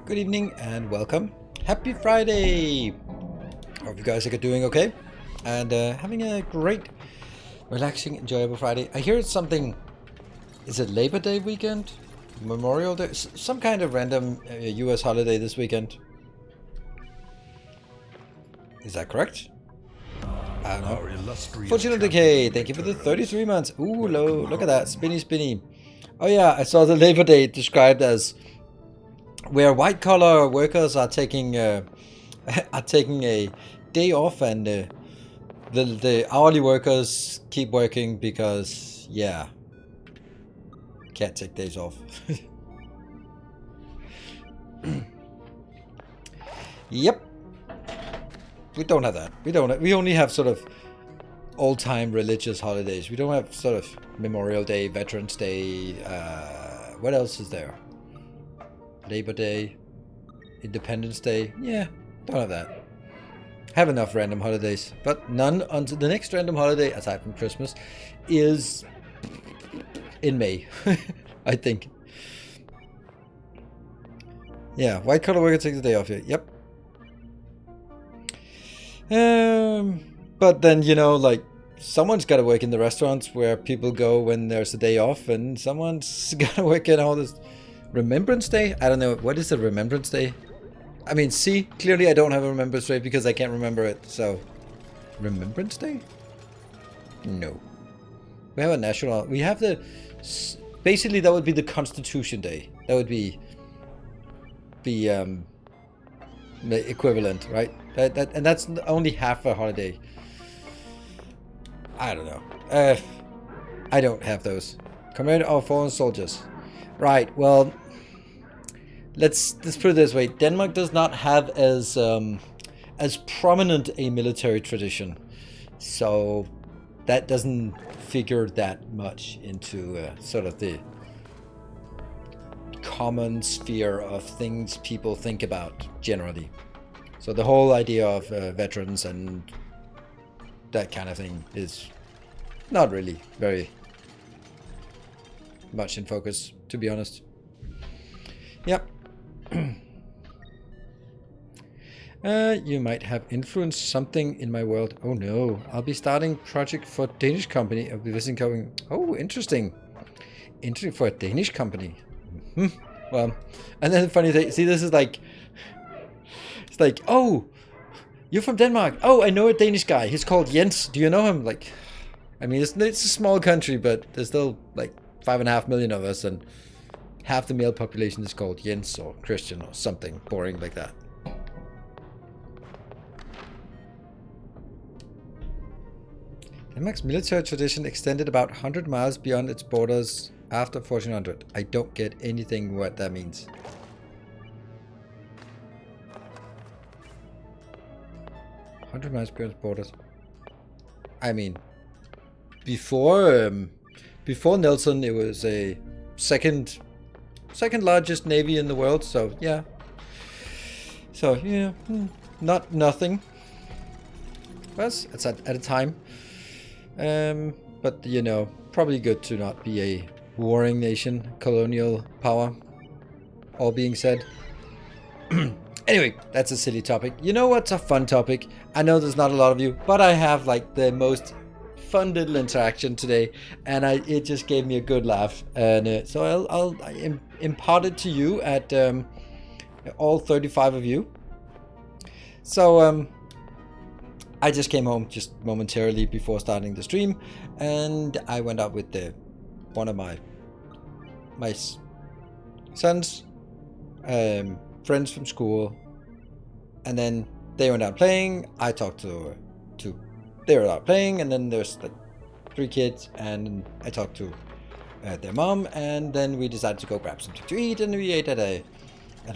Good evening and welcome. Happy Friday! Hope you guys are doing okay and having a great, relaxing, enjoyable Friday. I hear it's something, is it Labor Day weekend? Memorial Day? Some kind of random US holiday this weekend. Is that correct? I don't know. Fortune Decay, thank you for the 33 months. Ooh, look at that. Spinny, spinny. Oh yeah, I saw the Labor Day described as where white-collar workers are taking a day off, and the hourly workers keep working because, yeah, can't take days off. Yep, we don't have that. We only have sort of old-time religious holidays. We don't have sort of Memorial Day, Veterans Day. What else is there? Labor Day, Independence Day. Yeah, don't have that. Have enough random holidays, but none until the next random holiday, aside from Christmas, is in May, I think. Yeah, white collar worker takes the day off here. Yep. But then, you know, like, someone's got to work in the restaurants where people go when there's a day off, and someone's got to work in all this. Remembrance Day? I don't know. What is a Remembrance Day? I mean, see, clearly I don't have a Remembrance Day because I can't remember it, so... Remembrance Day? No. We have a national... We have the... Basically, that would be the Constitution Day. That would be... the equivalent, right? And that's only half a holiday. I don't know. I don't have those. Command our fallen soldiers. Right, well... Let's put it this way. Denmark does not have as prominent a military tradition, so that doesn't figure that much into sort of the common sphere of things people think about generally. So the whole idea of veterans and that kind of thing is not really very much in focus, to be honest. Yep. You might have influenced something in my world. Oh no, I'll be starting project for Danish company. I'll be visiting company. Oh, interesting. Interesting for a Danish company. Well, and then the funny thing, see, this is like, it's like, oh, you're from Denmark. Oh, I know a Danish guy. He's called Jens. Do you know him? Like, I mean, it's a small country, but there's still like 5.5 million of us, and half the male population is called Jens or Christian or something boring like that. Denmark's military tradition extended about 100 miles beyond its borders after 1400. I don't get anything what that means. 100 miles beyond borders. I mean, before Nelson, it was a second largest navy in the world. So yeah. So yeah, not nothing. Was at a time. But you know, probably good to not be a warring nation, colonial power. All being said. Anyway, that's a silly topic. You know what's a fun topic? I know there's not a lot of you, but I have like the most fun little interaction today, and it just gave me a good laugh. And so I'll impart it to you at all 35 of you. So I just came home just momentarily before starting the stream, and I went out with one of my sons. Friends from school, and then they went out playing. I talked to they were out playing, and then there's like 3 kids, and I talked to their mom, and then we decided to go grab something to eat, and we ate at a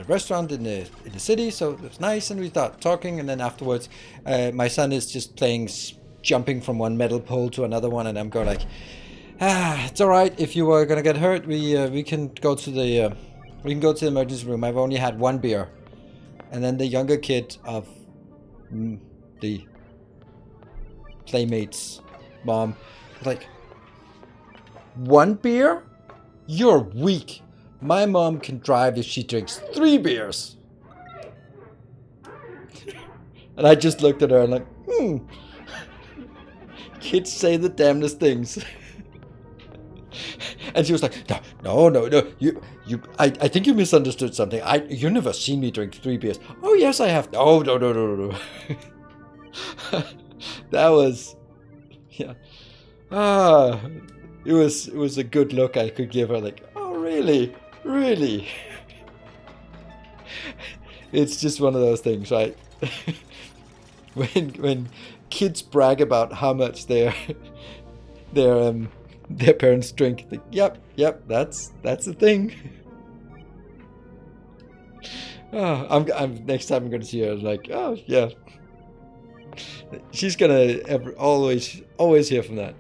restaurant in the city, so it was nice, and we started talking, and then afterwards my son is just playing jumping from one metal pole to another one, and I'm going like, it's all right, if you are gonna get hurt, we can go to the emergency room. I've only had 1 beer. And then the younger kid of the playmate's mom was like, 1 beer? You're weak. My mom can drive if she drinks 3 beers. And I just looked at her and like, Kids say the damnedest things. And she was like, no, I think you misunderstood something. You never seen me drink 3 beers. Oh yes, I have. No. That was, yeah. It was a good look I could give her. Like, oh really? It's just one of those things, right? when kids brag about how much their parents drink. Like, yep, that's the thing. I'm next time I'm gonna see her, like, oh yeah. She's gonna always hear from that.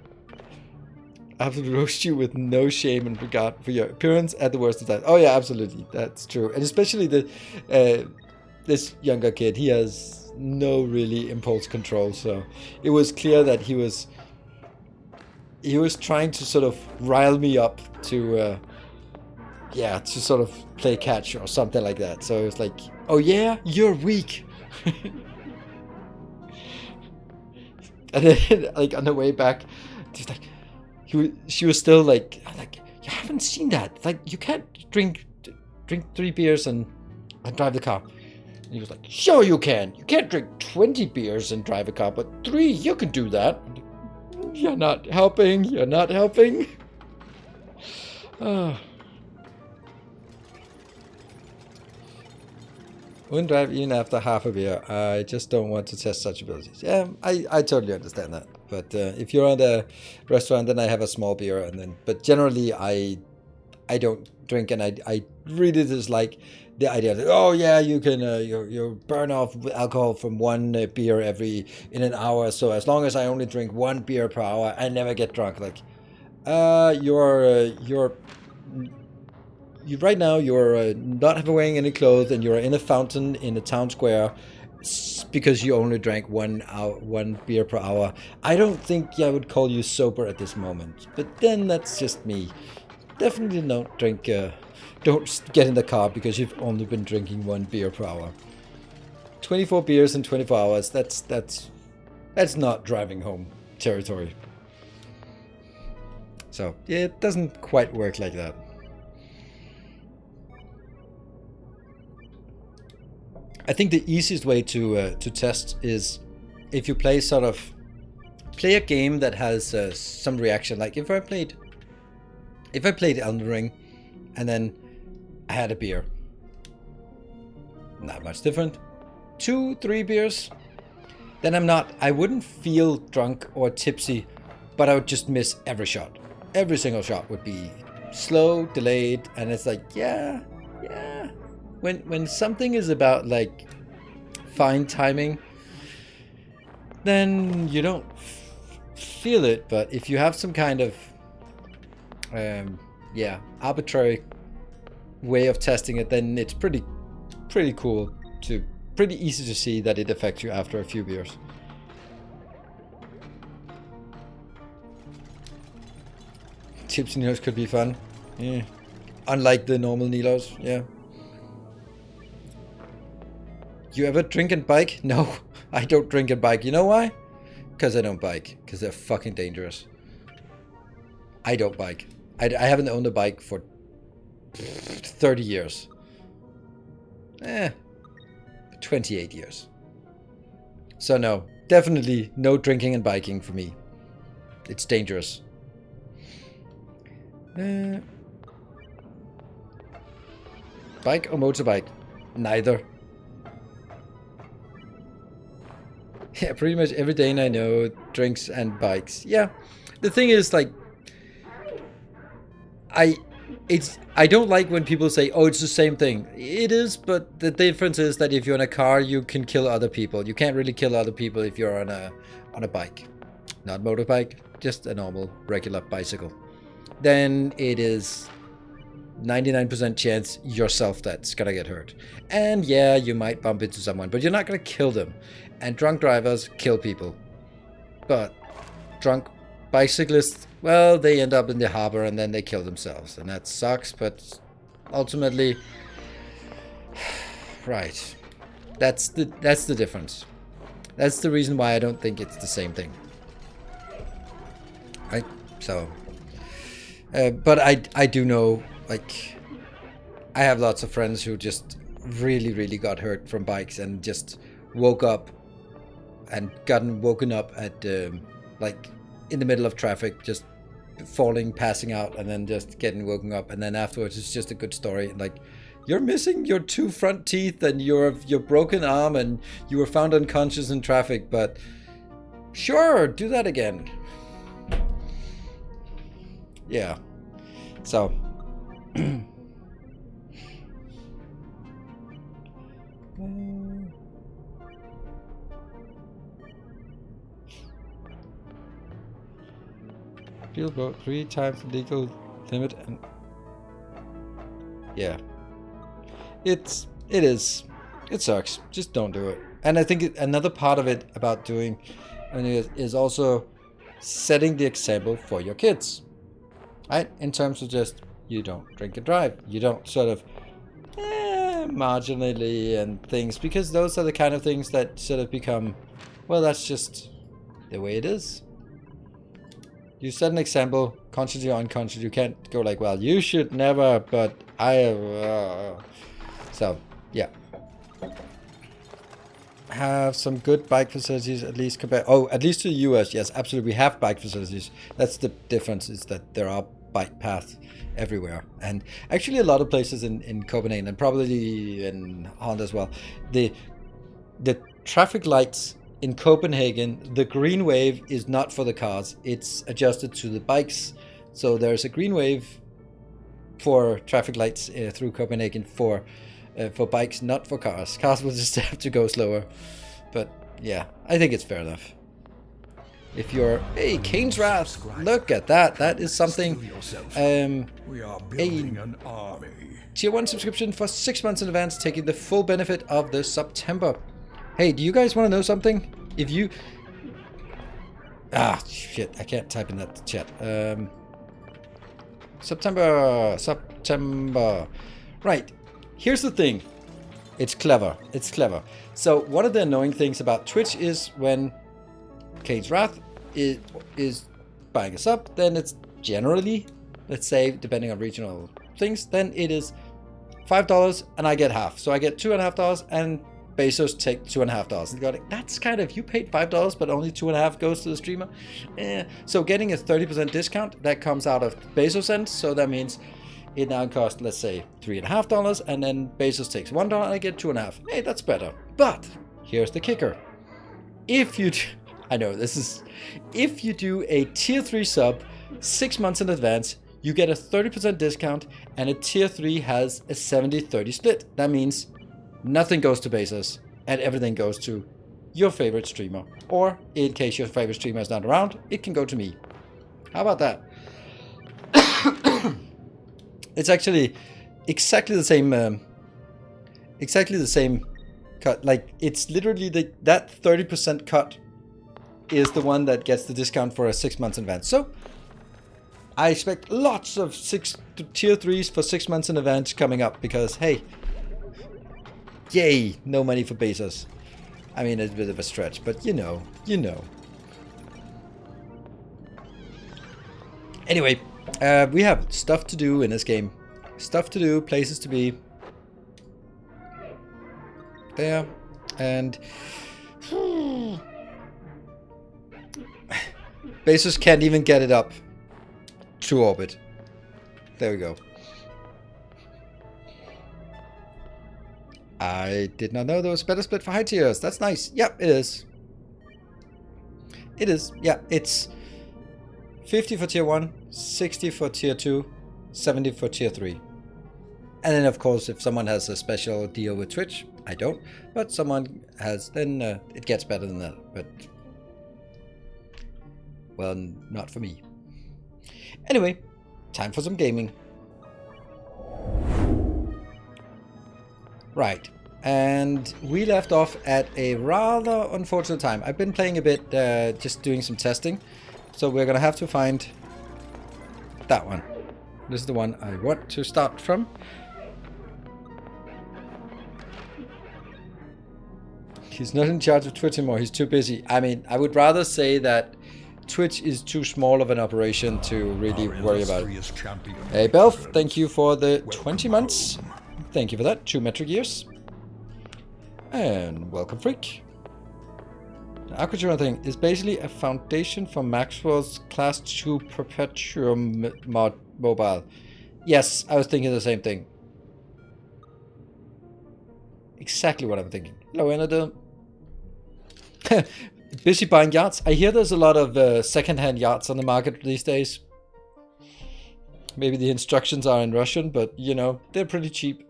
I have to roast you with no shame and regard for your appearance at the worst of times. Oh yeah, absolutely, that's true. And especially this younger kid, he has no really impulse control, so it was clear that he was trying to sort of rile me up to sort of play catch or something like that. So it was like, oh yeah, you're weak. And then like on the way back, she's like, she was still like, you haven't seen that. Like, you can't drink 3 beers and drive the car. And he was like, sure you can. You can't drink 20 beers and drive a car, but 3 you can do that. You're not helping. Wouldn't drive even after half a beer. I just don't want to test such abilities. Yeah, I totally understand that. But if you're at a restaurant, then I have a small beer, but generally I don't drink, and I really dislike the idea that, oh yeah, you can you burn off alcohol from 1 beer in an hour. So as long as I only drink 1 beer per hour, I never get drunk. Like, you're right now you're not wearing any clothes, and you're in a fountain in a town square because you only drank 1 beer per hour. I don't think I would call you sober at this moment, but then that's just me. Definitely don't drink. Don't get in the car because you've only been drinking 1 beer per hour. 24 beers in 24 hours. That's not driving home territory. So yeah, it doesn't quite work like that. I think the easiest way to test is if you play a game that has some reaction. Like if I played Elden Ring and then I had a beer, not much different. 2-3 beers, then I wouldn't feel drunk or tipsy, but I would just miss every shot. Every single shot would be slow, delayed, and it's like, yeah. When something is about like fine timing, then you don't feel it. But if you have some kind of arbitrary way of testing it, then it's pretty cool to pretty easy to see that it affects you after a few beers. Tips Nilos could be fun. Yeah. Unlike the normal Nilos, yeah. You ever drink and bike? No, I don't drink and bike. You know why? Because I don't bike. Because they're fucking dangerous. I don't bike. I haven't owned a bike for 30 years. 28 years. So no, definitely no drinking and biking for me. It's dangerous. Bike or motorbike? Neither. Yeah, pretty much every Dane I know drinks and bikes. Yeah, the thing is, like, I don't like when people say, "Oh, it's the same thing." It is, but the difference is that if you're in a car, you can kill other people. You can't really kill other people if you're on a bike, not motorbike, just a normal regular bicycle. Then it is 99% chance yourself that's gonna get hurt. And yeah, you might bump into someone, but you're not gonna kill them. And drunk drivers kill people. But drunk bicyclists, well, they end up in the harbor and then they kill themselves. And that sucks, but ultimately, right. That's the difference. That's the reason why I don't think it's the same thing. Right? So, but I do know, like, I have lots of friends who just really, really got hurt from bikes and just woke up and gotten woken up at like in the middle of traffic, just falling, passing out, and then just getting woken up, and then afterwards it's just a good story. Like, you're missing your 2 front teeth and your broken arm, and you were found unconscious in traffic, but sure, do that again. Yeah. So People go 3 times the legal limit, and yeah, it sucks. Just don't do it. And I think another part of it about doing is also setting the example for your kids, right? In terms of just, you don't drink and drive. You don't sort of marginally and things, because those are the kind of things that sort of become, well, that's just the way it is. You set an example, consciously or unconsciously. You can't go like, well, you should never, but so, yeah. Have some good bike facilities, at least compared. Oh, at least to the US, yes, absolutely. We have bike facilities. That's the difference, is that there are bike paths everywhere. And actually a lot of places in Copenhagen, and probably in Holland as well. The traffic lights in Copenhagen, the green wave is not for the cars. It's adjusted to the bikes. So there's a green wave for traffic lights through Copenhagen for bikes, not for cars. Cars will just have to go slower. But yeah, I think it's fair enough. If you're, hey, Kane's Wrath, look at that. That is something. We are building an army. Tier 1 subscription for 6 months in advance, taking the full benefit of the September. Hey, do you guys want to know something? If you... Ah, shit, I can't type in that chat. September. Right, here's the thing. It's clever. So one of the annoying things about Twitch is when Kane's Wrath is buying a sub, then it's generally, let's say, depending on regional things, then it is $5 and I get half. So I get $2.50 and Bezos take $2.50. And you're like, that's kind of, you paid $5, but only $2.50 goes to the streamer. So getting a 30% discount, that comes out of Bezos' end. So that means it now costs, let's say, $3.50, and then Bezos takes $1 and I get $2.50. Hey, that's better. But here's the kicker. If you do a tier 3 sub 6 months in advance, you get a 30% discount, and a tier 3 has a 70-30 split. That means nothing goes to Bezos and everything goes to your favorite streamer. Or, in case your favorite streamer is not around, it can go to me. How about that? It's actually exactly the same. Exactly the same cut. Like, it's literally that 30% cut is the one that gets the discount for a 6 months in advance. So I expect lots of tier 3s for 6 months in advance coming up because, hey, yay, no money for Bezos. I mean, it's a bit of a stretch, but you know. Anyway, we have stuff to do in this game. Stuff to do, places to be. There. And Bezos can't even get it up to orbit. There we go. I did not know there was a better split for high tiers. That's nice. Yep, it is. It is. Yeah, it's 50 for tier 1, 60 for tier 2, 70 for tier 3. And then, of course, if someone has a special deal with Twitch, I don't, but someone has, then it gets better than that. But, well, not for me. Anyway, time for some gaming. Right, and we left off at a rather unfortunate time. I've been playing a bit, just doing some testing, so we're gonna have to find that one. This is the one I want to start from. He's not in charge of Twitch anymore, he's too busy. I mean, I would rather say that Twitch is too small of an operation to really worry about it. Hey Belf, thank you for the 20 months. Thank you for that, 2 metric years. And welcome, Freak. The Aquatura thing is basically a foundation for Maxwell's Class 2 Perpetuum mobile. Yes, I was thinking the same thing. Exactly what I'm thinking. Hello, Anadil. Busy buying yachts. I hear there's a lot of second-hand yachts on the market these days. Maybe the instructions are in Russian, but, you know, they're pretty cheap.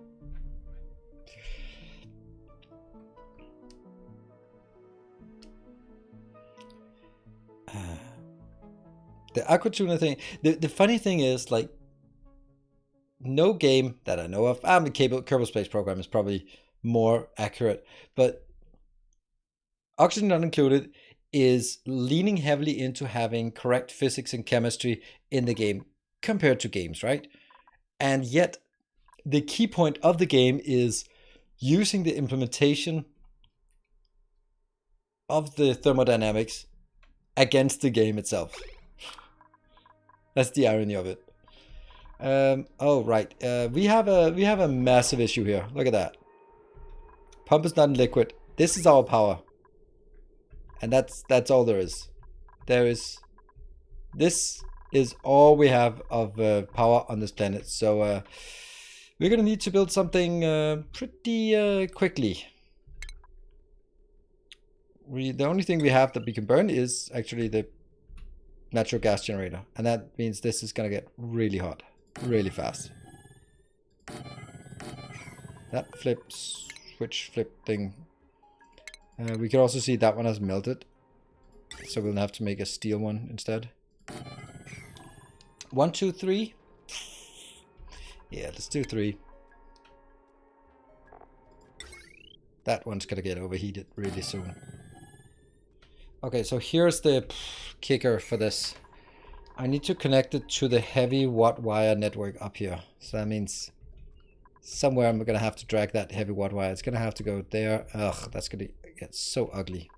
The Aquatuna thing, the funny thing is, like, no game that I know of, I mean, Kerbal Space Program is probably more accurate, but Oxygen Not Included is leaning heavily into having correct physics and chemistry in the game compared to games, right? And yet, the key point of the game is using the implementation of the thermodynamics against the game itself. That's the irony of it. Oh right, we have a massive issue here. Look at that. Pump is not in liquid. This is our power, and that's all there is. This is all we have of power on this planet. So we're gonna need to build something pretty quickly. The only thing we have that we can burn is actually the natural gas generator, and that means this is gonna get really hot really fast. That switch flip thing, we can also see that one has melted, so we'll have to make a steel one instead. 1 2 3. Yeah, let's do 3. That one's gonna get overheated really soon. Okay, so here's the kicker for this. I need to connect it to the heavy watt wire network up here. So that means somewhere I'm gonna have to drag that heavy watt wire. It's gonna have to go there. Ugh, that's gonna get so ugly.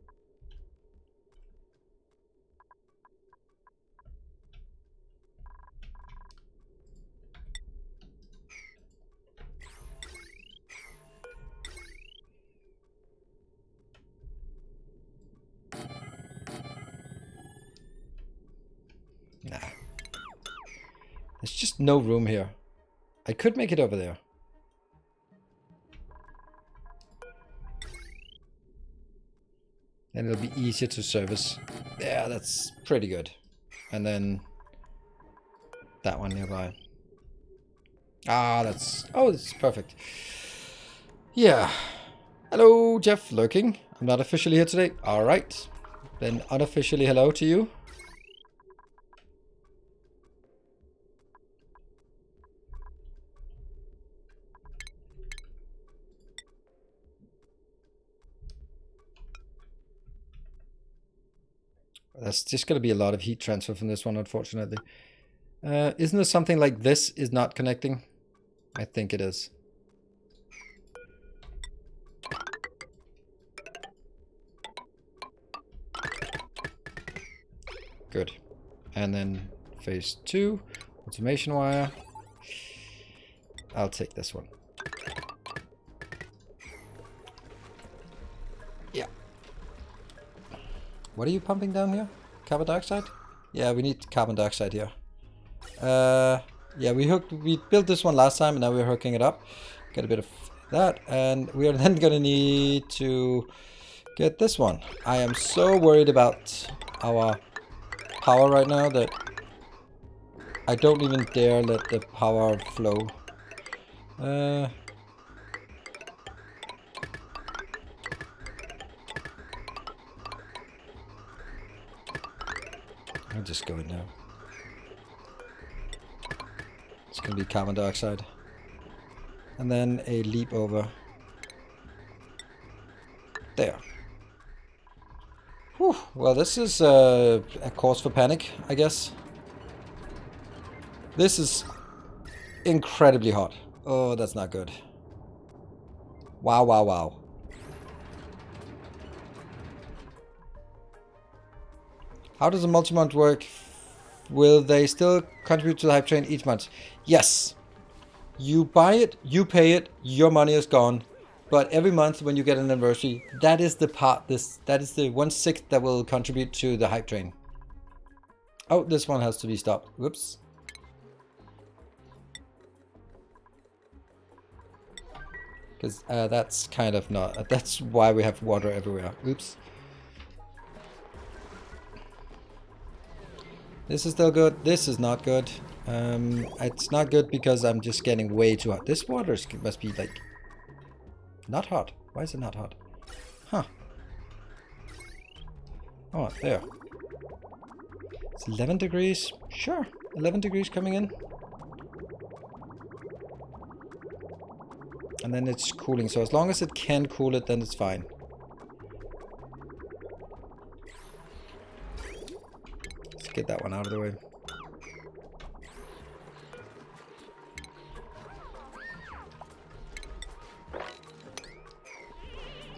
Nah. There's just no room here. I could make it over there. And it'll be easier to service. Yeah, that's pretty good. And then that one nearby. Ah, that's... Oh, this is perfect. Yeah. Hello, Jeff lurking. I'm not officially here today. All right. Then unofficially hello to you. That's just going to be a lot of heat transfer from this one, unfortunately. Isn't there something like this is not connecting? I think it is. Good. And then phase 2, automation wire. I'll take this one. Yeah. What are you pumping down here? Carbon dioxide? Yeah, we need carbon dioxide here. Yeah, we built this one last time and now we're hooking it up. Get a bit of that, and we are then gonna need to get this one. I am so worried about our power right now that I don't even dare let the power flow. I'll just go in now. It's gonna be carbon dioxide. And then a leap over. There. Whew. Well, this is a cause for panic, I guess. This is incredibly hot. Oh, that's not good. Wow, wow, wow. How does a multi-month work? Will they still contribute to the hype train each month? Yes. You buy it, you pay it, your money is gone. But every month when you get an anniversary, that is the part, that is the 1/6 that will contribute to the hype train. Oh, this one has to be stopped. Whoops. Because that's kind of not, that's why we have water everywhere. Oops. This is still good. This is not good. It's not good because I'm just getting way too hot. This water must be like not hot. Why is it not hot? Huh. Oh, there. It's 11 degrees. Sure. 11 degrees coming in. And then it's cooling. So as long as it can cool it, then it's fine. Let's get that one out of the way.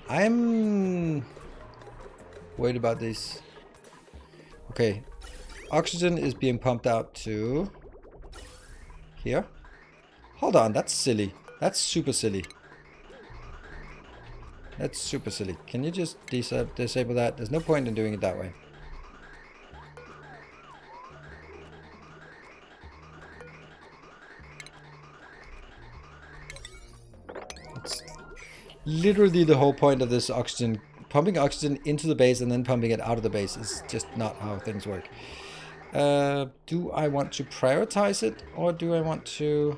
I'm worried about this. Okay. Oxygen is being pumped out to here. Hold on, that's silly. That's super silly. That's super silly. Can you just disable that? There's no point in doing it that way. It's literally the whole point of this oxygen. Pumping oxygen into the base and then pumping it out of the base is just not how things work. Do I want to prioritize it or do I want to...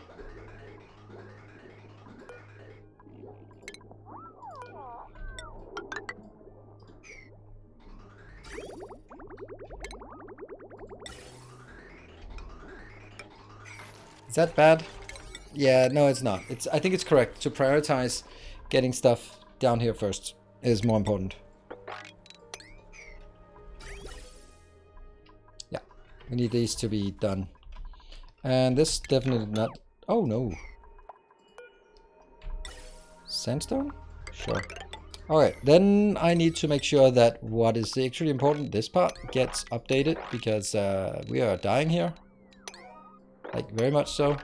Is that bad? Yeah, no, it's not. I think it's correct to prioritize getting stuff down here first is more important. Yeah, we need these to be done. And this definitely not... Oh, no. Sandstone? Sure. Alright, then I need to make sure that what is actually important, this part, gets updated because we are dying here. Like, very much so.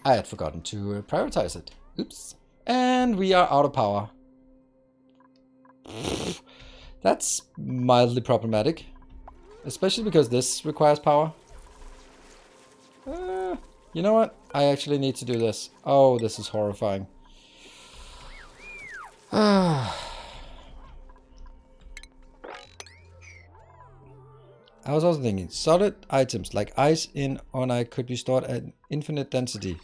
I had forgotten to prioritize it. Oops. And we are out of power. That's mildly problematic. Especially because this requires power. You know what? I actually need to do this. Oh, this is horrifying. I was also thinking, solid items like ice in on I could be stored at infinite density.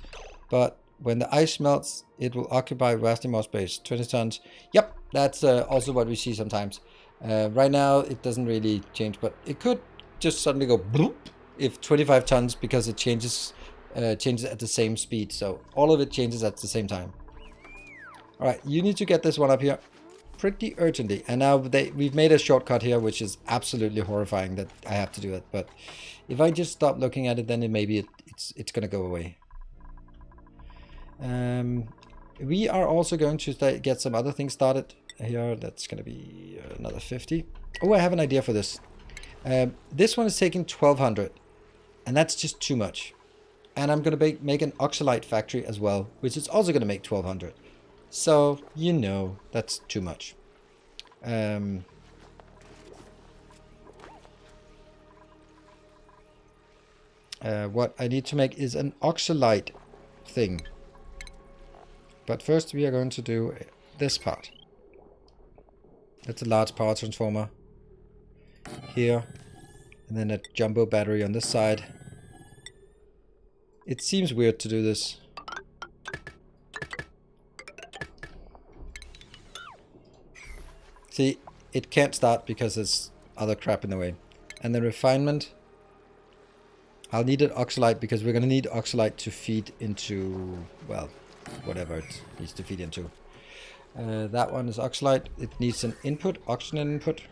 But When the ice melts, it will occupy vastly more space. 20 tons. Yep, that's also what we see sometimes. Right now, it doesn't really change, but it could just suddenly go bloop if 25 tons because it changes at the same speed. So all of it changes at the same time. All right, you need to get this one up here pretty urgently. And now we've made a shortcut here, which is absolutely horrifying that I have to do it. But if I just stop looking at it, then maybe it's going to go away. We are also going to get some other things started here. That's going to be another 50. Oh, I have an idea for this. This one is taking 1200, and that's just too much. And I'm going to make an oxalite factory as well, which is also going to make 1200. So, you know, that's too much. What I need to make is an oxalite thing. But first we are going to do this part. That's a large power transformer here. And then a jumbo battery on this side. It seems weird to do this. See, it can't start because there's other crap in the way. And the refinement, I'll need an oxalite because we're going to need oxalite to feed into, well, whatever it needs to feed into. That one is oxalite. It needs an input, oxygen input.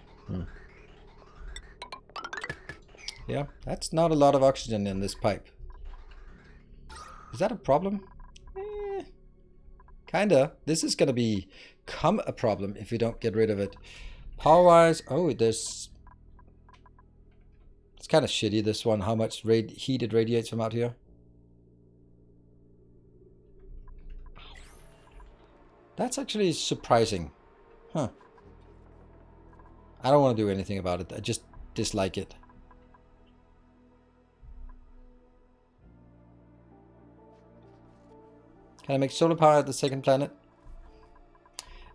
Yeah, that's not a lot of oxygen in this pipe. Is that a problem? Kinda. This is going to become a problem if we don't get rid of it. Power-wise, oh, it's kind of shitty, this one, how much heat it radiates from out here. That's actually surprising. Huh. I don't want to do anything about it. I just dislike it. Can I make solar power at the second planet?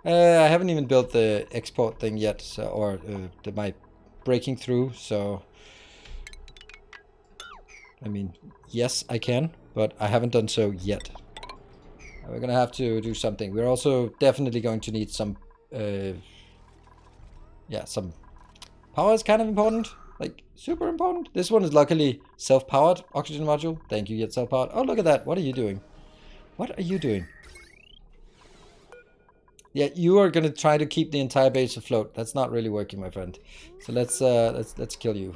I haven't even built the export thing yet, so, or my breaking through, so... I mean, yes, I can, but I haven't done so yet. We're gonna have to do something. We're also definitely going to need some... yeah, some... Power is kind of important. Like, super important. This one is luckily self-powered oxygen module. Thank you, yet self-powered. Oh, look at that. What are you doing? What are you doing? Yeah, you are gonna try to keep the entire base afloat. That's not really working, my friend. So let's kill you.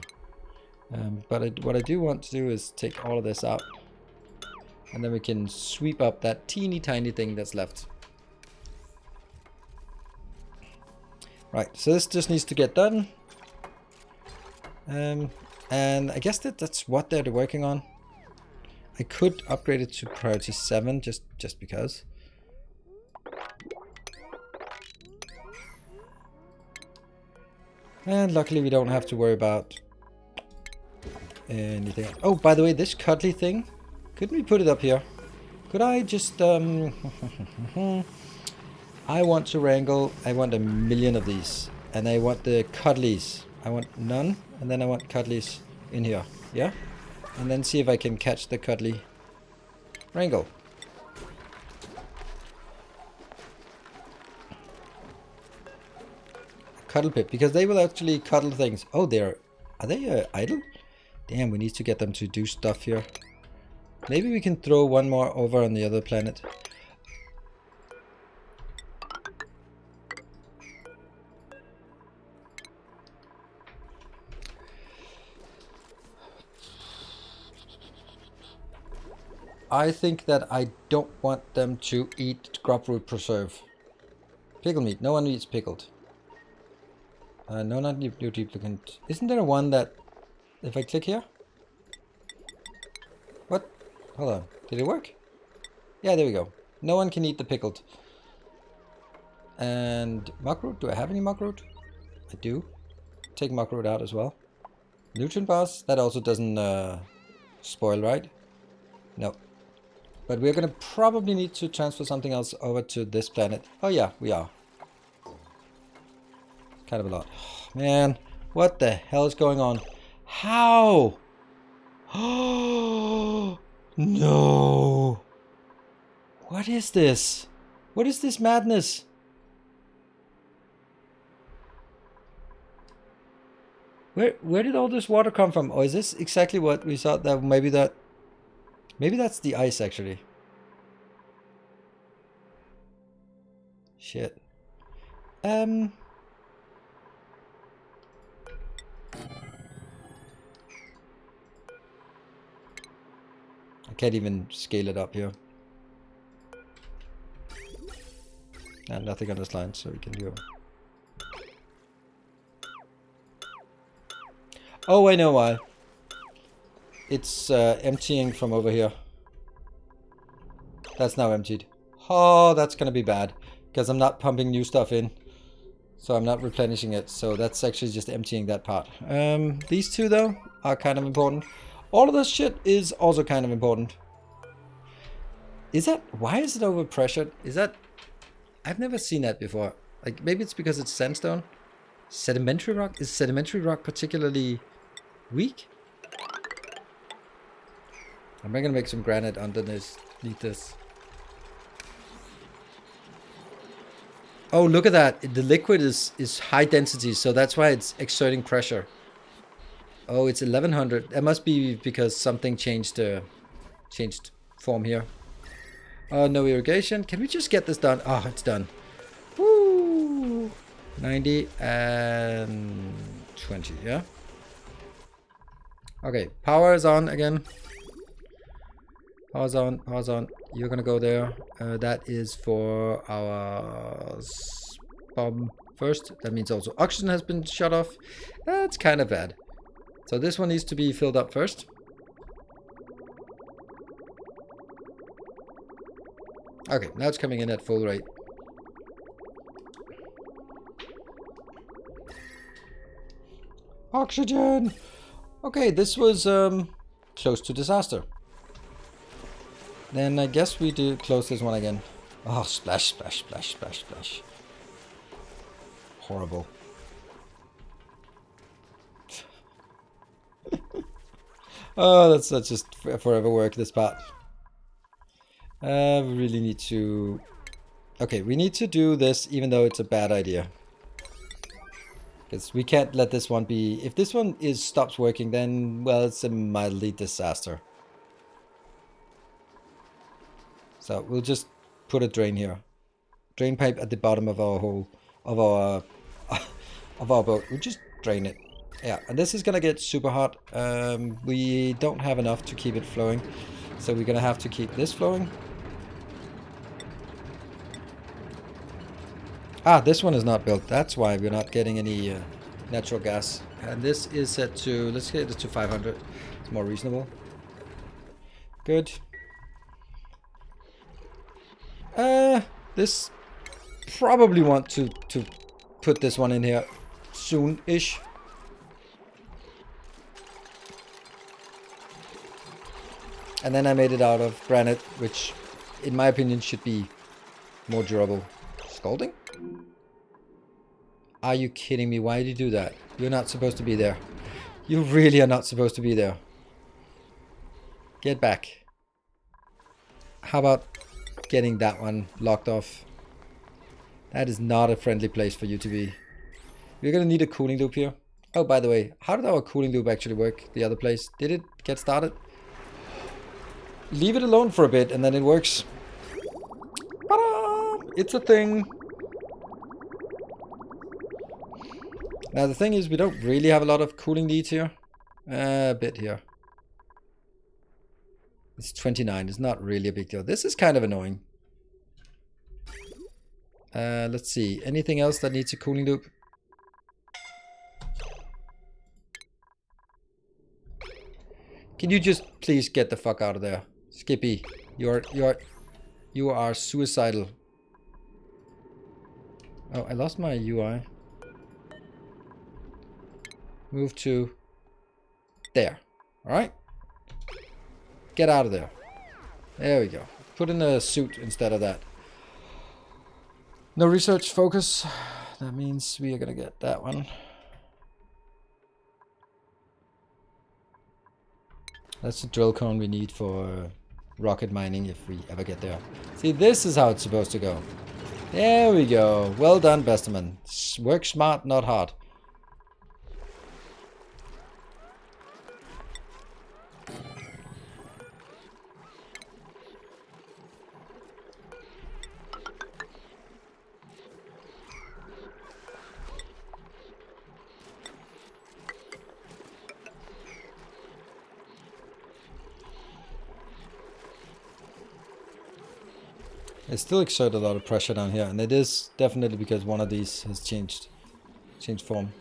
But what I do want to do is take all of this out, and then we can sweep up that teeny tiny thing that's left. Right. So this just needs to get done. And I guess that's what they're working on. I could upgrade it to priority 7 just because. And luckily we don't have to worry about anything. Oh, by the way, this cuddly thing, couldn't we put it up here? Could I just I want to wrangle, I want 1,000,000 of these, and I want the cuddlies. I want none, and then I want cuddlies in here. Yeah? And then see if I can catch the cuddly wrangle. Cuddle pit, because they will actually cuddle things. Oh, are they idle? Damn, we need to get them to do stuff here. Maybe we can throw one more over on the other planet. I think that I don't want them to eat grub root preserve. Pickle meat. No one eats pickled. No, not new duplicate. Isn't there one that... If I click here? What? Hold on. Did it work? Yeah, there we go. No one can eat the pickled. And muckroot. Do I have any muckroot? I do. Take muckroot out as well. Nutrient bars. That also doesn't spoil, right? No. But we're going to probably need to transfer something else over to this planet. Oh yeah, we are. Kind of a lot. Man, what the hell is going on? How? Oh, no. What is this? What is this madness? Where did all this water come from? Or is this exactly what we thought? That maybe that's the ice actually. Shit. I can't even scale it up here. And nothing on this line, so we can do. Oh, I know why. It's emptying from over here. That's now emptied. Oh, that's gonna be bad. Because I'm not pumping new stuff in. So I'm not replenishing it. So that's actually just emptying that part. These two, though, are kind of important. All of this shit is also kind of important. Is that... Why is it overpressured? Is that... I've never seen that before. Like, maybe it's because it's sandstone. Sedimentary rock? Is sedimentary rock particularly weak? I'm gonna make some granite underneath this. Oh, look at that. The liquid is high density, so that's why it's exerting pressure. Oh, it's 1100. That must be because something changed form here. Oh, no irrigation. Can we just get this done? Oh, it's done. Woo! 90 and 20, yeah? Okay, power is on again. Power's on, power's on. You're gonna go there. That is for our bomb first. That means also oxygen has been shut off. That's kind of bad. So this one needs to be filled up first. Okay, now it's coming in at full rate. Oxygen! Okay, this was close to disaster. Then I guess we do close this one again. Oh, splash, splash, splash, splash, splash. Horrible. Oh, that's just forever work, this part. We really need to... Okay, we need to do this even though it's a bad idea. Because we can't let this one be... If this one stops working, then, well, it's a mildly disaster. So we'll just put a drain here. Drain pipe at the bottom of our hole, of our boat. We'll just drain it. Yeah, and this is gonna get super hot. We don't have enough to keep it flowing. So we're gonna have to keep this flowing. Ah, this one is not built. That's why we're not getting any natural gas. And this is set to, let's get it to 500. It's more reasonable. Good. This probably want to put this one in here soon-ish. And then I made it out of granite, which in my opinion should be more durable. Scalding? Are you kidding me? Why did you do that? You're not supposed to be there. You really are not supposed to be there. Get back. How about getting that one locked off? That is not a friendly place for you to be. We're gonna need a cooling loop here. Oh, by the way, how did our cooling loop actually work? The other place? Did it get started? Leave it alone for a bit and then it works. Ta-da! It's a thing. Now the thing is, we don't really have a lot of cooling needs here. A bit here. It's 29. It's not really a big deal. This is kind of annoying. Let's see. Anything else that needs a cooling loop? Can you just please get the fuck out of there? Skippy, you are suicidal. Oh, I lost my UI. Move to there. Alright. Get out of there. There we go. Put in a suit instead of that. No research focus. That means we are gonna get that one. That's the drill cone we need for rocket mining if we ever get there. See, this is how it's supposed to go. There we go. Well done, Besterman. Work smart, not hard. It still exerts a lot of pressure down here, and it is definitely because one of these has changed form.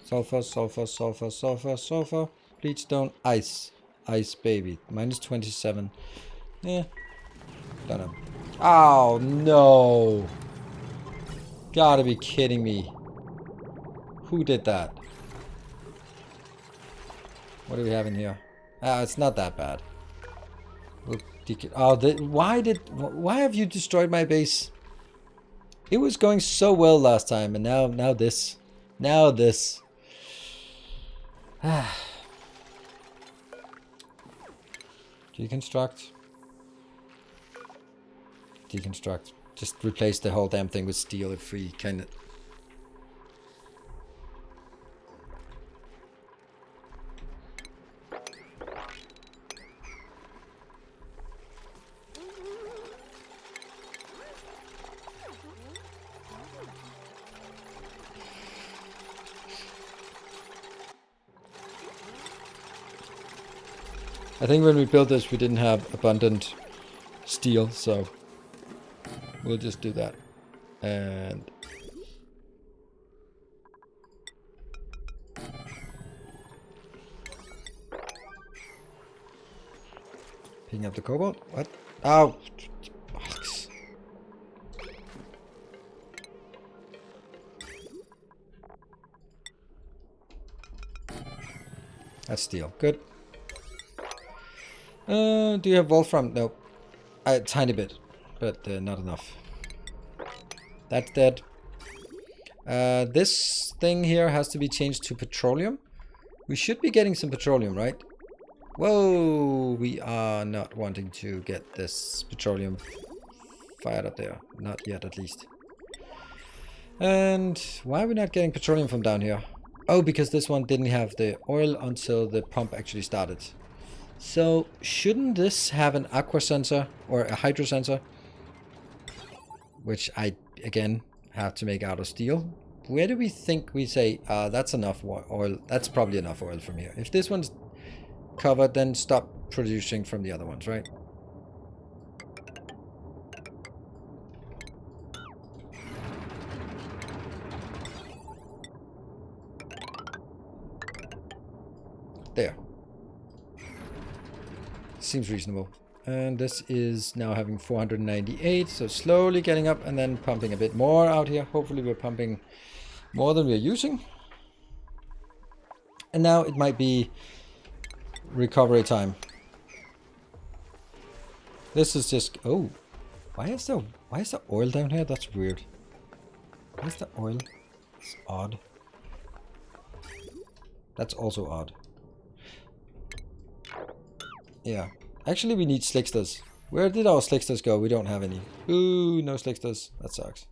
Sulfur, sulfur, sulfur, sulfur, sulfur. Bleach stone, ice. Ice baby. Minus 27. Yeah. Don't know. Oh no. Gotta be kidding me. Who did that? What do we have in here? Ah, it's not that bad. We'll oh, why have you destroyed my base? It was going so well last time, and now this. Now this. Deconstruct. Deconstruct. Just replace the whole damn thing with steel if we can. I think when we built this, we didn't have abundant steel, so we'll just do that. And picking up the cobalt. What? Oh, box. That's steel. Good. Do you have Wolfram? No. A tiny bit, but not enough. That's dead. This thing here has to be changed to petroleum. We should be getting some petroleum, right? Whoa! We are not wanting to get this petroleum fired up there. Not yet, at least. And why are we not getting petroleum from down here? Oh, because this one didn't have the oil until the pump actually started. So, shouldn't this have an aqua sensor or a hydro sensor? Which I, again, have to make out of steel. Where do we think we say, that's enough oil? That's probably enough oil from here. If this one's covered, then stop producing from the other ones, right? There. Seems reasonable. And this is now having 498, so slowly getting up and then pumping a bit more out here. Hopefully we're pumping more than we're using. And now it might be recovery time. This is just, oh, why is there oil down here? That's weird. Why is the oil? It's odd. That's also odd. Yeah. Actually, we need slicksters. Where did our slicksters go? We don't have any. Ooh, no slicksters. That sucks.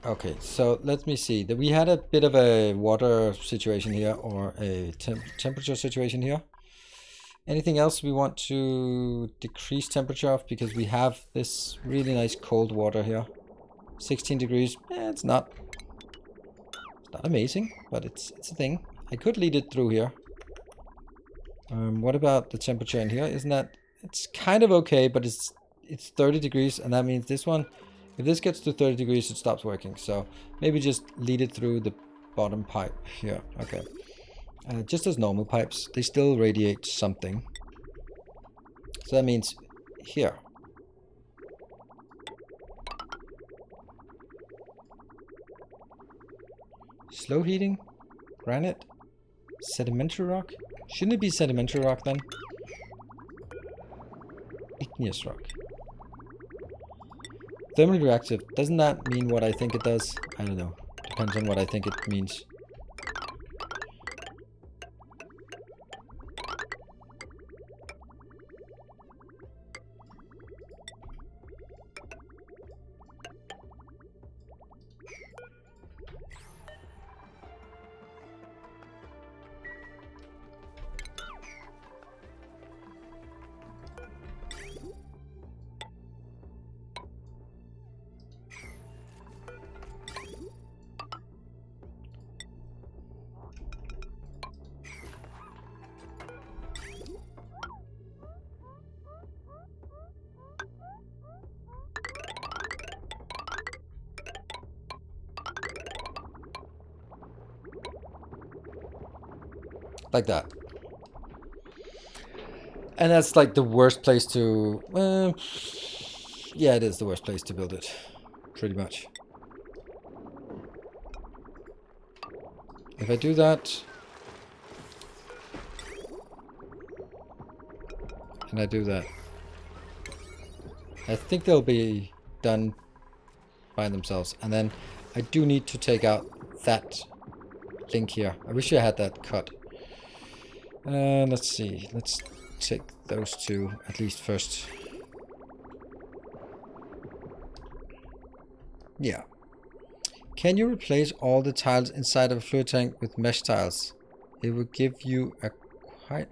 Okay, so let me see. We had a bit of a water situation here, or a temperature situation here. Anything else we want to decrease temperature of? Because we have this really nice cold water here. 16 degrees. It's not amazing, but it's a thing. I could lead it through here. What about the temperature in here? Isn't that... It's kind of okay, but it's 30 degrees, and that means this one... If this gets to 30 degrees, it stops working. So maybe just lead it through the bottom pipe here. Okay. Just as normal pipes, they still radiate something. So that means here. Slow heating? Granite? Sedimentary rock? Shouldn't it be sedimentary rock then? Igneous rock. thermally reactive. Doesn't that mean what I think it does? I don't know. Depends on what I think it means. Like that. And that's like the worst place to... yeah, it is the worst place to build it. Pretty much. If I do that... and I do that, I think they'll be done by themselves. And then I do need to take out that link here. I wish I had that cut. Let's see. Let's take those two at least first. Yeah. Can you replace all the tiles inside of a fluid tank with mesh tiles? It will give you a quite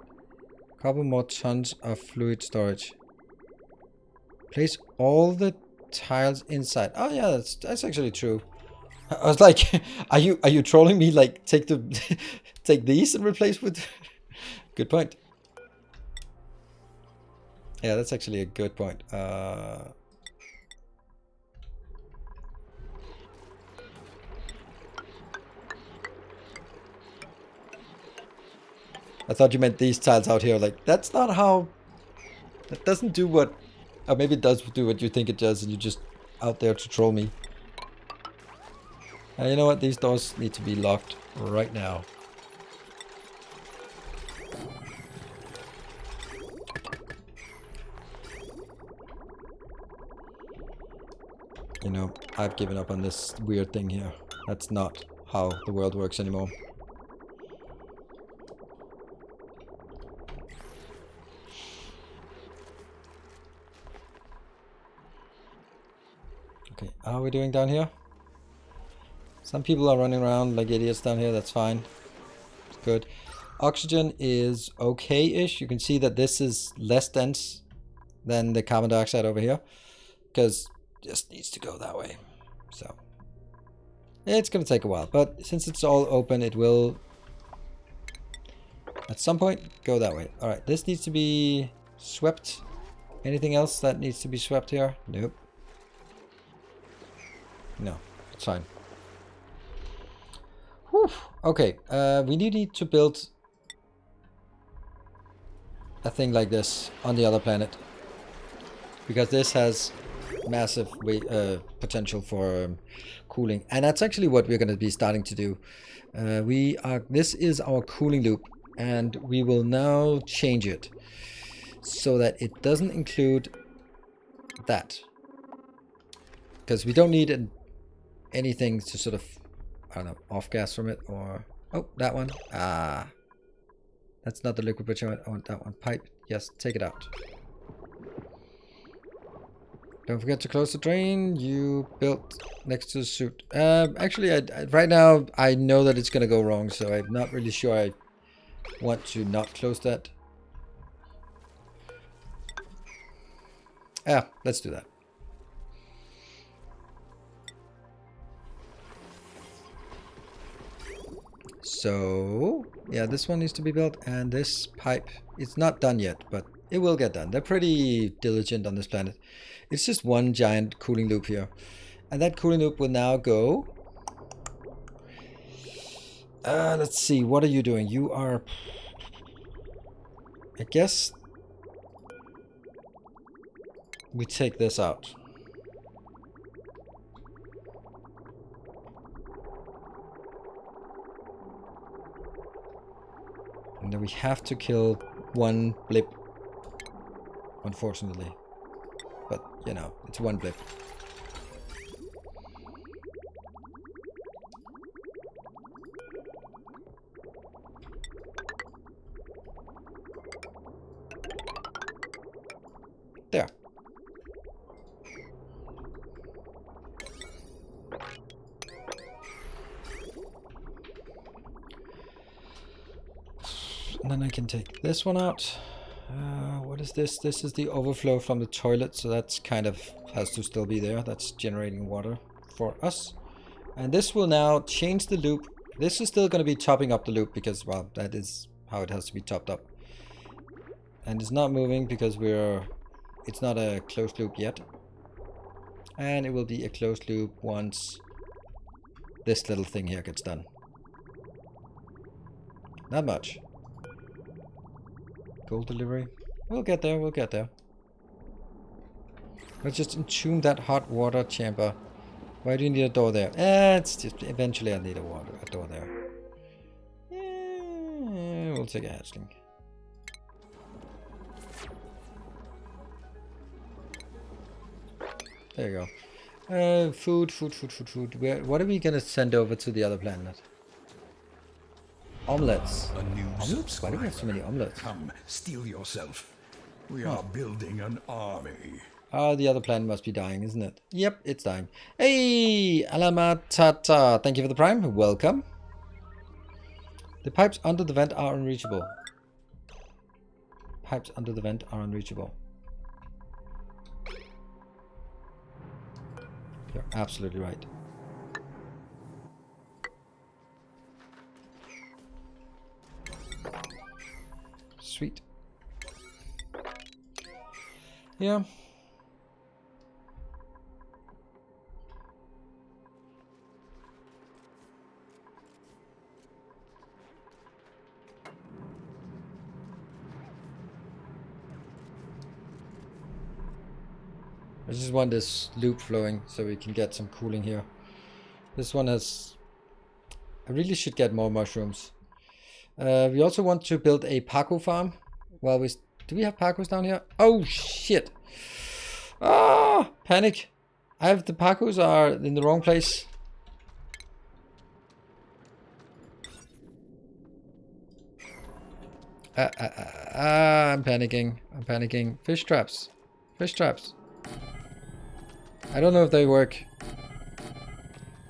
couple more tons of fluid storage. Place all the tiles inside. Oh yeah, that's actually true. I was like, are you trolling me? Like take the take these and replace with. Good point. Yeah, that's actually a good point. I thought you meant these tiles out here. Like, that's not how... That doesn't do what... Or maybe it does do what you think it does and you're just out there to troll me. You know what? These doors need to be locked right now. You know, I've given up on this weird thing here. That's not how the world works anymore. Okay, how are we doing down here? Some people are running around like idiots down here, that's fine. It's good. Oxygen is okay-ish. You can see that this is less dense than the carbon dioxide over here. Because it just needs to go that way. So, it's going to take a while. But since it's all open, it will, at some point, go that way. Alright, this needs to be swept. Anything else that needs to be swept here? Nope. No, it's fine. Whew. Okay, we need to build a thing like this on the other planet. Because this has massive potential for cooling. And that's actually what we're going to be starting to do. This is our cooling loop. And we will now change it. So that it doesn't include that. Because we don't need anything to sort of, I don't know, off gas from it or... Oh, that one. Ah. That's not the liquid bridge. I want that one. Pipe. Yes, take it out. Don't forget to close the drain you built next to the suit. Actually, right now, I know that it's going to go wrong, so I'm not really sure I want to not close that. Yeah, let's do that. So, yeah, this one needs to be built, and this pipe, it's not done yet, but it will get done. They're pretty diligent on this planet. It's just one giant cooling loop here. And that cooling loop will now go... let's see, what are you doing? You are... I guess... we take this out. And then we have to kill one blip. Unfortunately. But, you know, it's one blip. can take this one out. What is this? This is the overflow from the toilet, so that's kind of has to still be there. That's generating water for us. And this will now change the loop. This is still going to be topping up the loop because, well, that is how it has to be topped up. And it's not moving because it's not a closed loop yet. And it will be a closed loop once this little thing here gets done. Not much. Gold delivery. We'll get there, we'll get there. Let's just entomb that hot water chamber. Why do you need a door there? It's just eventually I need a door there. We'll take a hatchling. There you go. Food. What are we gonna send over to the other planet? Omelets. Omelets? Why do we have so many omelets? Come, steel yourself. We are building an army. Oh, the other planet must be dying, isn't it? Yep, it's dying. Hey, Alamatata. Thank you for the prime. Welcome. The pipes under the vent are unreachable. Pipes under the vent are unreachable. You're absolutely right. Sweet. Yeah. I just want this loop flowing so we can get some cooling here. This one has... I really should get more mushrooms. We also want to build a Paco farm. Well, do we have Pacos down here? Oh, shit. Ah, panic. The Pacos are in the wrong place. I'm panicking. I'm panicking. Fish traps. Fish traps. I don't know if they work.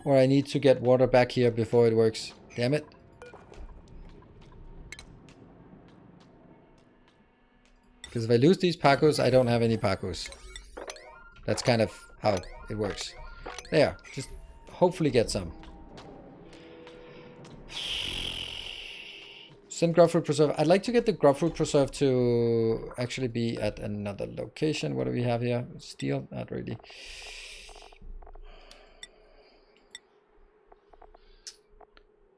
Or I need to get water back here before it works. Damn it. Because if I lose these Pacos, I don't have any Pacos. That's kind of how it works. There. Just hopefully get some. Send Grubfruit Preserve. I'd like to get the Grubfruit Preserve to actually be at another location. What do we have here? Steel? Not really.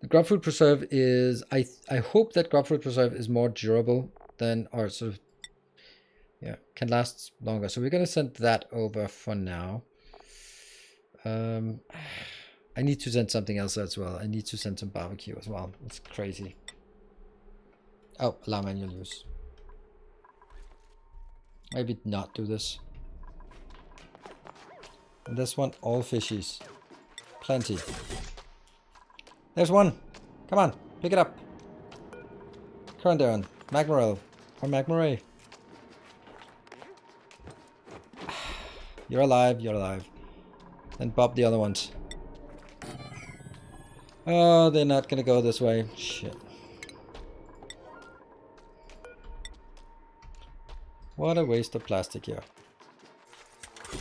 The Grubfruit Preserve is... I hope that Grubfruit Preserve is more durable than... or sort of... yeah, can last longer. So we're going to send that over for now. I need to send something else as well. I need to send some barbecue as well. It's crazy. Oh, allow manual use. Maybe not do this. And this one, all fishies. Plenty. There's one. Come on, pick it up. Current Aaron. Magmarel. Or Magmaray. You're alive, you're alive. Then bob the other ones. Oh, they're not gonna go this way. Shit. What a waste of plastic here.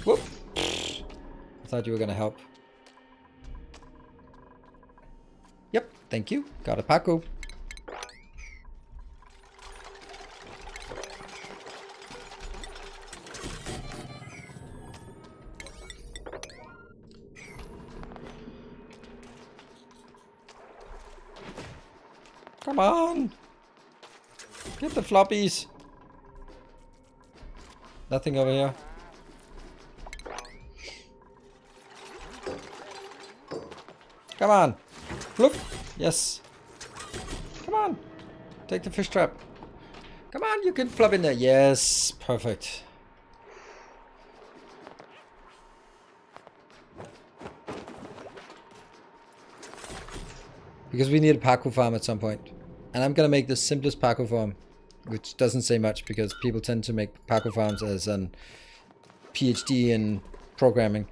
Whoop! I thought you were gonna help. Yep, thank you. Got a Paco. Come on! Get the floppies! Nothing over here. Come on! Look! Yes! Come on! Take the fish trap. Come on, you can flop in there. Yes! Perfect. Because we need a Paco farm at some point. And I'm gonna make the simplest Paco farm. Which doesn't say much because people tend to make Paco farms as an PhD in programming.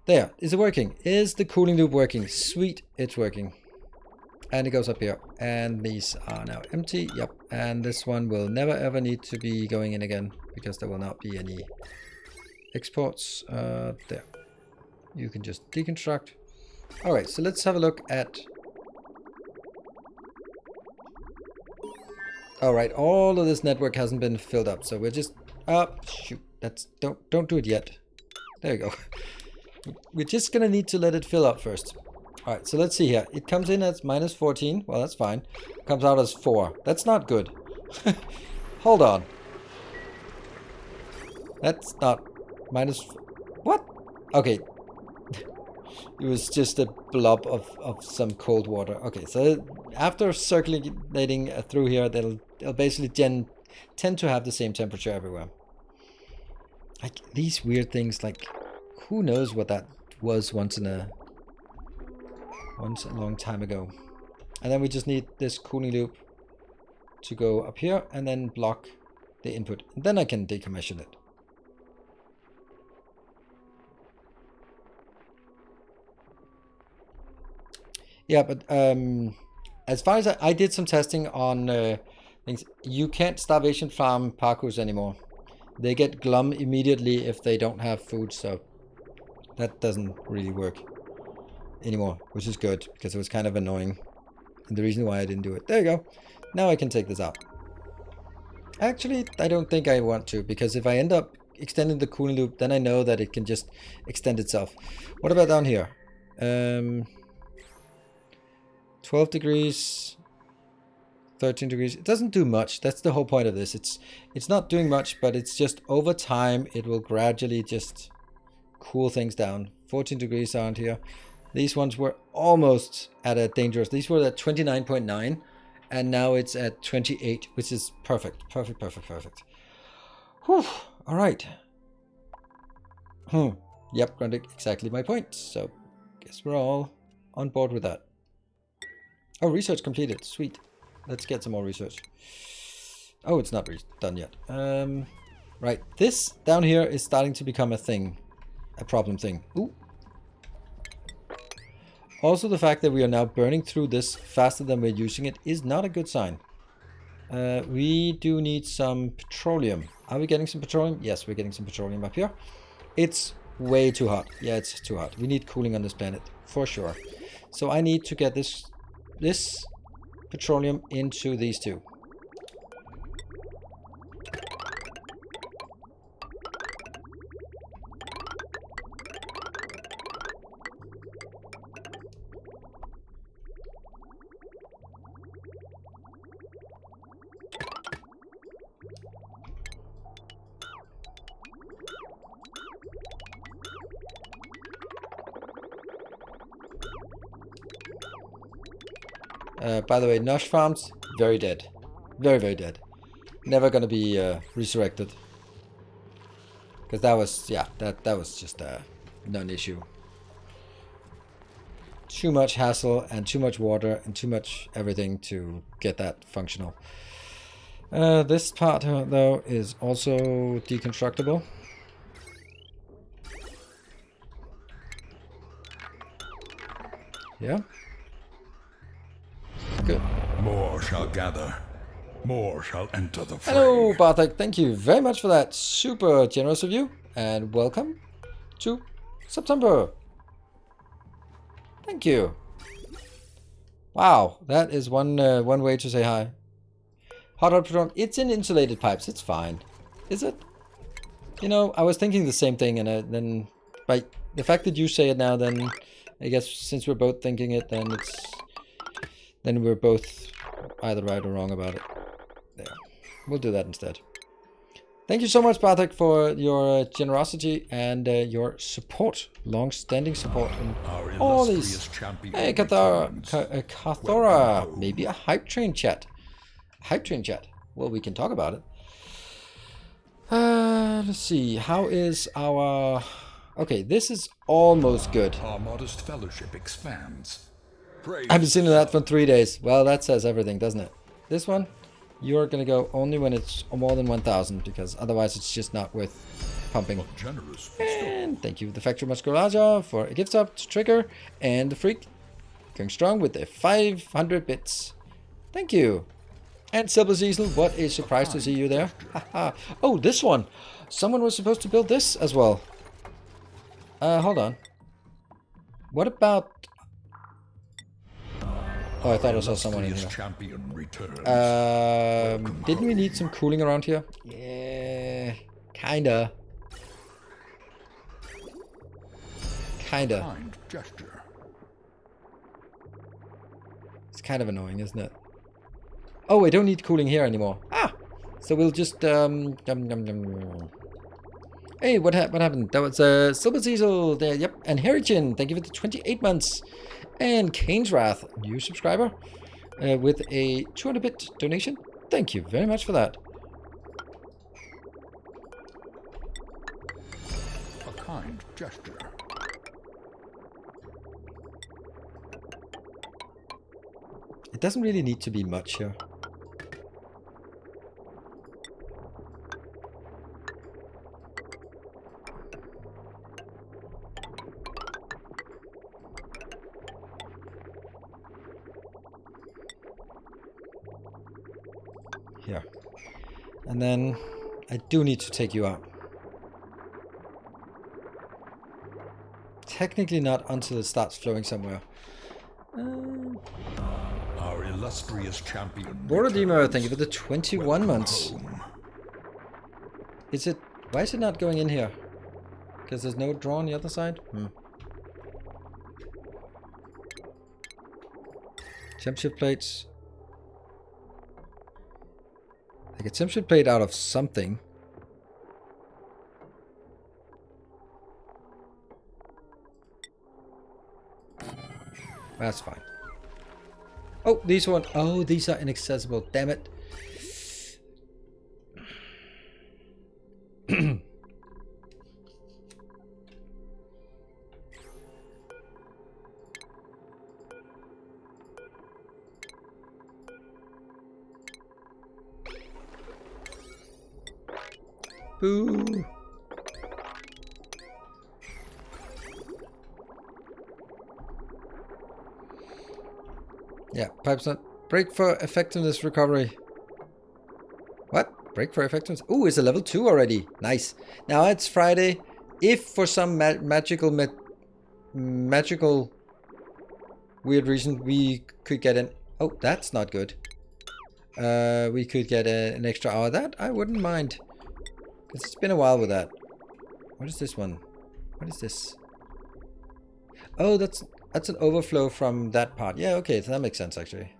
There. Is it working? Is the cooling loop working? Sweet. It's working. And it goes up here. And these are now empty. Yep. And this one will never ever need to be going in again, because there will not be any exports. There. You can just deconstruct. Alright, so let's have a look at... Alright, all of this network hasn't been filled up, so we're just... shoot. That's... Don't do it yet. There you go. We're just gonna need to let it fill up first. Alright, so let's see here. It comes in as minus 14. Well, that's fine. It comes out as 4. That's not good. Hold on. That's not... minus... What? Okay. It was just a blob of some cold water. Okay, so after circulating through here, they'll basically tend to have the same temperature everywhere. Like, these weird things, like, who knows what that was once a long time ago. And then we just need this cooling loop to go up here and then block the input. And then I can decommission it. Yeah, but as far as I did some testing on things, you can't starvation farm Pacos anymore. They get glum immediately if they don't have food, so that doesn't really work anymore, which is good, because it was kind of annoying. And the reason why I didn't do it. There you go. Now I can take this out. Actually, I don't think I want to, because if I end up extending the cooling loop, then I know that it can just extend itself. What about down here? 12 degrees, 13 degrees. It doesn't do much. That's the whole point of this. It's not doing much, but it's just over time it will gradually just cool things down. 14 degrees around here. These ones were almost at a dangerous. These were at 29.9 and now it's at 28, which is perfect. Perfect, perfect, perfect. Whew. All right. Yep, granted, exactly my point. So guess we're all on board with that. Oh, research completed. Sweet. Let's get some more research. Oh, it's not done yet. Right. This down here is starting to become a thing. A problem thing. Ooh. Also, the fact that we are now burning through this faster than we're using it is not a good sign. We do need some petroleum. Are we getting some petroleum? Yes, we're getting some petroleum up here. It's way too hot. Yeah, it's too hot. We need cooling on this planet, for sure. So I need to get this petroleum into these two. By the way, Nosh farms, very dead. Very, very dead. Never gonna be resurrected. Because that was, yeah, that was just a non-issue. Too much hassle and too much water and too much everything to get that functional. This part, though, is also deconstructible. Yeah. Good. More shall gather. More shall enter the fray. Hello, Bartek. Thank you very much for that. Super generous of you. And welcome to September. Thank you. Wow, that is one way to say hi. Hot petroleum. It's in insulated pipes. It's fine. Is it? You know, I was thinking the same thing, and then by the fact that you say it now, then I guess since we're both thinking it, then we're both either right or wrong about it. There. We'll do that instead. Thank you so much, Bartek, for your generosity and your support, long-standing support, and all these. Hey, Cathora, maybe a hype train chat. Hype train chat. Well, we can talk about it. Let's see. How is our? Okay, this is almost good. Our modest fellowship expands. I've been seeing that for 3 days. Well, that says everything, doesn't it? This one, you're going to go only when it's more than 1,000, because otherwise it's just not worth pumping. Generous. And thank you, the Factory Musculaja, for a gift sub to Trigger, and the Freak Going strong with the 500 bits. Thank you. And Silver Cecil, what a surprise to see you there. Haha. Oh, this one. Someone was supposed to build this as well. Hold on. What about... Oh, I thought I saw someone in here. Didn't we need some cooling around here? Yeah, kinda. Kinda. It's kind of annoying, isn't it? Oh, I don't need cooling here anymore. Ah! So we'll just, Hey, what happened? That was, Silver Cecil there, yep. And Herichin, thank you for the 28 months. And Kane's Wrath, new subscriber, with a 200-bit donation. Thank you very much for that. A kind gesture. It doesn't really need to be much here. Here. And then I do need to take you out. Technically not until it starts flowing somewhere. Our illustrious champion. Borodima, thank you for the 21 months. Home. Is it... Why is it not going in here? Because there's no draw on the other side? Temperature plates. I get temperature plate out of something. That's fine. Oh, these one. Oh, these are inaccessible. Damn it. Boo. Yeah, pipes not break for effectiveness recovery. What? Break for effectiveness? Ooh, it's a level 2 already. Nice. Now it's Friday. If for some magical weird reason we could get an... Oh, that's not good. We could get an extra hour. That I wouldn't mind. It's been a while with that. What is this one? What is this? Oh, that's an overflow from that part. Yeah, okay, so that makes sense actually.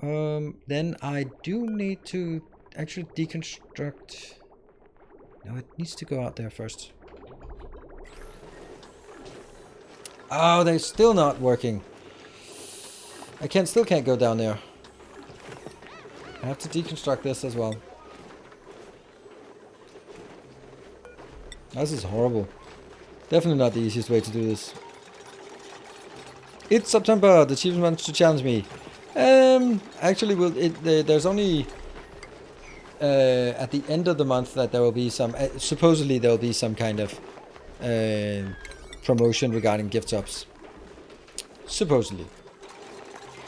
Then I do need to actually deconstruct. No, it needs to go out there first. Oh, they're still not working. I still can't go down there. I have to deconstruct this as well. This is horrible. Definitely not the easiest way to do this. It's September. The chief wants to challenge me. Actually, there's only at the end of the month that there will be some. Supposedly, there will be some kind of promotion regarding gift subs. Supposedly.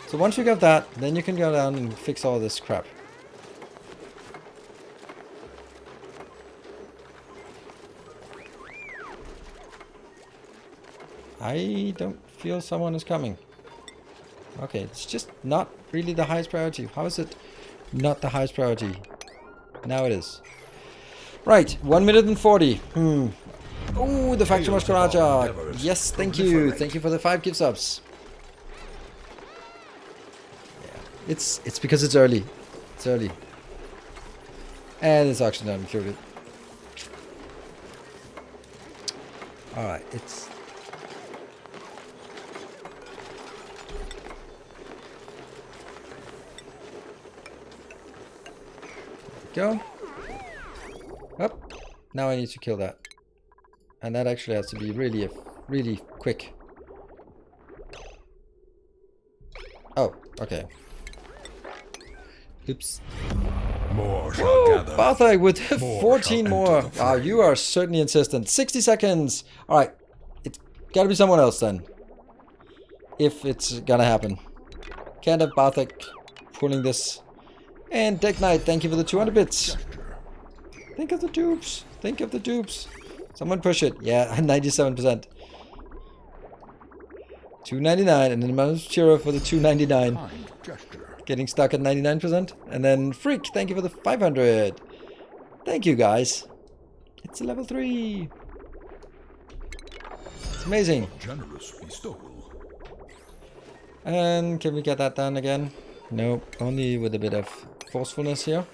So once you get that, then you can go down and fix all this crap. I don't feel someone is coming. Okay, it's just not really the highest priority. How is it not the highest priority? Now it is. Right, 1 minute and 40. Oh, the Factory Masqueraja. Yes, thank you. Thank you for the 5 gift subs. Yeah, it's because it's early. It's early. And it's auction not included. Alright, it's... Go. Up. Now I need to kill that. And that actually has to be really quick. Oh, okay. Oops. More Whoa, Barthai with 14 more. Wow, you are certainly insistent. 60 seconds. Alright. It's gotta be someone else then. if it's gonna happen. Can't have Bartek pulling this. And Deck Knight, thank you for the 200 bits. Think of the dupes. Think of the dupes. Someone push it. Yeah, 97%. 299, and then Chiro for the 299. Getting stuck at 99%. And then Freak, thank you for the 500. Thank you, guys. It's a level 3. It's amazing. Generous bestowal. And can we get that done again? Nope, only with a bit of forcefulness here.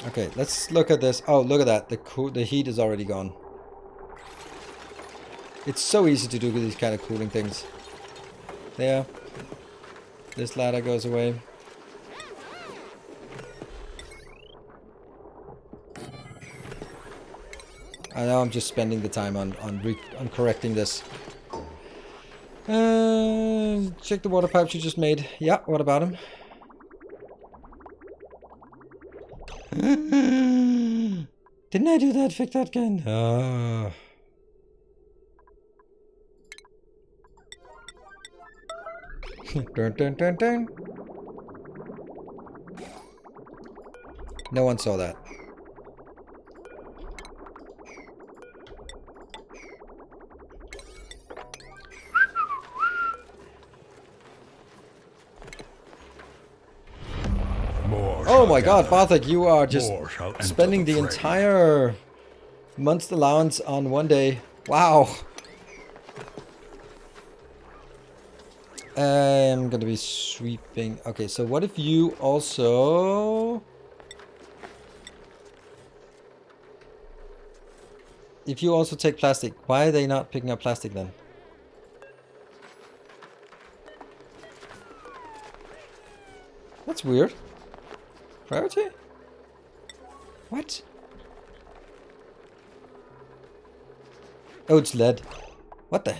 Okay, let's look at this. Oh, look at that. The heat is already gone. It's so easy to do these kind of cooling things. There. This ladder goes away. I know I'm just spending the time on correcting this. Check the water pipes you just made. Yeah, what about them? Didn't I do that? Fix that again. Dun, dun, dun, dun. No one saw that. Oh my god, Bartek, you are just spending the entire month's allowance on one day. Wow. I'm gonna be sweeping. Okay, so what if you also... If you also take plastic, why are they not picking up plastic then? That's weird. Priority? What? Oh, it's lead. What the?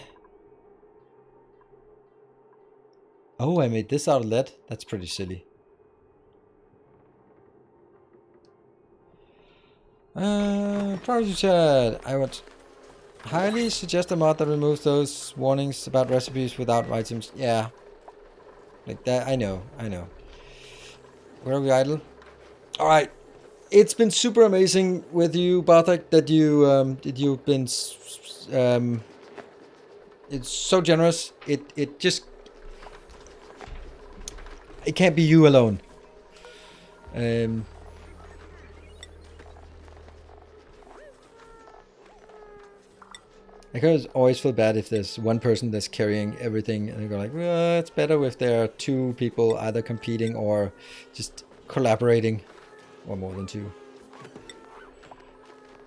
Oh, I made this out of lead? That's pretty silly. Priority chat. I would highly suggest a mod that removes those warnings about recipes without items. Yeah. Like that, I know. Where are we idle? Alright. It's been super amazing with you, Bartek, that you've been it's so generous. It just it can't be you alone. I always feel bad if there's one person that's carrying everything and they go like, well, it's better if there are two people either competing or just collaborating, or more than two.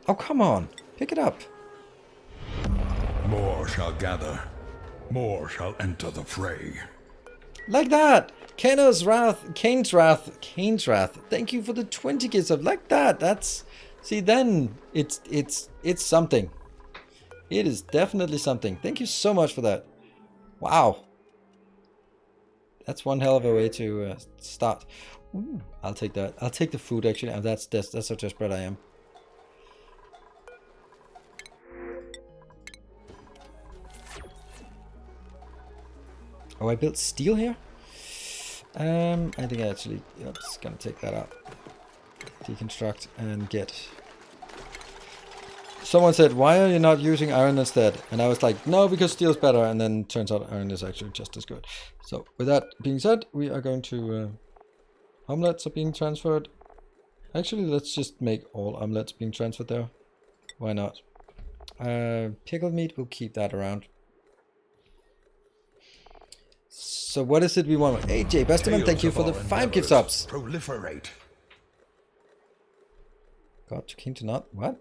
Oh, come on, pick it up. More shall gather, more shall enter the fray. Like that. Kane's Wrath. Thank you for the 20 gifts of like that. That's, see, then it's something. It is definitely something. Thank you so much for that. Wow. That's one hell of a way to start. Ooh, I'll take that. I'll take the food actually. And that's how desperate I am. Oh, I built steel here? I think I actually, I'm just gonna take that out. Deconstruct and get. Someone said, why are you not using iron instead? And I was like, no, because steel's better. And then turns out iron is actually just as good. So with that being said, we are going to... omelets are being transferred. Actually, let's just make all omelets being transferred there. Why not? Pickled meat, we'll keep that around. So what is it we want? AJ Besterman, thank you for the 5 gift subs. Proliferate. God, too keen to not... What?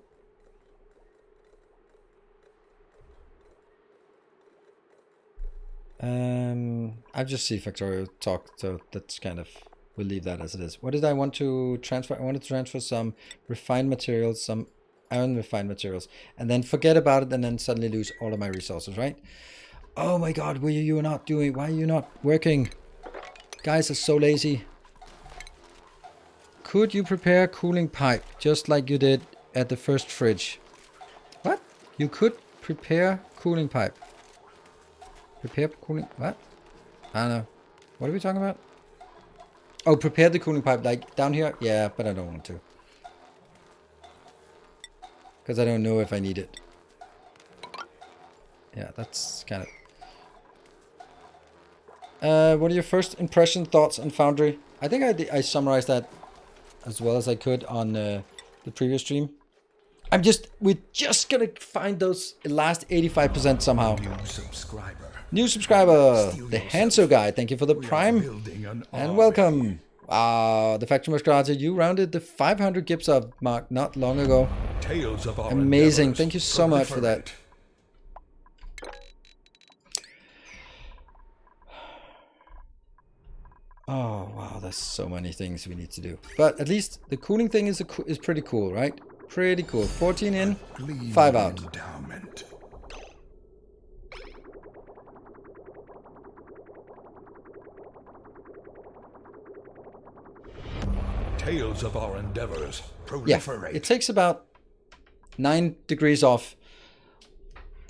I just see Factorio talk, so that's kind of, we'll leave that as it is. What did I want to transfer? I wanted to transfer some refined materials, some iron refined materials, and then forget about it and then suddenly lose all of my resources, right? Oh my god, what are you not doing? Why are you not working? Guys are so lazy. Could you prepare cooling pipe just like you did at the first fridge? What? You could prepare cooling pipe. Prepare cooling... What? I don't know. What are we talking about? Oh, prepare the cooling pipe. Like, down here? Yeah, but I don't want to. Because I don't know if I need it. Yeah, that's kind of... what are your first impression, thoughts on Foundry? I think I summarized that as well as I could on the previous stream. We're just gonna find those last 85% somehow. New subscriber, the Hanso guy. Thank you for the Prime and welcome. Wow, the Factory Masquerade, you rounded the 500 gips up mark not long ago. Amazing, thank you so much for that. Oh wow, there's so many things we need to do. But at least the cooling thing is pretty cool, right? Pretty cool. 14 in, 5 out. Endowment. Tales of our endeavors proliferate. Yeah, it takes about 9 degrees off.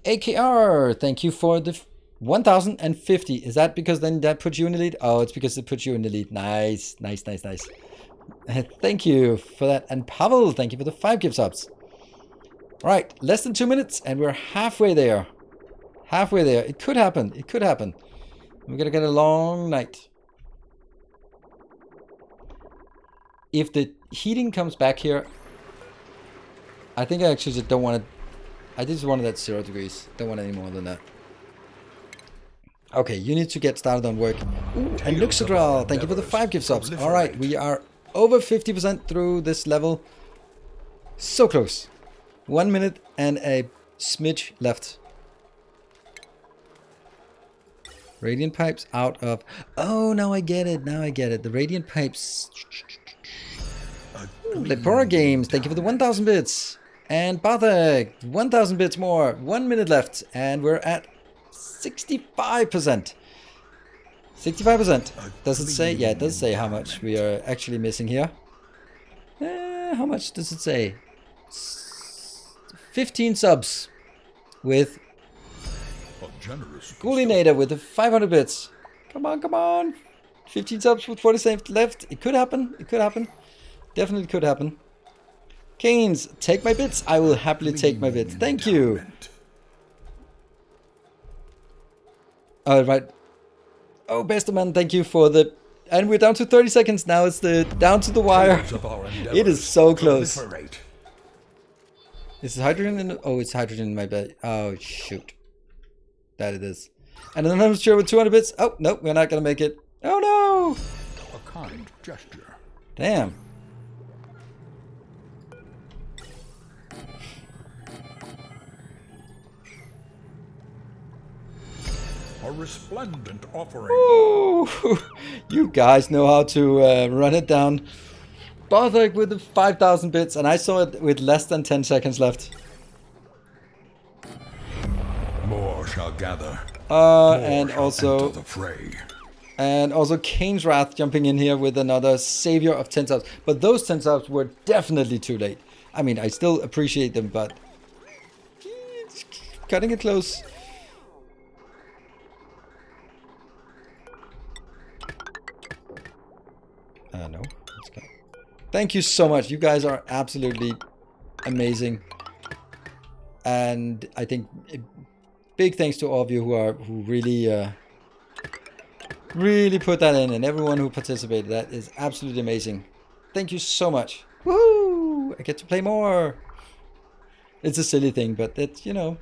AKR, thank you for the 1050. Is that because then that puts you in the lead? Oh, it's because it puts you in the lead. Nice, nice, nice, nice. Thank you for that. And Pavel, thank you for the 5 gift subs. Right, less than 2 minutes and we're halfway there. Halfway there. It could happen. It could happen. We're gonna get a long night. If the heating comes back here, I think I actually just don't want it. I just wanted at 0 degrees. Don't want any more than that. Okay, you need to get started on work. Ooh, and Luxadral, thank you for the 5 gift subs. Alright, we are over 50% through this level. So close. 1 minute and a smidge left. Radiant pipes out of... Oh, now I get it. Now I get it. The radiant pipes... Lepora Games, thank you for the 1000 bits. And Bartek, 1000 bits more. 1 minute left. And we're at 65%. 65%. Does it say? Yeah, it does say how much we are actually missing here. How much does it say? 15 subs with Goolinator with the 500 bits. Come on, come on. 15 subs with 40 saved left. It could happen. It could happen. Definitely could happen. Canes, take my bits. I will happily take my bits. Thank you. Alright. Oh, Besterman, thank you for the... And we're down to 30 seconds now. It's the down to the wire. It is so close. Is it hydrogen in the... Oh, it's hydrogen in my bed. Oh, shoot. That it is. And then I'm sure with 200 bits. Oh, no, we're not going to make it. Oh, no. A kind gesture. Damn. A resplendent offering. Ooh, you guys know how to run it down. Bartek with the 5,000 bits, and I saw it with less than 10 seconds left. More shall gather. And also the fray. And also Kane's Wrath jumping in here with another savior of 10 subs. But those 10 subs were definitely too late. I mean, I still appreciate them, but cutting it close. No. Let's go. Thank you so much. You guys are absolutely amazing. And I think big thanks to all of you who really really put that in, and everyone who participated. That is absolutely amazing. Thank you so much. Woohoo! I get to play more. It's a silly thing, but it's, you know,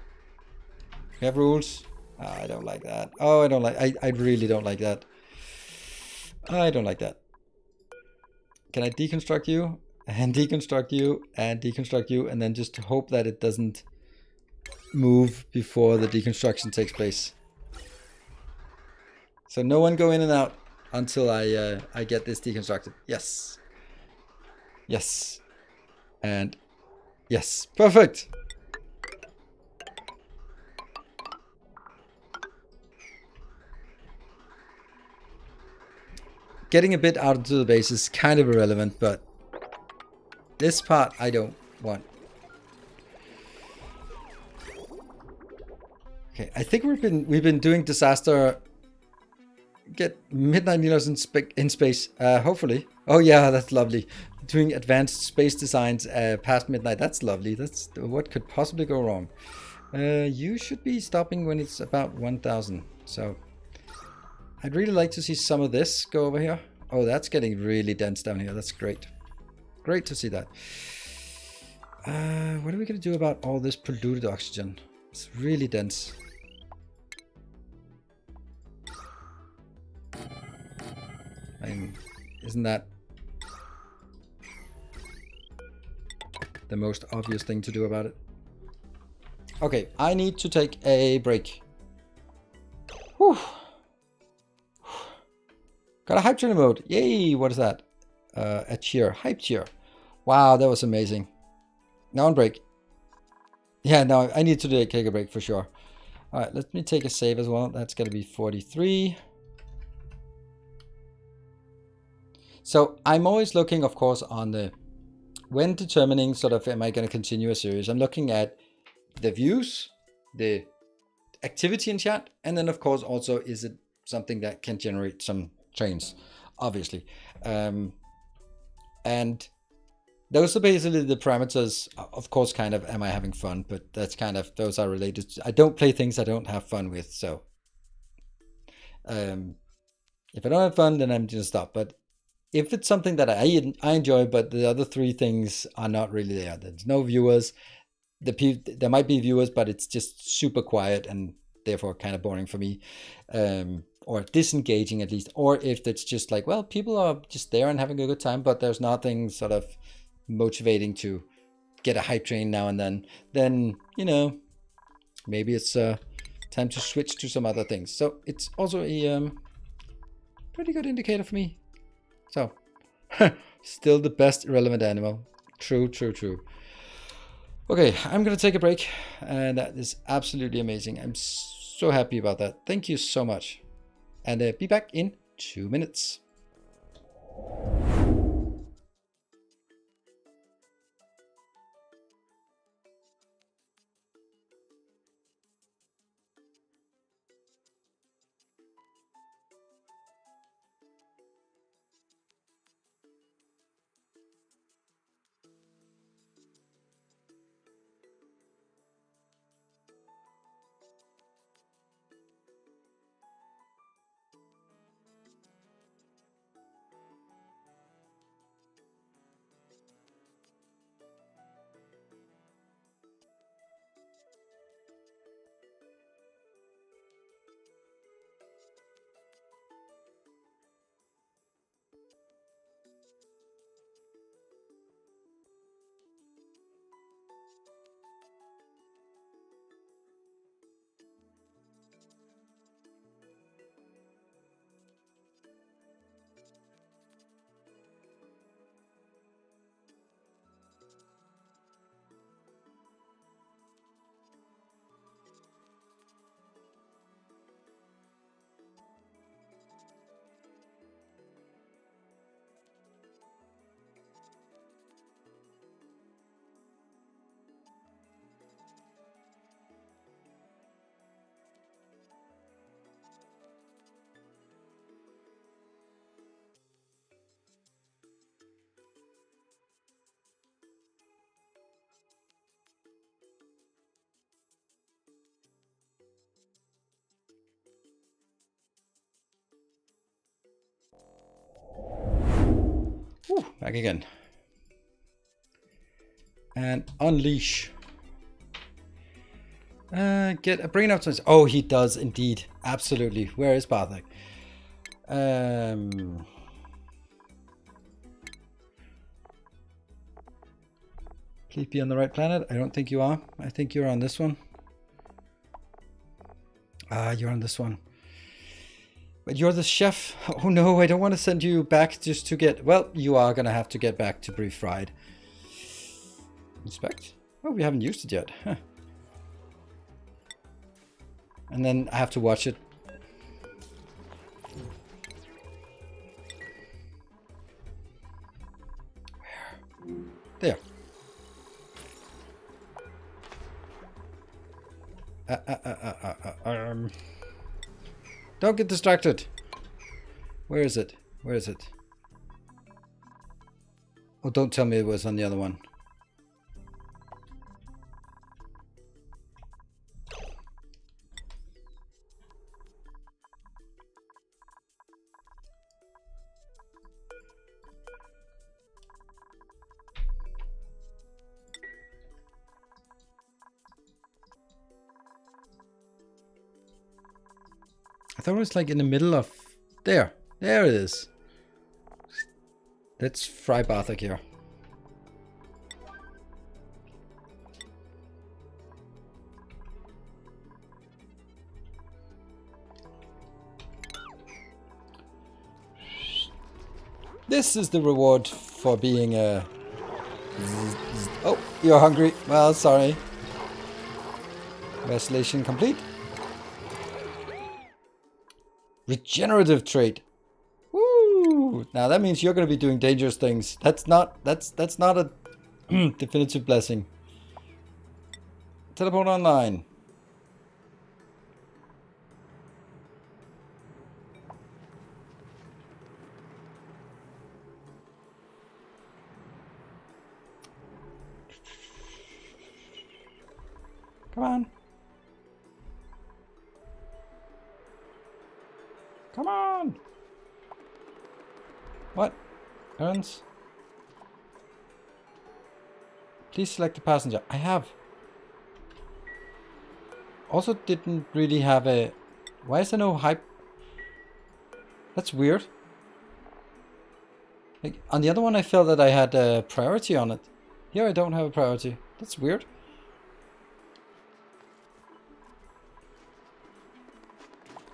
we have rules. Oh, I don't like that. Oh, I don't like. I really don't like that. I don't like that. Can I deconstruct you and deconstruct you and deconstruct you, and then just hope that it doesn't move before the deconstruction takes place? So no one go in and out until I get this deconstructed. Yes. Yes. And yes. Perfect. Getting a bit out into the base is kind of irrelevant, but this part I don't want. I think we've been doing disaster. Get midnight needlers in space. Hopefully. Oh yeah, that's lovely. Doing advanced space designs past midnight. That's lovely. That's what could possibly go wrong. You should be stopping when it's about 1,000. So I'd really like to see some of this go over here. Oh, that's getting really dense down here. That's great. Great to see that. What are we going to do about all this polluted oxygen? It's really dense. I mean, isn't that the most obvious thing to do about it? Okay, I need to take a break. Whew. Got a hype trainer mode. Yay, what is that? A cheer, hype cheer. Wow, that was amazing. Now on break. Yeah, no, I need to take a break for sure. All right, let me take a save as well. That's going to be 43. So I'm always looking, of course, on the, when determining sort of, am I going to continue a series? I'm looking at the views, the activity in chat, and then of course also, is it something that can generate some trains, obviously. And those are basically the parameters, of course, kind of, am I having fun? But that's kind of, those are related to, I don't play things I don't have fun with. So if I don't have fun, then I'm going to stop. But if it's something that I enjoy, but the other three things are not really there, there's no viewers, there might be viewers, but it's just super quiet and therefore kind of boring for me, or disengaging at least. Or if it's just like, well, people are just there and having a good time, but there's nothing sort of motivating to get a hype train now and then, you know, maybe it's time to switch to some other things. So it's also a pretty good indicator for me. So, still the best irrelevant animal. True, true, true. Okay, I'm going to take a break. And that is absolutely amazing. I'm so happy about that. Thank you so much. And be back in 2 minutes. Whew, back again. And unleash. Get a brain out. Oh, he does indeed. Absolutely. Where is Paco? Please be on the right planet. I don't think you are. I think you're on this one. You're on this one. But you're the chef. Oh no, I don't want to send you back just to get... Well, you are going to have to get back to Brief Fried. Inspect. Oh, we haven't used it yet. Huh. And then I have to watch it. There. Don't get distracted. Where is it? Where is it? Oh, don't tell me it was on the other one. I thought it was like in the middle of... There. There it is. Let's fry Barthak here. This is the reward for being a... Oh, you're hungry. Well, sorry. Vacillation complete. Regenerative trait. Woo! Now that means you're going to be doing dangerous things. That's not a definitive blessing. Teleport online. Come on. Come on. What? Errands? Please select the passenger. I have. Also didn't really have a... Why is there no hype? That's weird. Like, on the other one I felt that I had a priority on it. Here I don't have a priority. That's weird.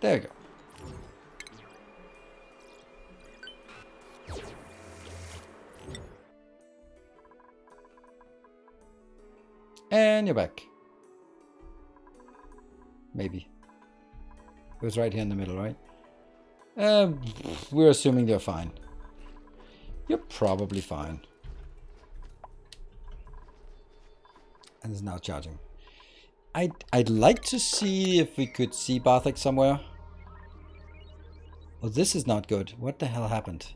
There you go. And you're back. Maybe. It was right here in the middle, right? We're assuming they're fine. You're probably fine. And it's now charging. I'd like to see if we could see Barthak somewhere. Oh, this is not good. What the hell happened?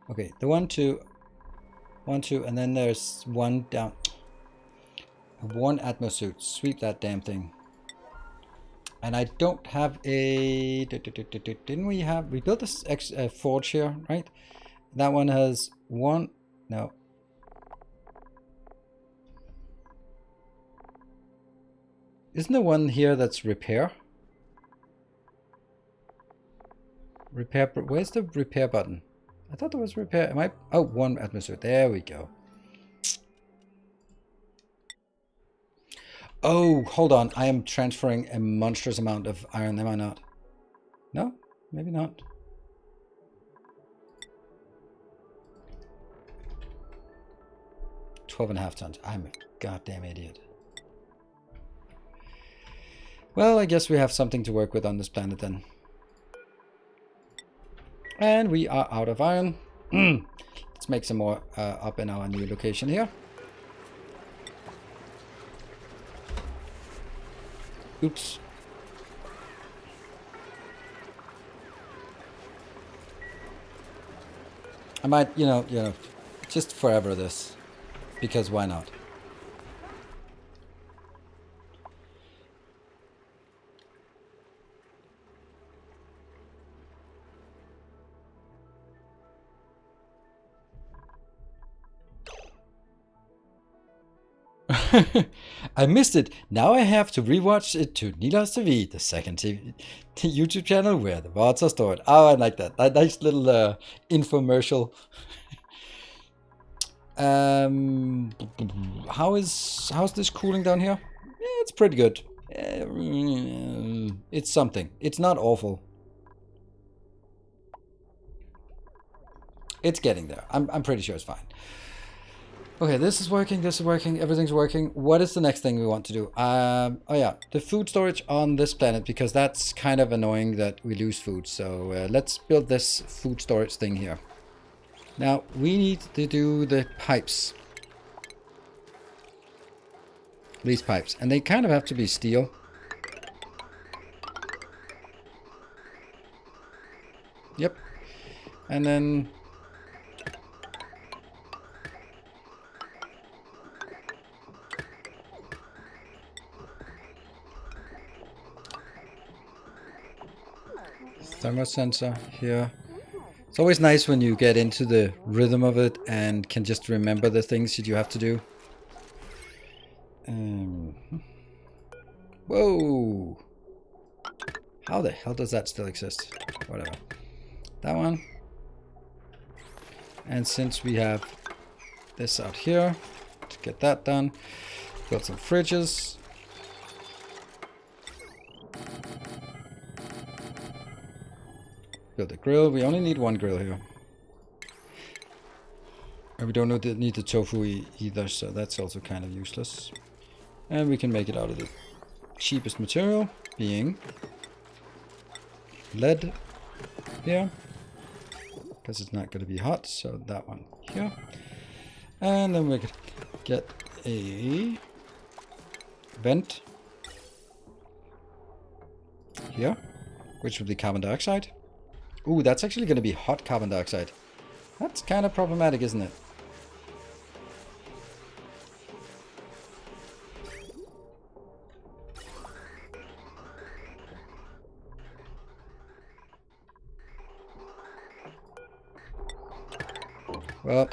Okay, the 1, 2, 1, 2, and then there's one down. One Atmos suit. Sweep that damn thing. And I don't have a... Didn't we have... We built this forge here, right? That one has one... No. Isn't the one here that's repair? Repair... Where's the repair button? I thought there was repair. Am I... Oh, one atmosphere. There we go. Oh, hold on. I am transferring a monstrous amount of iron, am I not? No? Maybe not. $12.5 tons. I'm a goddamn idiot. Well, I guess we have something to work with on this planet then. And we are out of iron. Let's make some more up in our new location here. Oops. I might, you know, just forever this. Because why not? I missed it. Now I have to rewatch it to Nilas TV, the second YouTube channel where the VODs are stored. Oh, I like that. That nice little infomercial. How's this cooling down here? Yeah, it's pretty good. It's something. It's not awful. It's getting there. I'm pretty sure it's fine. Okay, this is working, everything's working. What is the next thing we want to do? Oh yeah, the food storage on this planet, because that's kind of annoying that we lose food. So let's build this food storage thing here. Now, we need to do the pipes. These pipes. And they kind of have to be steel. Yep. And then... thermosensor here. It's always nice when you get into the rhythm of it and can just remember the things that you have to do. Whoa! How the hell does that still exist? Whatever. That one. And since we have this out here, to get that done, build some fridges. Build a grill. We only need one grill here. And we don't need the tofu either, so that's also kind of useless. And we can make it out of the cheapest material, being lead here. Because it's not going to be hot, so that one here. And then we could get a vent here, which would be carbon dioxide. Ooh, that's actually going to be hot carbon dioxide. That's kind of problematic, isn't it? Well,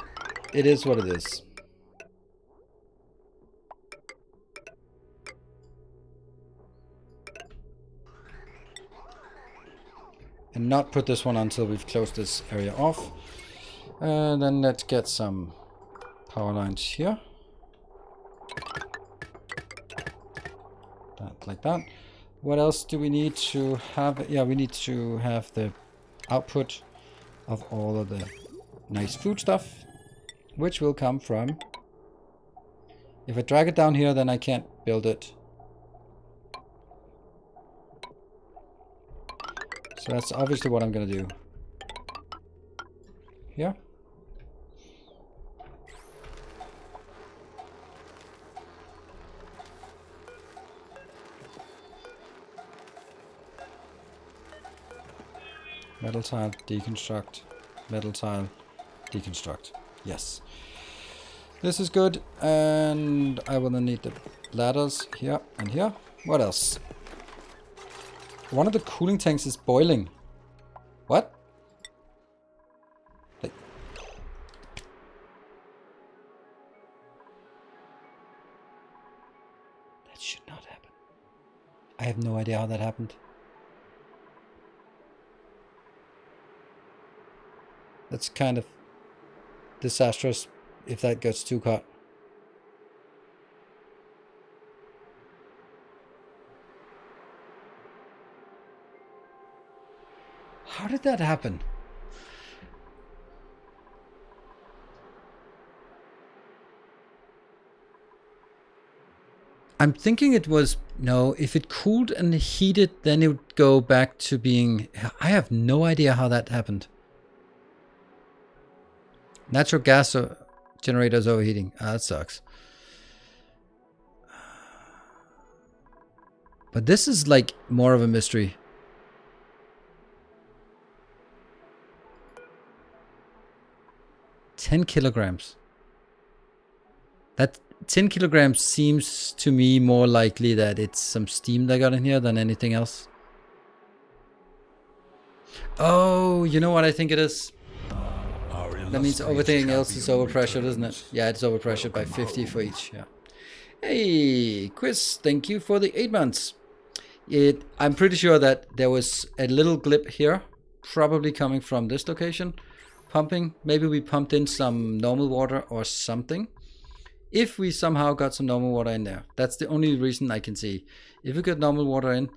it is what it is. And not put this one until we've closed this area off. And then let's get some power lines here. That, like that. What else do we need to have? Yeah, we need to have the output of all of the nice food stuff, which will come from... If I drag it down here, then I can't build it. So that's obviously what I'm going to do. Here. Metal tile, deconstruct. Metal tile, deconstruct. Yes. This is good. And I will then need the ladders here and here. What else? One of the cooling tanks is boiling. What? Like, that should not happen. I have no idea how that happened. That's kind of disastrous if that gets too hot. How did that happen? I'm thinking it was... No, if it cooled and heated, then it would go back to being... I have no idea how that happened. Natural gas generators overheating. Ah, that sucks. But this is like more of a mystery. $10 kilograms. That 10 kilograms seems to me more likely that it's some steam that got in here than anything else. Oh, you know what I think it is? That means everything else is overpressured, isn't it? Yeah, it's overpressured by 50 for each. Yeah. Hey, Quiz, thank you for the 8 months. I'm pretty sure that there was a little glip here, probably coming from this location. Pumping, maybe we pumped in some normal water or something. If we somehow got some normal water in there, that's the only reason I can see. If we got normal water in,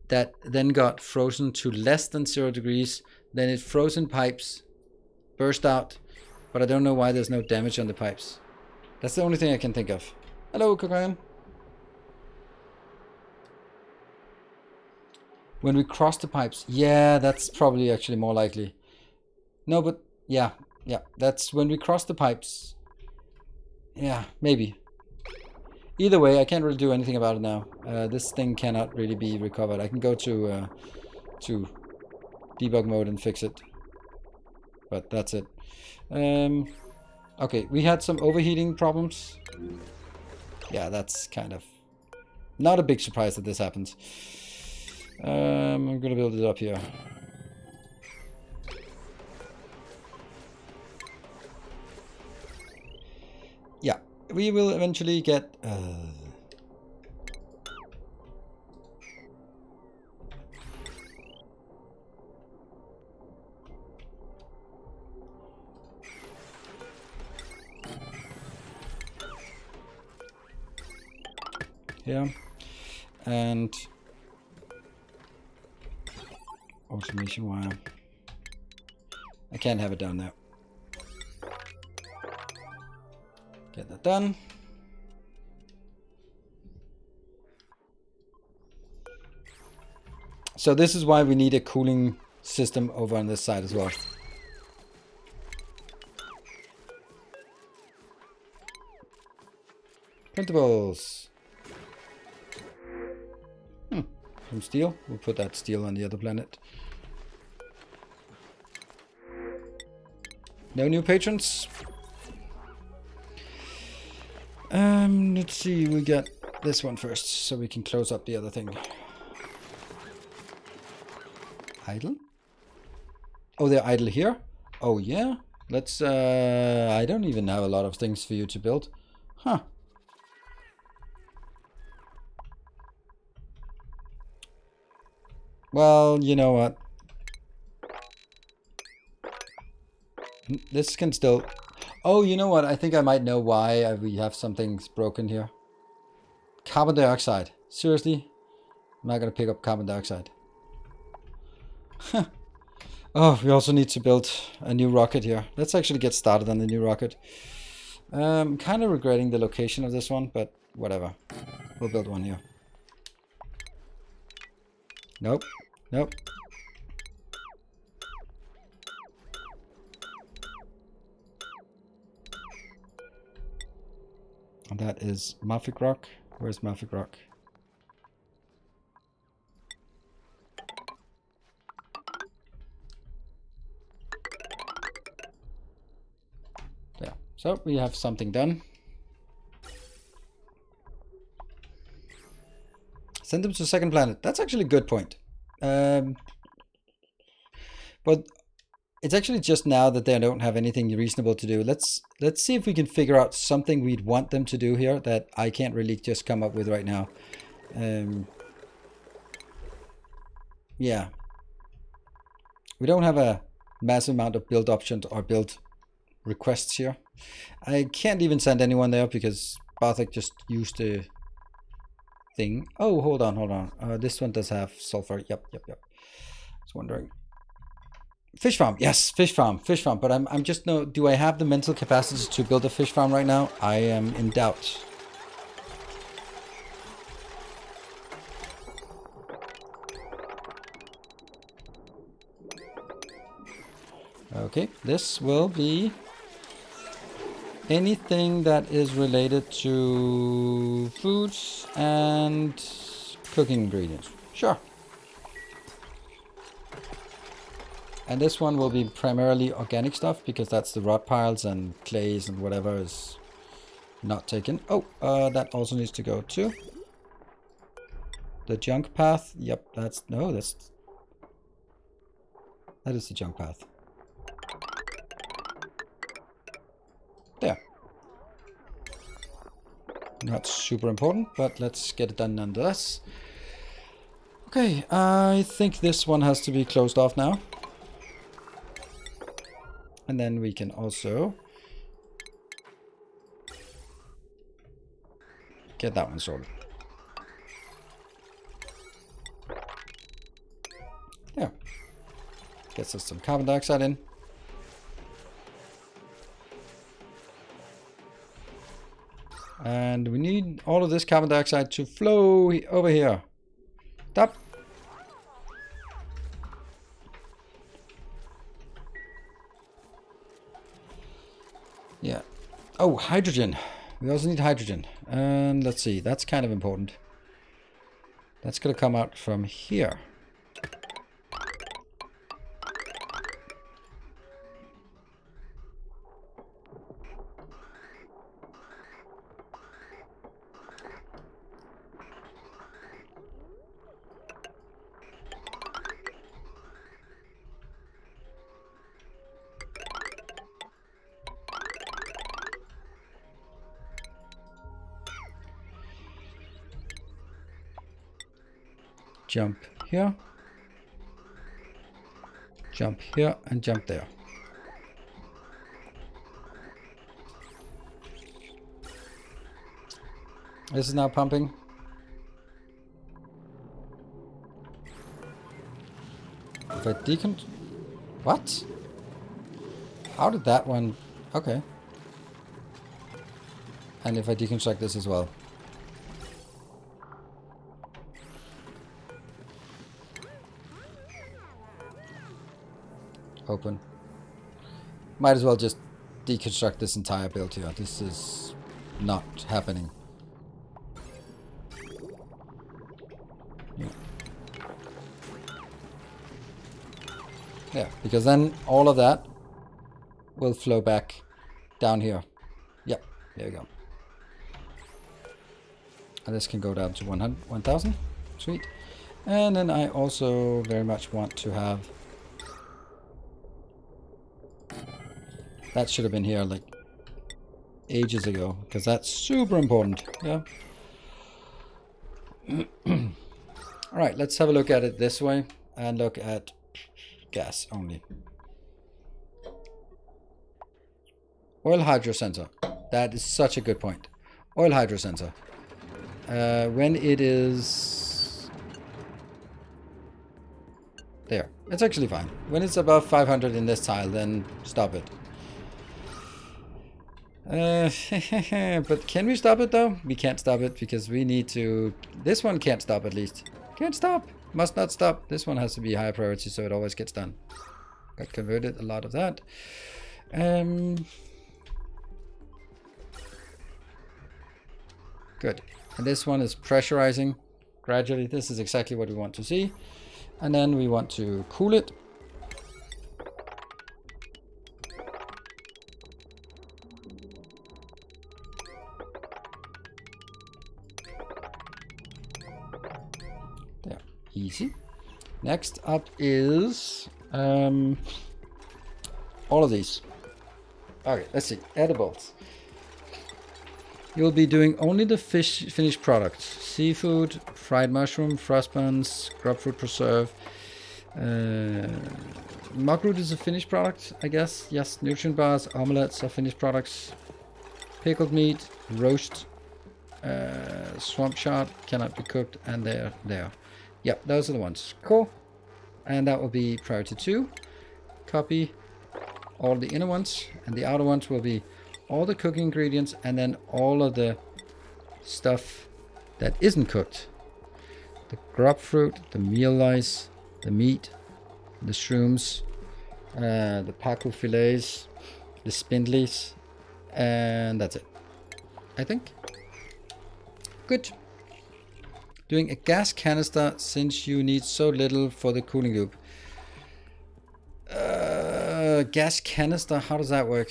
that then got frozen to less than 0 degrees, then it froze in pipes, burst out, but I don't know why there's no damage on the pipes. That's the only thing I can think of. Hello, Kokayan. When we cross the pipes, yeah, that's probably actually more likely. No, but yeah, that's when we cross the pipes. Yeah, maybe. Either way, I can't really do anything about it now. This thing cannot really be recovered. I can go to debug mode and fix it. but that's it. Okay, we had some overheating problems. Yeah, that's kind of not a big surprise that this happens. I'm gonna build it up here. Yeah, we will eventually get... here. And... automation wire. I can't have it down there. Get that done. So this is why we need a cooling system over on this side as well. Printables. Some steel. We'll put that steel on the other planet. No new patrons. Let's see. We got this one first, so we can close up the other thing. Idle? Oh, they're idle here? Oh, yeah? Let's, I don't even have a lot of things for you to build. Huh. Well, you know what? This can still... Oh, you know what? I think I might know why we have some things broken here. Carbon dioxide. Seriously? I'm not going to pick up carbon dioxide. Oh, we also need to build a new rocket here. Let's actually get started on the new rocket. I'm kind of regretting the location of this one, but whatever. We'll build one here. Nope. Nope. And that is Maffic Rock. Where's Maffic Rock? There. So we have something done. Send them to the second planet. That's actually a good point. But it's actually just now that they don't have anything reasonable to do. Let's see if we can figure out something we'd want them to do here that I can't really just come up with right now. Yeah. We don't have a massive amount of build options or build requests here. I can't even send anyone there because Bartek just used the thing. Oh, hold on. This one does have sulfur. Yep. I was wondering. Fish farm. Yes, fish farm. But I'm just no. Do I have the mental capacity to build a fish farm right now? I am in doubt. Okay, this will be anything that is related to foods and cooking ingredients. Sure. And this one will be primarily organic stuff because that's the rot piles and clays and whatever is not taken. Oh, that also needs to go too. The junk path. Yep, that is the junk path. There. Not super important, but let's get it done nonetheless. Okay, I think this one has to be closed off now. And then we can also get that one sorted. There. Gets us some carbon dioxide in. And we need all of this carbon dioxide to flow over here. Stop. Yeah. Oh, hydrogen. We also need hydrogen. And let's see. That's kind of important. That's going to come out from here. jump here, jump here, and jump there. This is now pumping. If I what? How did that one? Okay. And if I deconstruct this as well. Open. Might as well just deconstruct this entire build here. This is not happening. Yeah, because then all of that will flow back down here. Yep, there we go. And this can go down to 1,000. Sweet. And then I also very much want to have... That should have been here like ages ago, because that's super important. Yeah. Alright, let's have a look at it this way and look at gas only. Oil hydro sensor. That is such a good point. Oil hydro sensor. When it is... There. It's actually fine. When it's above 500 in this tile, then stop it. But can we stop it though? We can't stop it because we need to... This one can't stop at least. Can't stop. Must not stop. This one has to be high priority so it always gets done. Got converted a lot of that. Good. And this one is pressurizing gradually. This is exactly what we want to see. And then we want to cool it. There. Easy. Next up is all of these. Okay, let's see. Edibles. You'll be doing only the finished products. Seafood, fried mushroom, frost buns, grub fruit preserve. Mugroot is a finished product, I guess. Yes, nutrient bars, omelets are finished products. Pickled meat, roast, swamp shard, cannot be cooked, and they're there. Yep, those are the ones. Cool. And that will be priority 2. Copy all the inner ones, and the outer ones will be all the cooking ingredients and then all of the stuff that isn't cooked. The grub fruit, the meal lice, the meat, the shrooms, the Paco fillets, the spindlies, and that's it. I think. Good. Doing a gas canister since you need so little for the cooling loop. Gas canister, how does that work?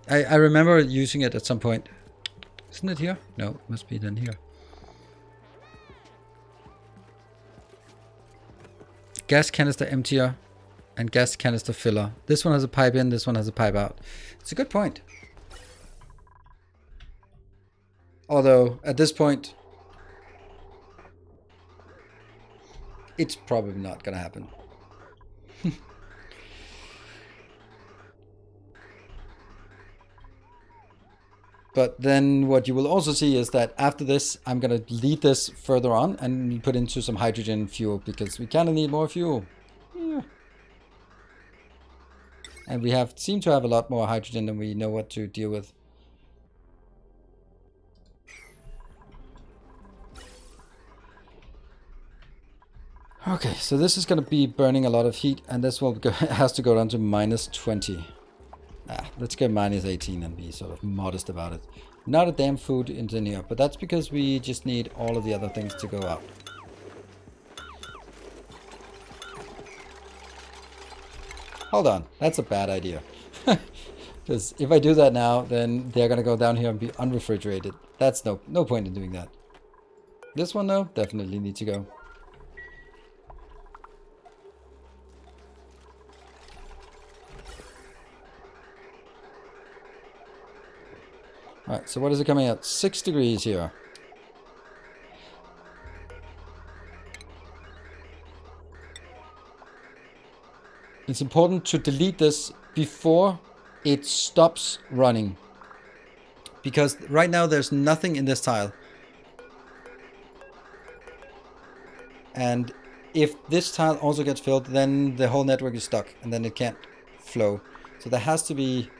I remember using it at some point. Isn't it here? No, it must be then here. Gas canister emptier and gas canister filler. This one has a pipe in, this one has a pipe out. It's a good point. Although, at this point, it's probably not going to happen. But then what you will also see is that after this, I'm going to lead this further on and put into some hydrogen fuel because we kind of need more fuel. Yeah. And we seem to have a lot more hydrogen than we know what to deal with. Okay, so this is going to be burning a lot of heat, and this will has to go down to -20. Let's go -18 and be sort of modest about it. Not a damn food engineer, but that's because we just need all of the other things to go out. Hold on, that's a bad idea. Because if I do that now, then they're going to go down here and be unrefrigerated. That's no point in doing that. This one, though, definitely needs to go. Alright, so what is it coming at? 6 degrees here. It's important to delete this before it stops running. Because right now there's nothing in this tile. And if this tile also gets filled, then the whole network is stuck and then it can't flow. So there has to be,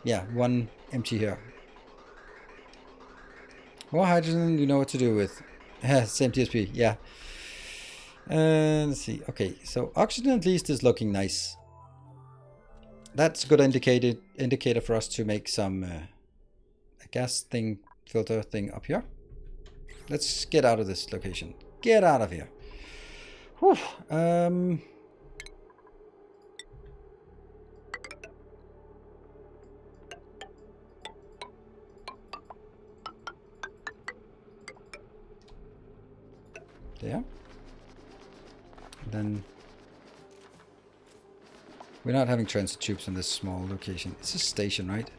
yeah, one empty here. More hydrogen, you know what to do with. Same TSP, yeah. Let's see. Okay, so oxygen at least is looking nice. That's a good indicator for us to make some a gas thing, filter thing up here. Let's get out of this location. Get out of here. Whew. There. Then we're not having transit tubes in this small location. It's a station, right?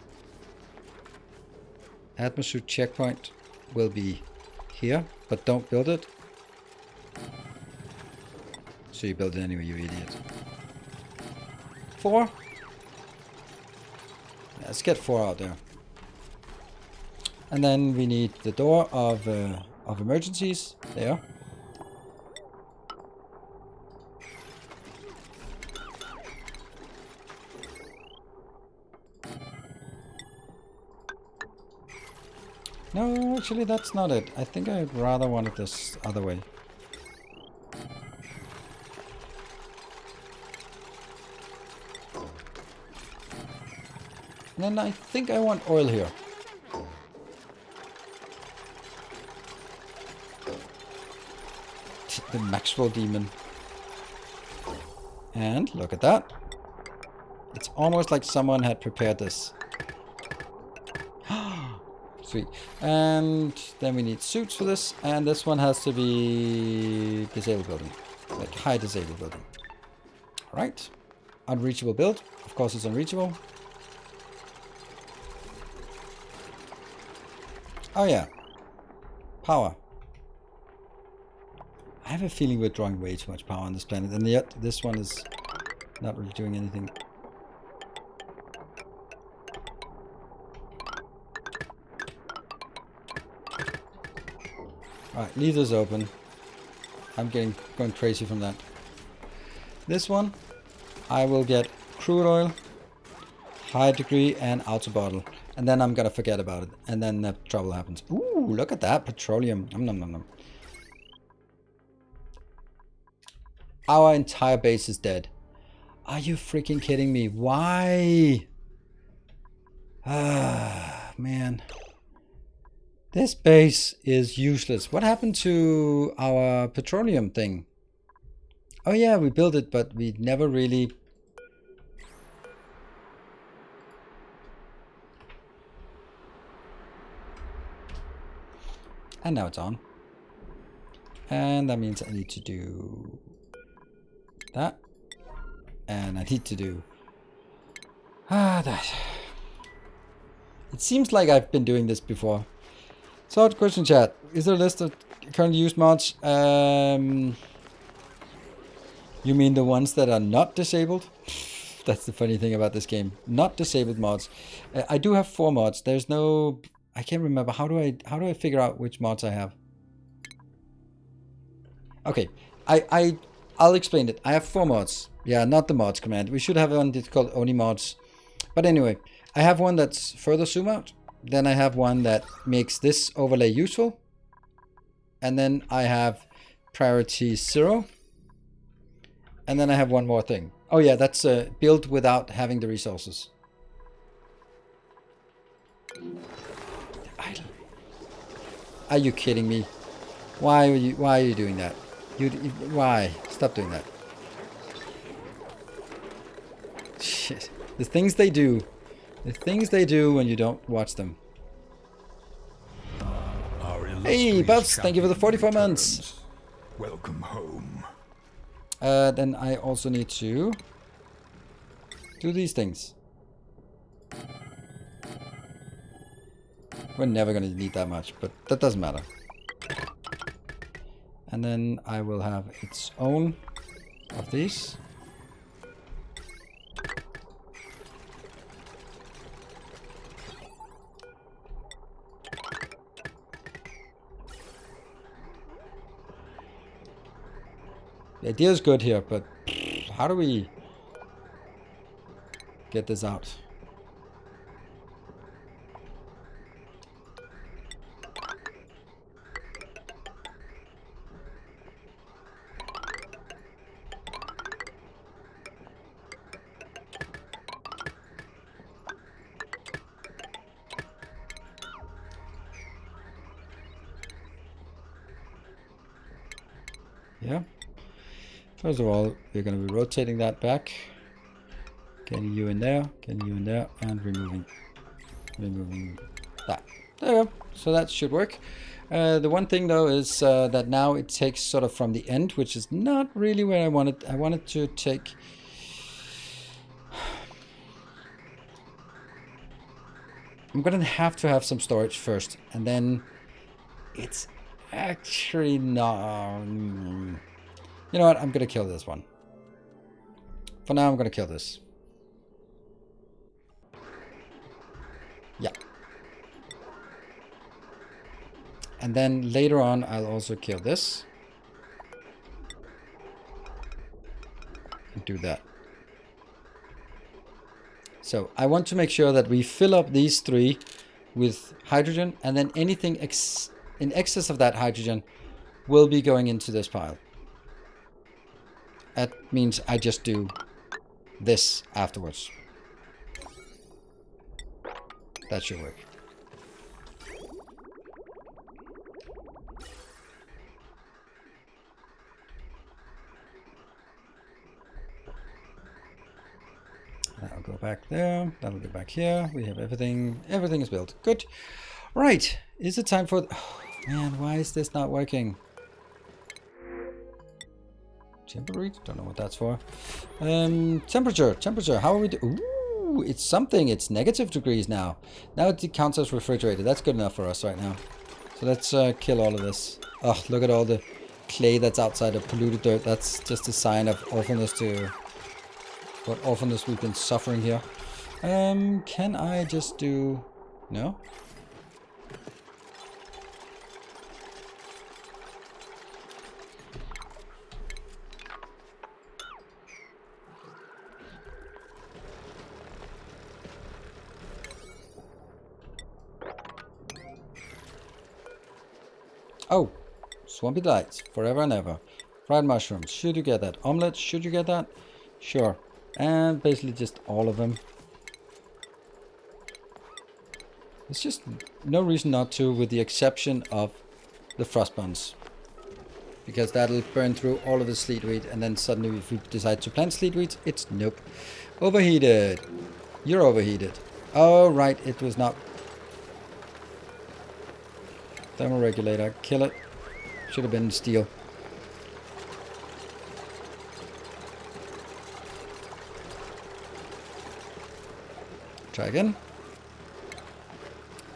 Atmosphere checkpoint will be here, but don't build it. So you build it anyway, you idiot. 4. Let's get 4 out there. And then we need the door of emergencies there. No, actually that's not it. I think I'd rather want it this other way. And then I think I want oil here. The Maxwell demon. And look at that. It's almost like someone had prepared this. Sweet. And then we need suits for this. And this one has to be disabled building. Like high disabled building. Alright. Unreachable build. Of course it's unreachable. Oh yeah. Power. I have a feeling we're drawing way too much power on this planet. And yet this one is not really doing anything. Alright, leave this open. I'm going crazy from that. This one, I will get crude oil, high degree, and outer bottle. And then I'm gonna forget about it. And then trouble happens. Ooh, look at that, petroleum. Nom nom nom nom. Our entire base is dead. Are you freaking kidding me? Why? Ah, man. This base is useless. What happened to our petroleum thing? Oh yeah, we built it, but we never really... And now it's on. And that means I need to do that. And I need to do that. It seems like I've been doing this before. So, question chat. Is there a list of currently used mods? You mean the ones that are not disabled? That's the funny thing about this game. Not disabled mods. I do have 4 mods. There's no... I can't remember. How do I figure out which mods I have? Okay. I'll explain it. I have 4 mods. Yeah, not the mods command. We should have one that's called only mods. But anyway, I have one that's further zoom out. Then I have one that makes this overlay useful. And then I have priority 0. And then I have one more thing. Oh yeah, that's build without having the resources. Idle. Are you kidding me? Why are you doing that? Why? Stop doing that. Shit. The things they do. The things they do when you don't watch them. Hey, Buffs, thank you for the 44 months. Welcome home. Then I also need to do these things. We're never going to need that much, but that doesn't matter. And then I will have its own of these. The idea is good here, but how do we get this out? Yeah. First of all, we're going to be rotating that back. Getting you in there, and removing that. There you go. So that should work. The one thing though is that now it takes sort of from the end, which is not really where I wanted. I wanted to take... I'm going to have some storage first, and then it's actually not... You know what? I'm going to kill this one. For now, I'm going to kill this. Yeah. And then later on, I'll also kill this. And do that. So I want to make sure that we fill up these three with hydrogen, and then anything in excess of that hydrogen will be going into this pile. That means I just do this afterwards. That should work. That'll go back there. That'll go back here. We have everything. Everything is built. Good. Right. Is it time for... Oh, man, why is this not working? Temper read? Don't know what that's for. Temperature. How are we doing? Ooh, it's something. It's negative degrees now. Now it counts as refrigerated. That's good enough for us right now. So let's kill all of this. Oh, look at all the clay that's outside of polluted dirt. That's just a sign of awfulness to... what awfulness we've been suffering here. Can I just do... No? Oh, swampy delights, forever and ever. Fried mushrooms, should you get that? Omelette, should you get that? Sure. And basically just all of them. There's just no reason not to, with the exception of the frost buns. Because that'll burn through all of the sleet wheat, and then suddenly if we decide to plant sleet wheat, it's nope. Overheated. You're overheated. Oh, right, it was not. Thermoregulator, kill it. Should have been steel. Try again.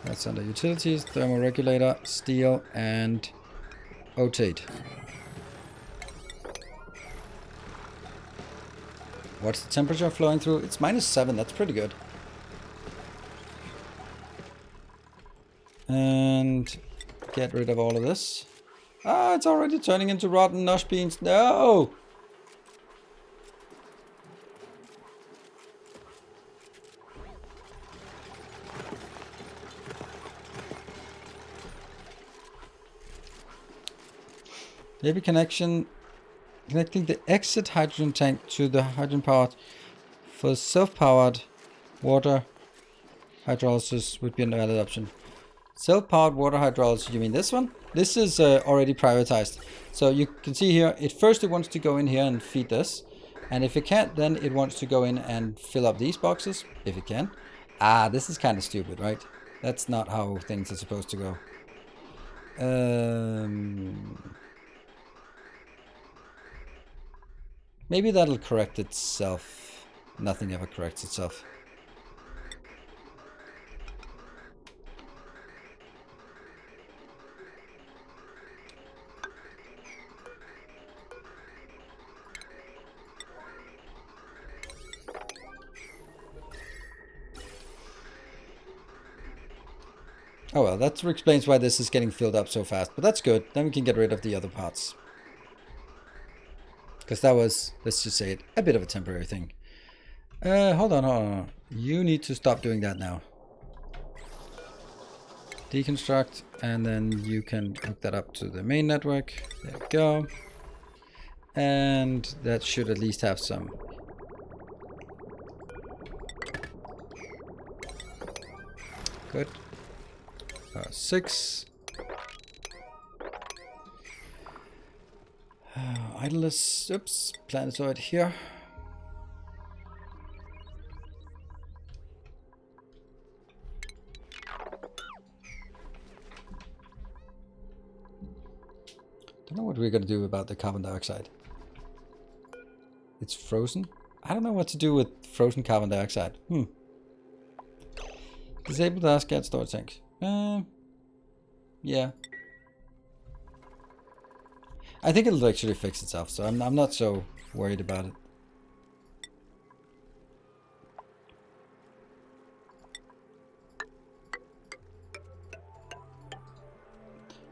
That's under utilities, thermoregulator, steel, and rotate. What's the temperature flowing through? It's -7, that's pretty good. And get rid of all of this. Ah, it's already turning into rotten nosh beans. No! Maybe connecting the exit hydrogen tank to the hydrogen powered for self-powered water hydrolysis would be an valid option. Self-powered water hydrolysis, you mean this one? This is already prioritized. So you can see here, it wants to go in here and feed this. And if it can't, then it wants to go in and fill up these boxes, if it can. Ah, this is kind of stupid, right? That's not how things are supposed to go. Maybe that'll correct itself. Nothing ever corrects itself. Oh well, that explains why this is getting filled up so fast. But that's good. Then we can get rid of the other parts. Because that was, let's just say it, a bit of a temporary thing. Hold on. You need to stop doing that now. Deconstruct, and then you can hook that up to the main network. There we go. And that should at least have some. Good. 6. Idleness. Oops. Planetoid here. Don't know what we're going to do about the carbon dioxide. It's frozen? I don't know what to do with frozen carbon dioxide. Disable the gas storage tanks. Yeah. I think it'll actually fix itself, so I'm not so worried about it.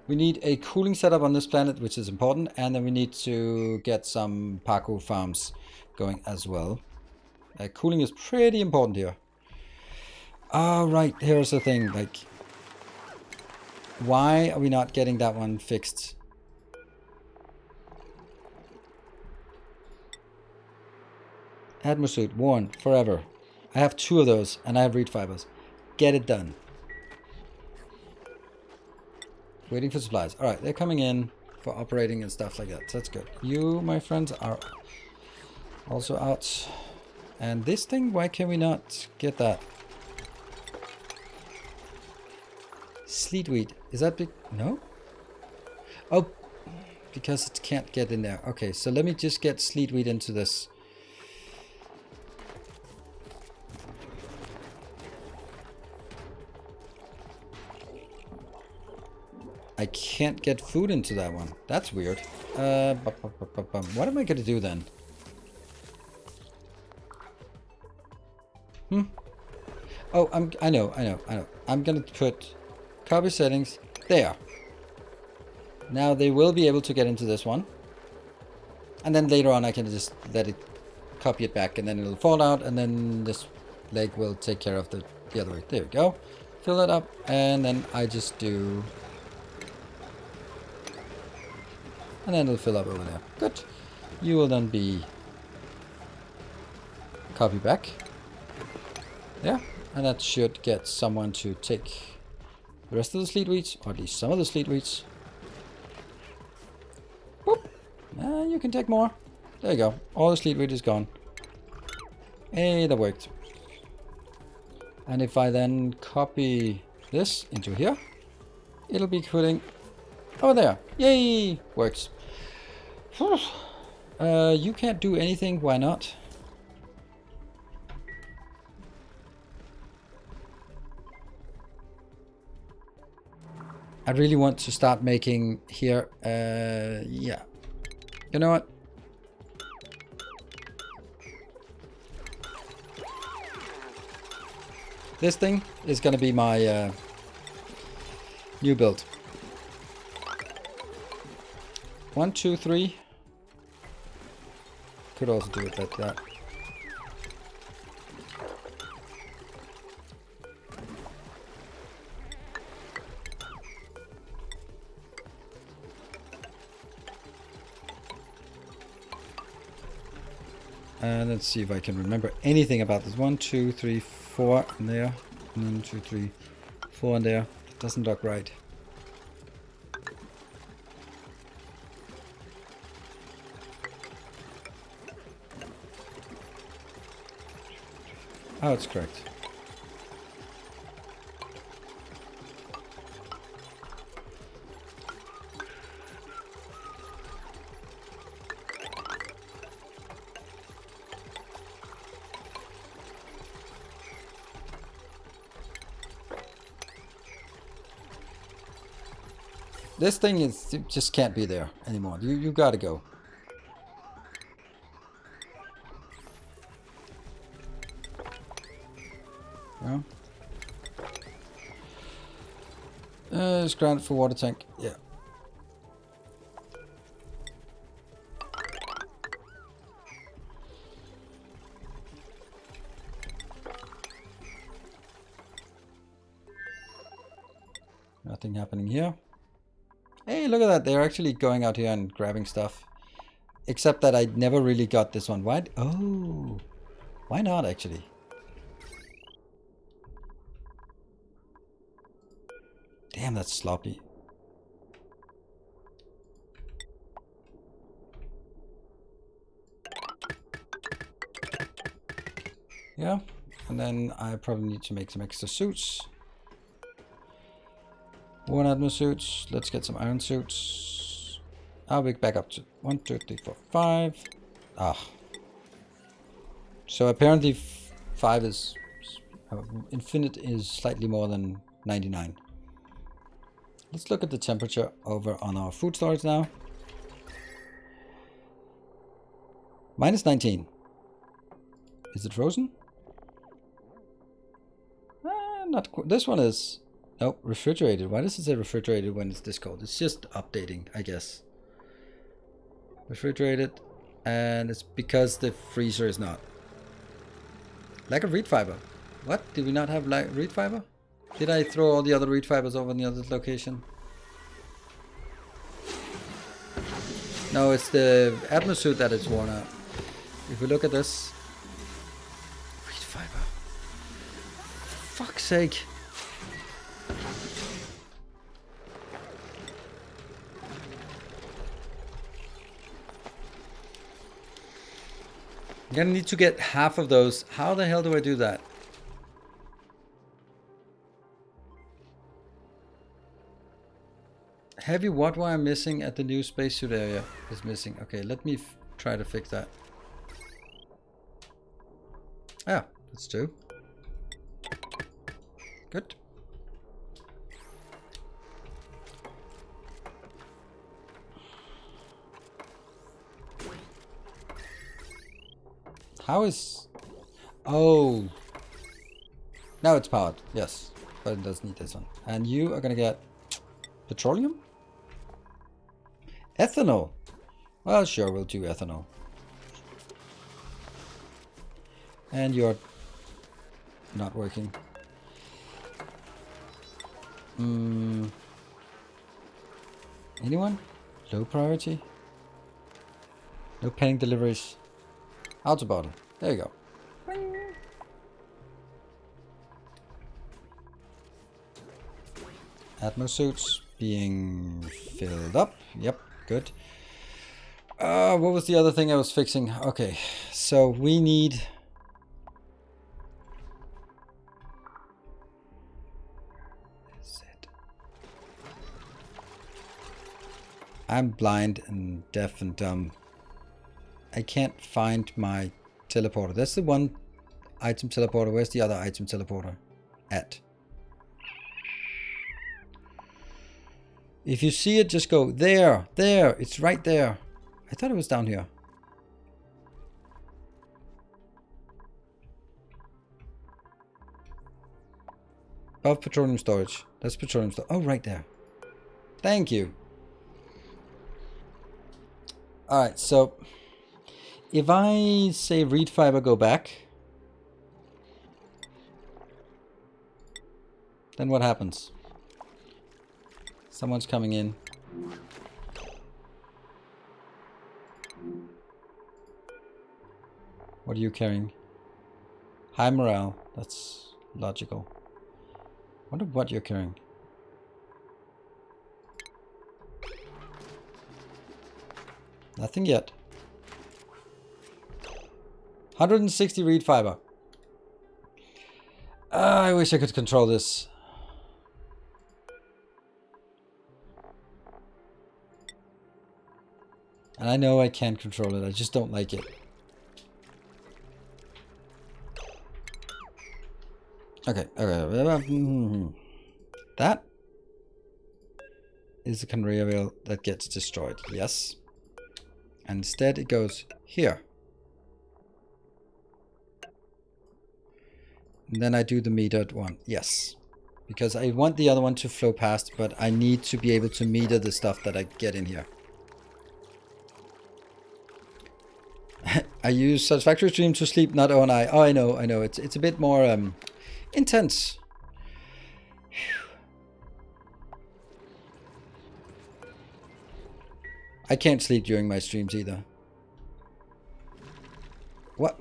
We need a cooling setup on this planet, which is important, and then we need to get some Paco farms going as well. Cooling is pretty important here. Right, here's the thing, like, why are we not getting that one fixed? Atmosuit, worn, forever. I have 2 of those, and I have reed fibers. Get it done. Waiting for supplies. Alright, they're coming in for operating and stuff like that. So that's good. You, my friends, are also out. And this thing, why can we not get that? Sleetweed. Is that big? No? Oh, because it can't get in there. Okay, so let me just get sleetweed into this. I can't get food into that one. That's weird. What am I gonna do then? Oh, I know. I'm gonna put copy settings there. Now they will be able to get into this one. And then later on I can just let it copy it back, and then it'll fall out, and then this leg will take care of the other way. There we go. Fill that up, and then I just do... And then it'll fill up over there. Good. You will then be copy back. Yeah. And that should get someone to take the rest of the sleetweeds, or at least some of the sleetweeds. Whoop. And you can take more. There you go. All the sleetweed is gone. Hey, that worked. And if I then copy this into here, it'll be putting over there. Yay! Works. You can't do anything. Why not? I really want to start making here. Yeah. You know what? This thing is going to be my new build. 1, 2, 3. Could also do it like that. And let's see if I can remember anything about this. 1, 2, 3, 4 in there. 1, 2, 3, 4 in there. Doesn't look right. Oh, it's correct. This thing is just can't be there anymore. You gotta go. Yeah. It's granted for water tank. Yeah. Nothing happening here. Hey, look at that. They're actually going out here and grabbing stuff. Except that I never really got this one. Why? Oh. Why not, actually? Damn, that's sloppy. Yeah. And then I probably need to make some extra suits. 1 Atmo suits. Let's get some iron suits. I'll be back up to 1, 2, 3, 4, 5. Ah. So apparently 5 is... infinite is slightly more than 99. Let's look at the temperature over on our food storage now. Minus 19. Is it frozen? Not this one is... Nope, refrigerated. Why does it say refrigerated when it's this cold? It's just updating, I guess. Refrigerated. And it's because the freezer is not. Lack of reed fiber. What? Did we not have reed fiber? Did I throw all the other reed fibers over in the other location? No, it's the atmosuit that is worn out. If we look at this. Reed fiber. For fuck's sake. I'm gonna need to get half of those. How the hell do I do that? Heavy watt wire missing at the new spacesuit area is missing. Okay, let me try to fix that. Ah, that's 2. Good. How is... Oh. Now it's powered. Yes. But it does need this one. And you are going to get petroleum? Ethanol. Well, sure, we'll do ethanol. And you're not working. Anyone? Low priority? No pending deliveries. Outer bottle. There you go. Atmo suits being filled up. Yep, good. What was the other thing I was fixing? Okay, so we need... I'm blind and deaf and dumb. I can't find my teleporter. That's the one item teleporter. Where's the other item teleporter at? If you see it, just go there, there. It's right there. I thought it was down here. Above petroleum storage. That's petroleum storage. Oh, right there. Thank you. Alright, so if I say reed fiber go back, then what happens? Someone's coming in. What are you carrying? High morale. That's logical. Wonder what you're carrying. Nothing yet. 160 reed fiber. I wish I could control this. And I know I can control it. I just don't like it. Okay. Okay. That is the conveyor belt that gets destroyed. Yes. And instead it goes here. And then I do the metered one. Yes. because I want the other one to flow past, but I need to be able to meter the stuff that I get in here. I use Satisfactory Stream to sleep, not ONI. Oh, I know. It's a bit more intense. I can't sleep during my streams either. What?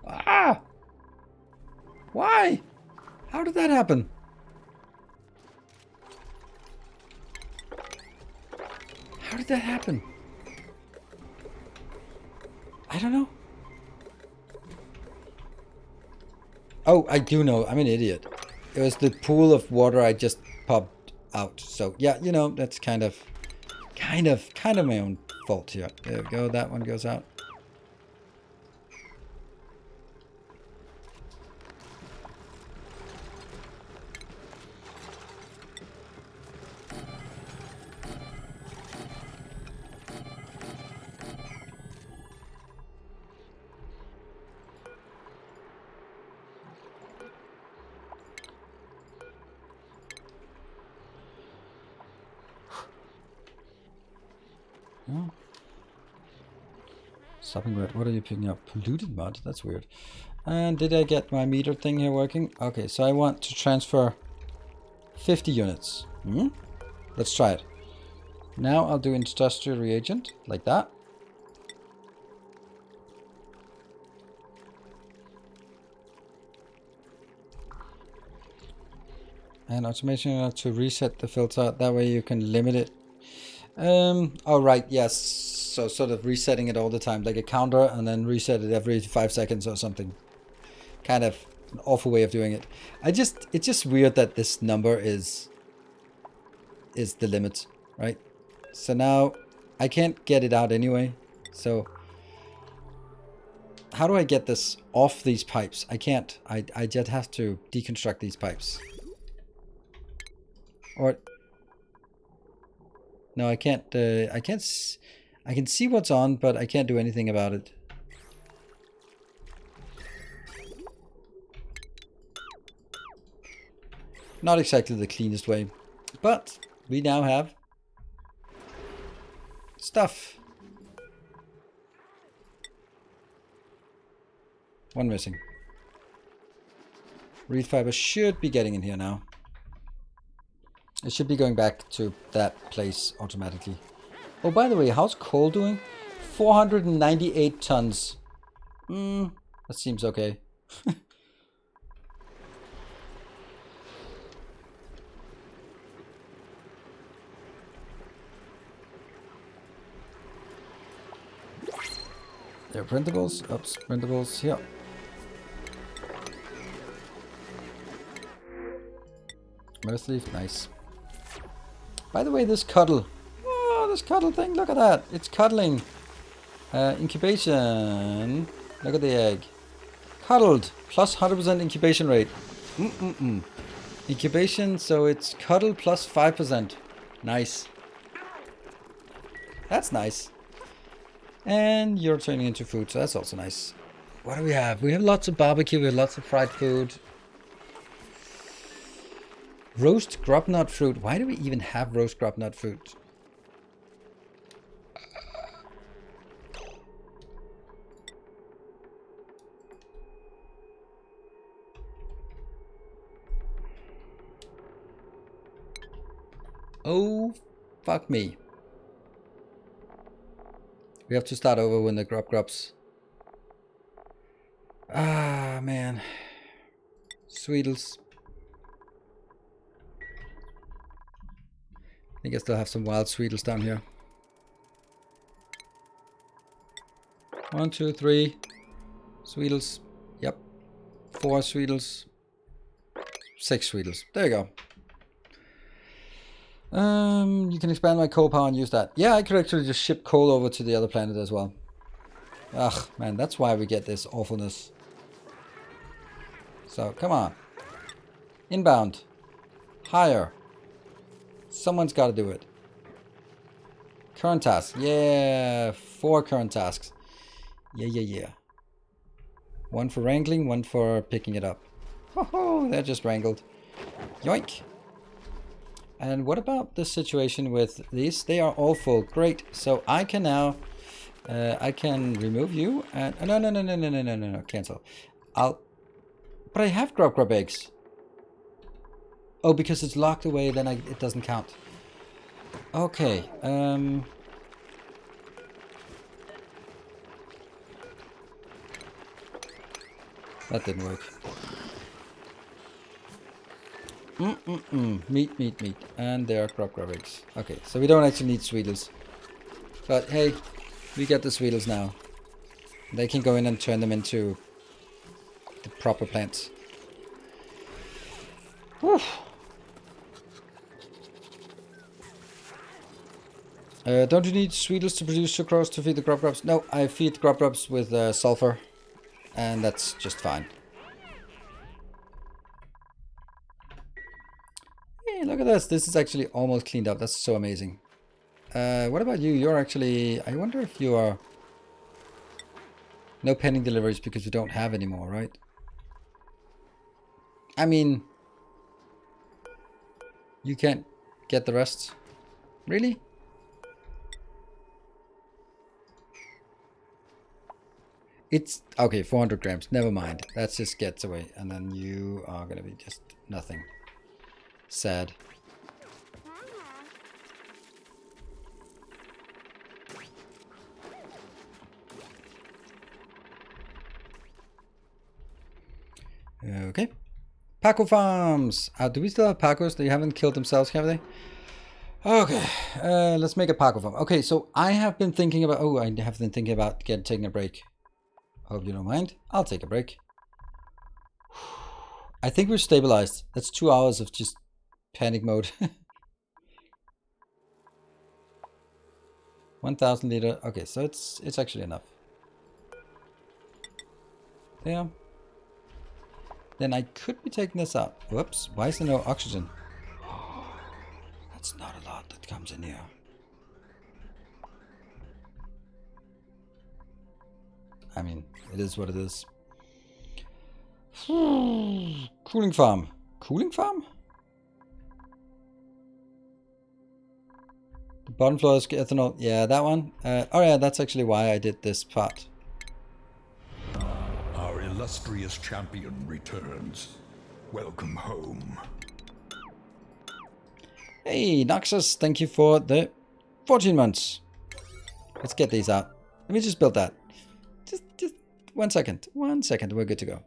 Ah! Why? How did that happen? How did that happen? I don't know. Oh, I do know. I'm an idiot. It was the pool of water I just popped out. So yeah, you know, that's kind of my own fault here. There we go. That one goes out. Oh. Stopping red. What are you picking up? Polluted mud? That's weird. And did I get my meter thing here working? Okay, so I want to transfer 50 units. Let's try it. Now I'll do industrial reagent, like that. And automation to reset the filter. That way you can limit it. Oh, right, yes. So sort of resetting it all the time, like a counter, and then reset it every 5 seconds or something. Kind of an awful way of doing it. It's just weird that this number is the limit, right? So now I can't get it out anyway. So how do I get this off these pipes? I can't. I just have to deconstruct these pipes. Or no, I can't. I can see what's on, but I can't do anything about it. Not exactly the cleanest way, but we now have stuff. One missing. Reed fiber should be getting in here now. It should be going back to that place automatically. Oh, by the way, how's coal doing? 498 tons. That seems okay. There are printables. Oops, printables here. Mirth leaf, nice. By the way, this cuddle. Oh, this cuddle thing, look at that. It's cuddling. Incubation. Look at the egg. Cuddled. Plus 100% incubation rate. Incubation, so it's cuddle plus 5%. Nice. That's nice. And you're turning into food, so that's also nice. What do we have? We have lots of barbecue, we have lots of fried food. Roast grubnut fruit. Why do we even have roast grubnut fruit? Oh, fuck me. We have to start over when the grubs. Ah, man. Sweetles. I think I still have some wild sweetles down here. 1, 2, 3. Sweetles. Yep. 4 sweetles. 6 sweetles. There you go. You can expand my coal power and use that. Yeah, I could actually just ship coal over to the other planet as well. Ugh, man, that's why we get this awfulness. So, come on. Inbound. Higher. Someone's got to do it. Current task. Yeah, 4 current tasks. Yeah. 1 for wrangling, 1 for picking it up. Oh, they're just wrangled. Yoink. And what about the situation with these? They are all full. Great. So I can now, I can remove you and, no, cancel. But I have grub eggs. Oh, because it's locked away, then it doesn't count. Okay. That didn't work. Meat. And there are grub eggs. Okay, so we don't actually need Sweetles. But hey, we get the Sweetles now. They can go in and turn them into the proper plants. Whew. Don't you need Sweetles to produce sucrose to feed the grubs? No, I feed grubs with sulfur. And that's just fine. Hey, look at this. This is actually almost cleaned up. That's so amazing. What about you? You're actually... I wonder if you are... No pending deliveries because we don't have any more, right? I mean... You can't get the rest? Really? It's... Okay, 400 grams. Never mind. That just gets away. And then you are going to be just nothing. Sad. Okay. Paco Farms! Do we still have Pacos? They haven't killed themselves, have they? Okay. Let's make a Paco Farm. Okay, so I have been thinking about... Oh, I have been thinking about taking a break. Hope you don't mind. I'll take a break. I think we're stabilized. That's 2 hours of just panic mode. 1,000 liter. Okay, so it's actually enough. There. Then I could be taking this out. Whoops. Why is there no oxygen? That's not a lot that comes in here. I mean, it is what it is. Cooling farm. Cooling farm? The bottom floor is ethanol. Yeah, that one. Oh yeah, that's actually why I did this part. Our illustrious champion returns. Welcome home. Hey, Noxus, thank you for the 14 months. Let's get these out. Let me just build that. Just 1 second. 1 second, we're good to go.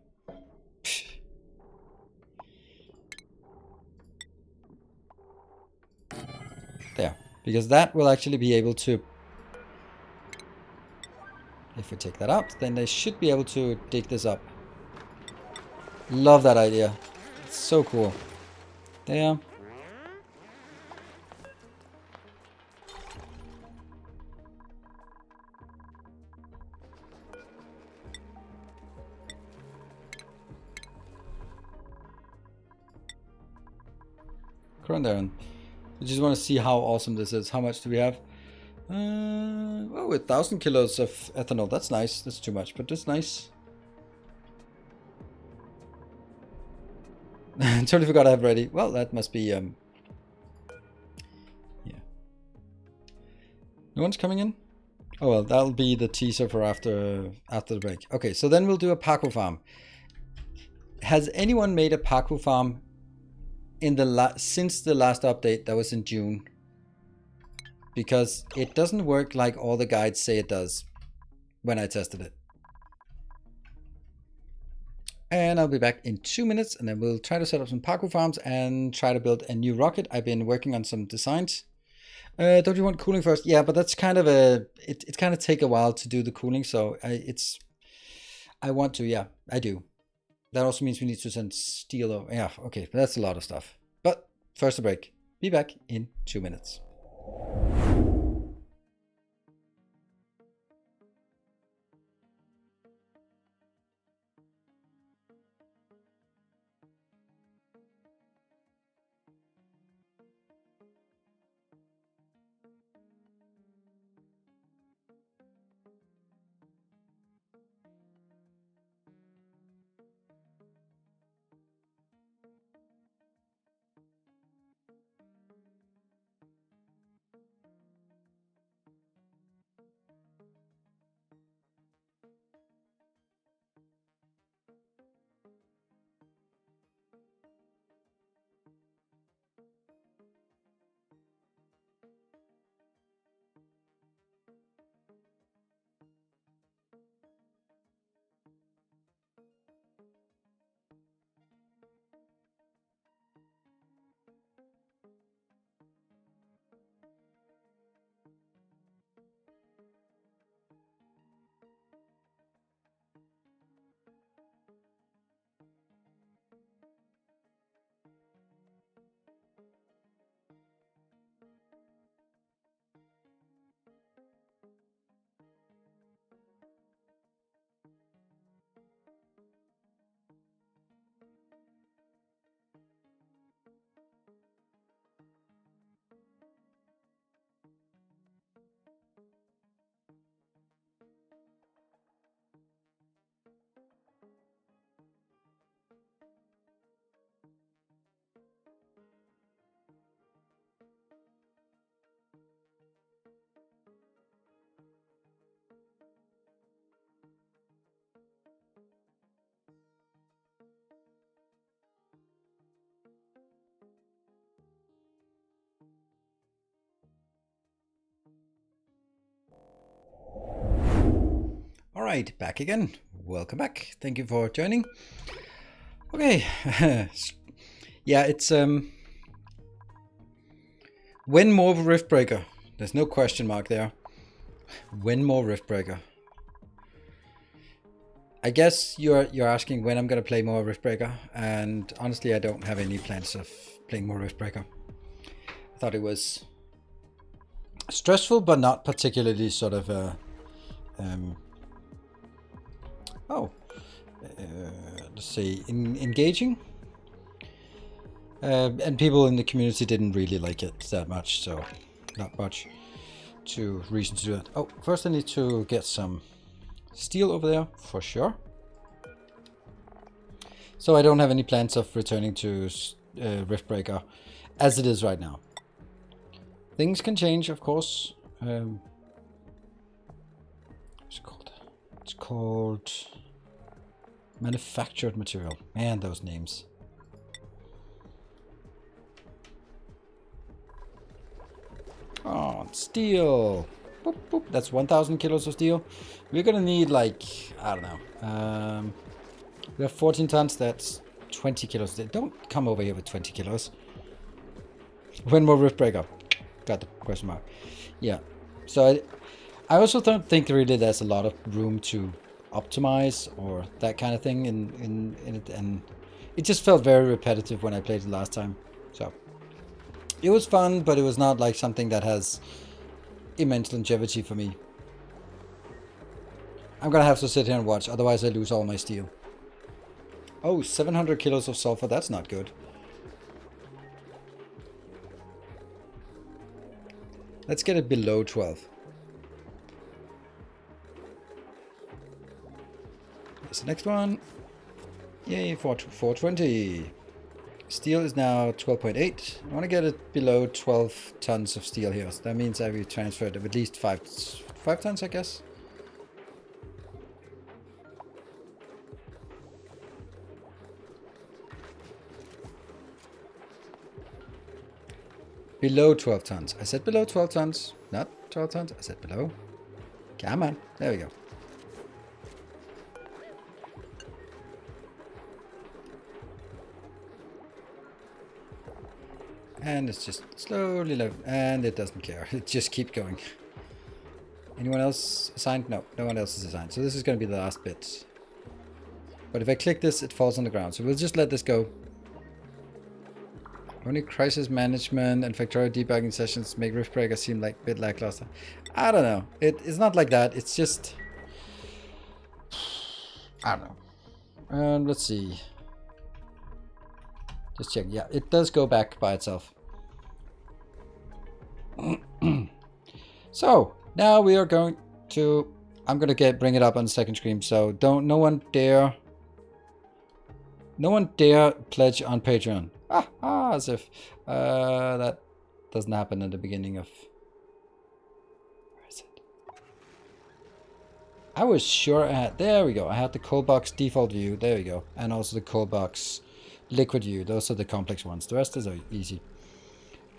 There. Because that will actually be able to... If we take that out, then they should be able to dig this up. Love that idea. It's so cool. There. There. I just want to see how awesome this is. How much do we have? Oh, 1,000 kilos of ethanol. That's nice. That's too much, but that's nice. Totally forgot I have ready. Well, that must be yeah. No one's coming in? Oh well, that'll be the teaser for after the break. Okay, so then we'll do a Paco farm. Has anyone made a Paco farm in the since the last update that was in June? Because it doesn't work like all the guides say it does when I tested it. And I'll be back in 2 minutes, and then we'll try to set up some Paco farms and try to build a new rocket. I've been working on some designs. Don't you want cooling first? Yeah, but that's kind of it kind of take a while to do the cooling, so I want to, yeah, I do. That also means we need to send steel over. Yeah, okay, that's a lot of stuff. But first a break. Be back in 2 minutes. Alright, back again. Welcome back. Thank you for joining. Okay. Yeah, it's when more Riftbreaker? There's no question mark there. When more Riftbreaker? I guess you're asking when I'm gonna play more Riftbreaker, and honestly I don't have any plans of playing more Riftbreaker. I thought it was stressful, but not particularly sort of let's say engaging. And people in the community didn't really like it that much, so not much to reason to do it. Oh, first I need to get some steel over there for sure. So I don't have any plans of returning to Riftbreaker as it is right now. Things can change, of course. It's called manufactured material. Man, those names. Oh, steel. Boop, boop. That's 1,000 kilos of steel. We're gonna need like, I don't know. We have 14 tons. That's 20 kilos. Don't come over here with 20 kilos. When more Riftbreaker? Got the question mark. Yeah. So I also don't think really there's a lot of room to optimize or that kind of thing in it, and it just felt very repetitive when I played it last time. So it was fun, but it was not like something that has immense longevity for me. I'm gonna have to sit here and watch, otherwise I lose all my steel. Oh, 700 kilos of sulfur, that's not good. Let's get it below 12. Here's the next one. Yay, 420. Steel is now 12.8. I want to get it below 12 tons of steel here. So that means I will transfer it of at least 5 tons, I guess. Below 12 tons. I said below 12 tons, not 12 tons. I said below. Come on. There we go. And it's just slowly low, and it doesn't care. It just keeps going. Anyone else assigned? No, no one else is assigned. So this is going to be the last bit. But if I click this, it falls on the ground. So we'll just let this go. Only crisis management and factorial debugging sessions make Riftbreaker seem like a bit lackluster. I don't know. It's not like that. It's just... I don't know. Let's see. Just check. Yeah, it does go back by itself. So now we are going to... I'm going to bring it up on the second screen. So no one dare pledge on Patreon. As if that doesn't happen at the beginning of... Where is it? I was sure I had... There we go. I had the cold box default view. There we go. And also the cold box liquid view. Those are the complex ones. The rest is easy.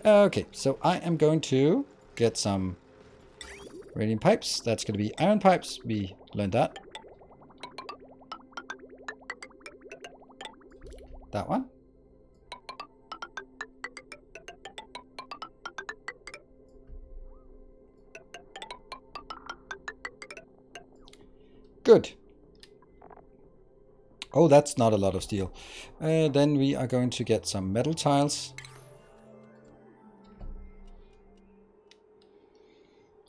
Okay, so I am going to get some radium pipes. That's going to be iron pipes. We learned that. That one. Good. Oh, that's not a lot of steel. Then we are going to get some metal tiles.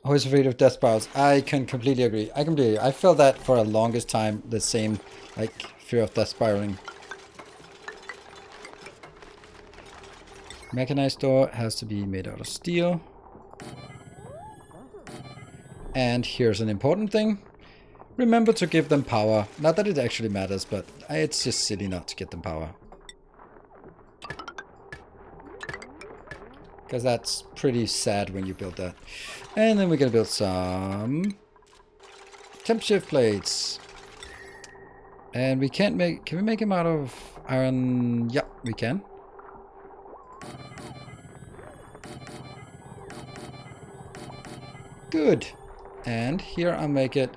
Always afraid of death spirals. I can completely agree. I felt that for a longest time, the same, like, fear of death spiraling. Mechanized door has to be made out of steel. And here's an important thing. Remember to give them power. Not that it actually matters, but it's just silly not to get them power. Because that's pretty sad when you build that. And then we're going to build some temp shift plates. And we can't make... Can we make them out of iron? Yeah, we can. Good. And here I'll make it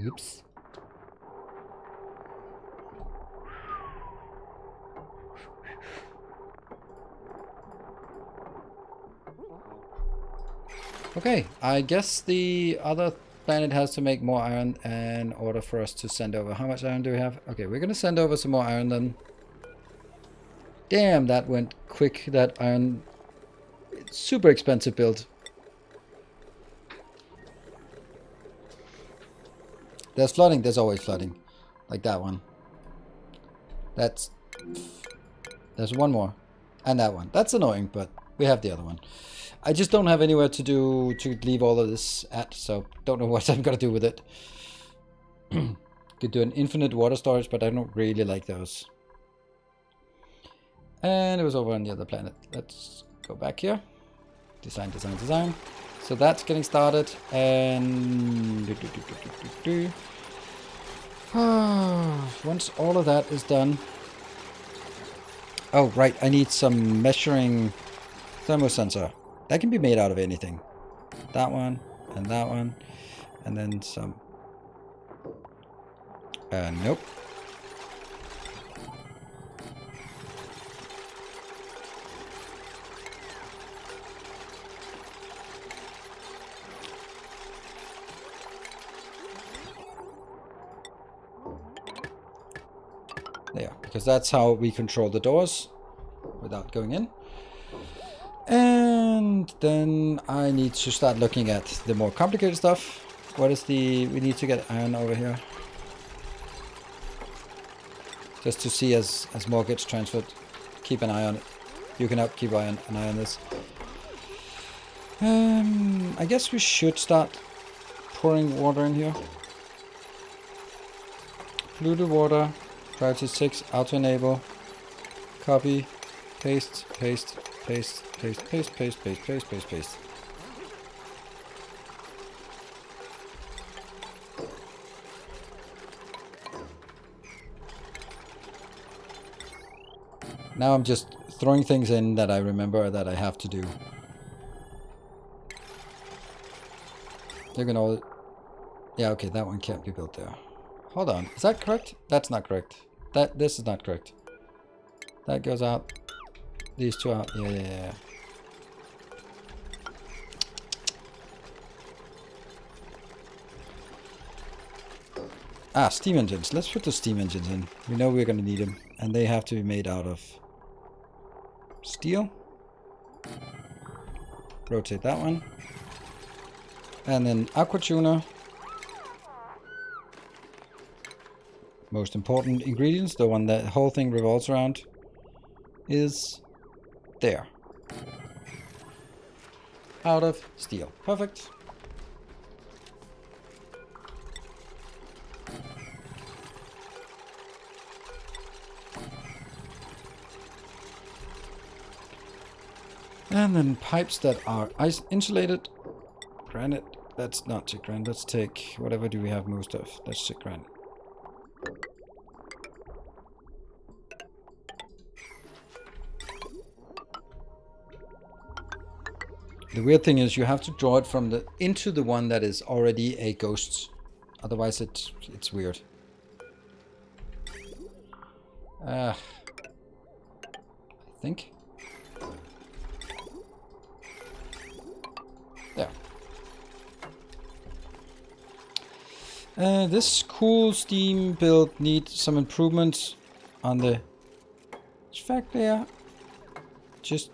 Oops. Okay, I guess the other planet has to make more iron in order for us to send over. How much iron do we have? Okay, we're gonna send over some more iron then. Damn, that went quick, that iron. It's super expensive build. There's flooding, there's always flooding. Like that one. There's one more. And that one. That's annoying, but we have the other one. I just don't have anywhere to leave all of this at, so don't know what I'm gonna do with it. Could do an infinite water storage, but I don't really like those. And it was over on the other planet. Let's go back here. Design, design, design. So that's getting started, and once all of that is done. Oh, right, I need some measuring thermosensor. That can be made out of anything. That one, and then some. Nope. There, because that's how we control the doors without going in. And then I need to start looking at the more complicated stuff. What is we need to get iron over here. Just to see as more gets transferred. Keep an eye on it. You can keep an eye on this. I guess we should start pouring water in here. Polluted water. Priority 6. Auto enable. Copy. Paste. Paste. Paste. Paste. Paste. Paste. Paste. Paste. Paste. Paste. Now I'm just throwing things in that I remember that I have to do. They're gonna all... Yeah, okay, that one can't be built there. Hold on, is that correct? That's not correct. This is not correct. That goes out. These two out. Yeah. Ah, steam engines. Let's put the steam engines in. We know we're gonna need them, and they have to be made out of steel. Rotate that one. And then aqua tuner. Most important ingredients, the one that the whole thing revolves around, is there. Out of steel. Perfect. And then pipes that are ice insulated. Granite. Let's not take granite. Let's take whatever do we have most of. Let's take granite. The weird thing is you have to draw it from the into the one that is already a ghost. Otherwise it's weird. I think. There. This cool steam build needs some improvements on the fact there. Just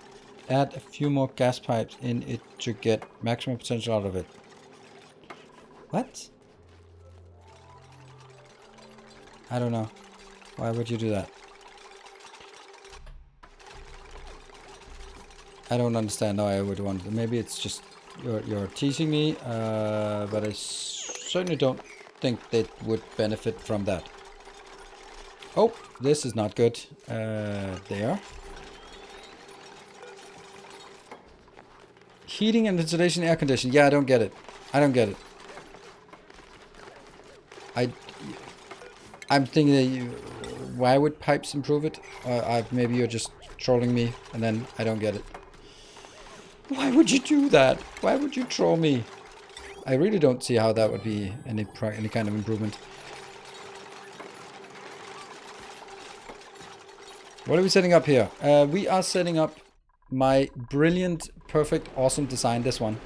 add a few more gas pipes in it to get maximum potential out of it. What? I don't know. Why would you do that? I don't understand why I would want it. Maybe it's just you're teasing me, but I certainly don't think they would benefit from that. Oh, this is not good. There. Heating and ventilation, air conditioning. Yeah, I don't get it. I don't get it. I'm thinking that why would pipes improve it? Maybe you're just trolling me, and then I don't get it. Why would you do that? Why would you troll me? I really don't see how that would be any kind of improvement. What are we setting up here? We are setting up my brilliant, perfect, awesome design, this one.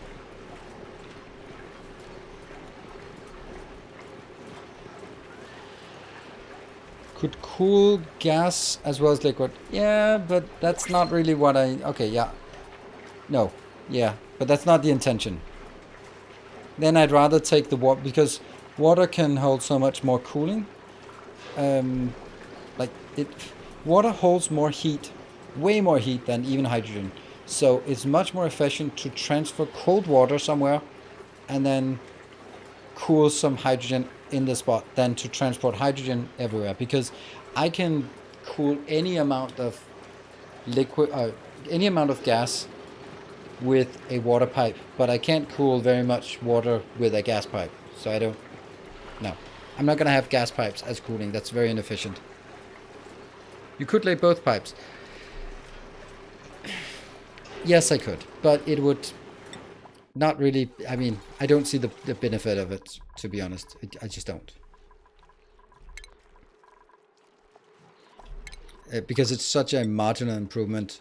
Could cool gas as well as liquid. Yeah, but that's not really what I... Okay, yeah. No, yeah, but that's not the intention. Then I'd rather take the water, because water can hold so much more cooling. Water holds more heat, way more heat than even hydrogen. So it's much more efficient to transfer cold water somewhere and then cool some hydrogen in the spot than to transport hydrogen everywhere, because I can cool any amount of liquid, any amount of gas with a water pipe, but I can't cool very much water with a gas pipe. So I don't, no. I'm not gonna have gas pipes as cooling, that's very inefficient. You could lay both pipes. Yes, I could, but it would not really, I mean, I don't see the benefit of it, to be honest. I just don't. Because it's such a marginal improvement.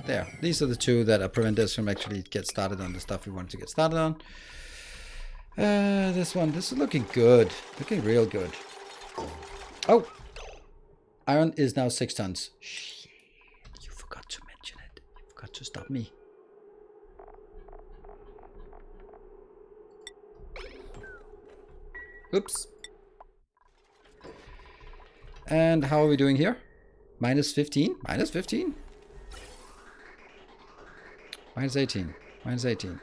There, these are the two that prevent us from actually get started on the stuff we want to get started on. This is looking good, looking real good. Oh, iron is now 6 tons. Shit, you forgot to mention it. You forgot to stop me. Oops. And how are we doing here? Minus 15? Minus 15? Minus 18. Minus 18.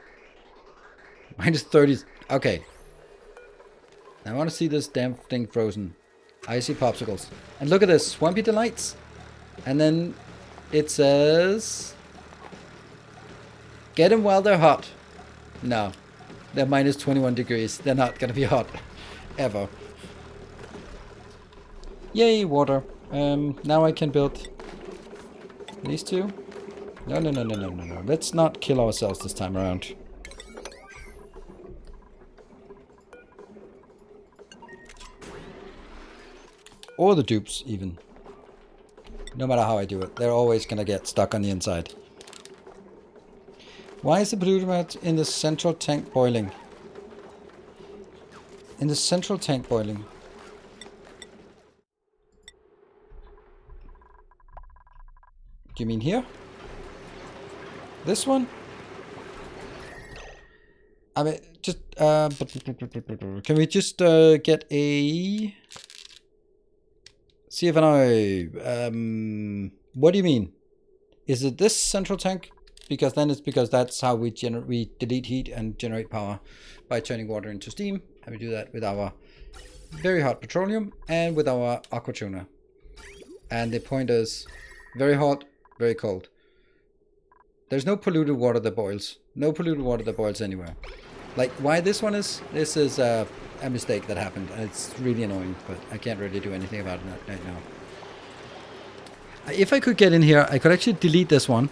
Minus 30. Okay. I want to see this damn thing frozen. Icy popsicles. And look at this. Swampy Delights. And then it says... Get them while they're hot. No. They're minus 21 degrees. They're not going to be hot. Ever. Yay, water. Now I can build these two. No. Let's not kill ourselves this time around. Or the dupes, even. No matter how I do it, they're always gonna get stuck on the inside. Why is the polluter mat in the central tank boiling? In the central tank boiling. Do you mean here? This one? I mean, just, can we just, get a... CFNI, what do you mean? Is it this central tank? Because then it's because that's how we delete heat and generate power by turning water into steam. And we do that with our very hot petroleum and with our aqua tuner. And the point is very hot, very cold. There's no polluted water that boils. No polluted water that boils anywhere. Like why this one is, this is a mistake that happened. And it's really annoying, but I can't really do anything about it right now. If I could get in here, I could actually delete this one.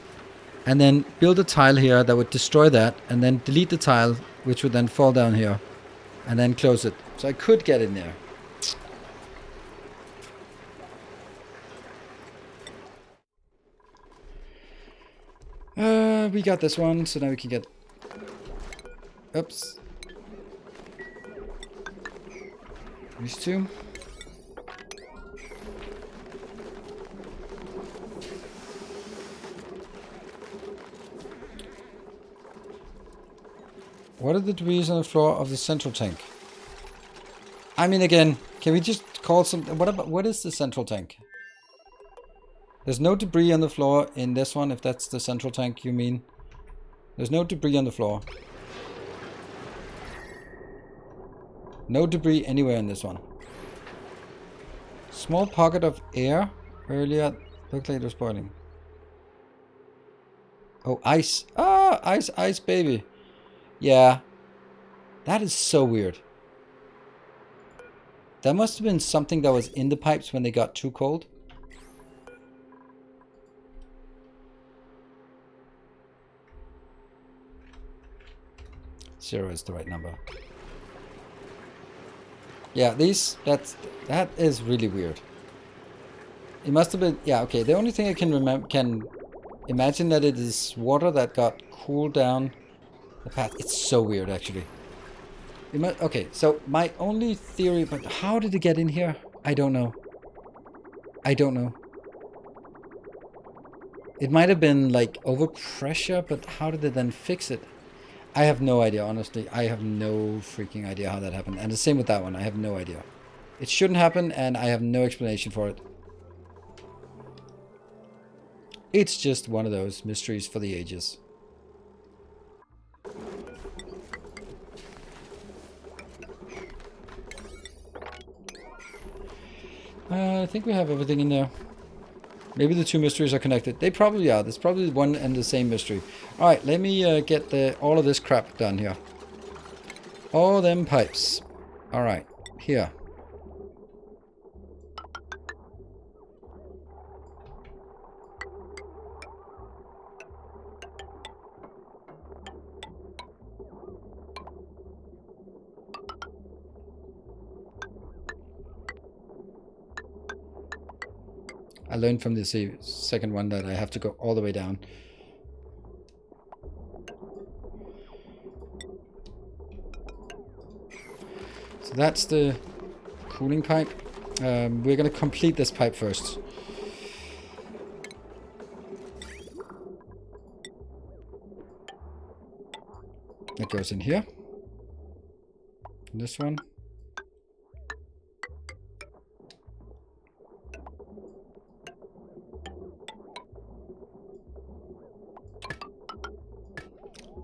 And then build a tile here that would destroy that. And then delete the tile, which would then fall down here. And then close it. So I could get in there. We got this one, so now we can get... Oops. These two. What are the debris on the floor of the central tank? I mean, again, can we just call some... What is the central tank? There's no debris on the floor in this one, if that's the central tank you mean. There's no debris on the floor. No debris anywhere in this one. Small pocket of air earlier. Looked like it was boiling. Oh, ice. Ah, ice, baby. Yeah. That is so weird. That must have been something that was in the pipes when they got too cold. 0 is the right number. Yeah, that is really weird. It must have been, yeah, okay. The only thing I can imagine that it is water that got cooled down the path. It's so weird, actually. Okay, so my only theory, but how did it get in here? I don't know. I don't know. It might have been like overpressure, but how did they then fix it? I have no idea, honestly. I have no freaking idea how that happened. And the same with that one. I have no idea. It shouldn't happen, and I have no explanation for it. It's just one of those mysteries for the ages. I think we have everything in there. Maybe the two mysteries are connected. They probably are. There's probably one and the same mystery. Alright, let me get all of this crap done here. All them pipes. Alright, here. I learned from this second one that I have to go all the way down. So that's the cooling pipe. We're going to complete this pipe first. That goes in here. And this one.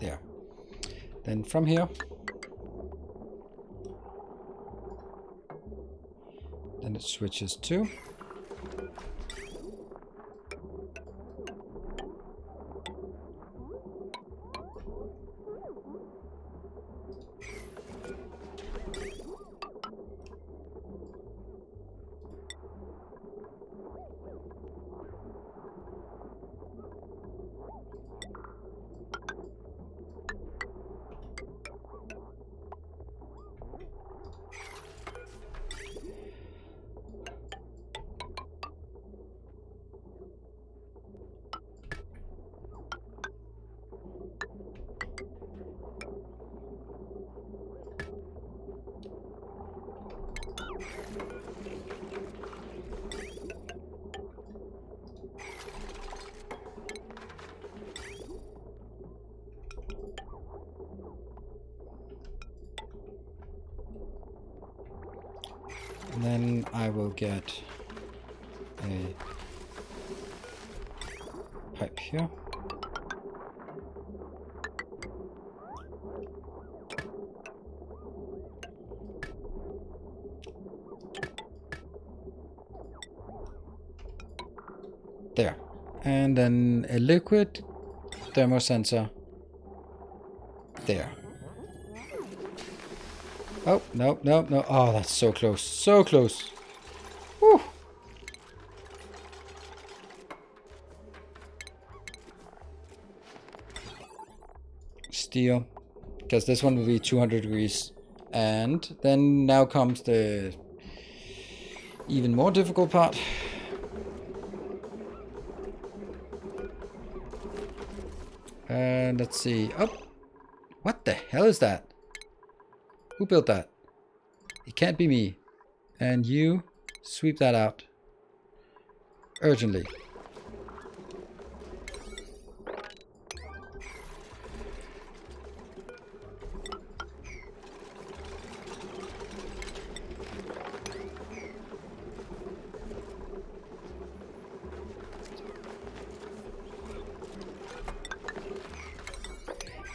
There. Then from here, then it switches to and then I will get a pipe here. There. And then a liquid thermosensor there. Oh, no, no, no. Oh, that's so close. So close. Whew. Steel. Because this one will be 200 degrees. And then now comes the even more difficult part. Let's see. Oh, what the hell is that? Who built that? It can't be me. And you sweep that out urgently.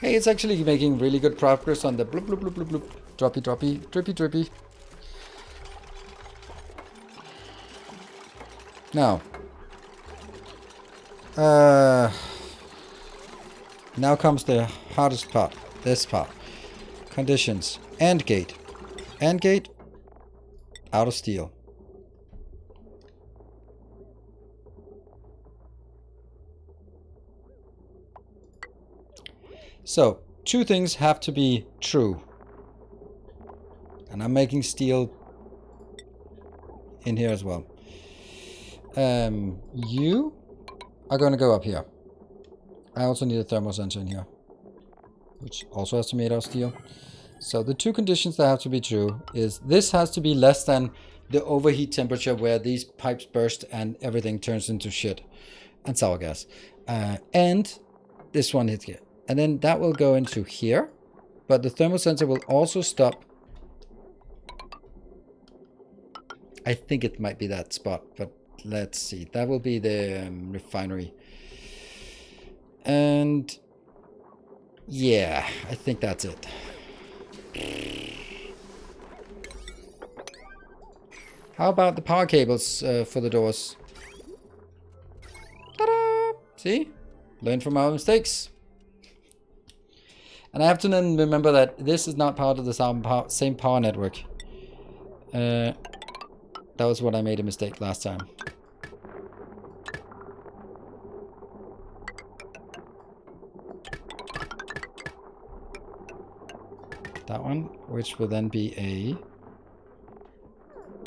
Hey, it's actually making really good progress on the bloop, bloop, bloop, bloop, bloop. Droppy, droppy, drippy, drippy. Now. Now comes the hardest part. This part. Conditions. AND gate. AND gate. Out of steel. So, two things have to be true. And I'm making steel in here as well. You are going to go up here. I also need a thermal sensor in here, which also has to be made out of steel. So the two conditions that have to be true is this has to be less than the overheat temperature where these pipes burst and everything turns into shit and sour gas. And this one hits here. And then that will go into here. But the thermal sensor will also stop. I think it might be that spot, but let's see. That will be the refinery. And yeah, I think that's it. How about the power cables for the doors? Ta-da! See? Learn from our mistakes. And I have to then remember that this is not part of the same power network. That was what I made a mistake last time. That one, which will then be a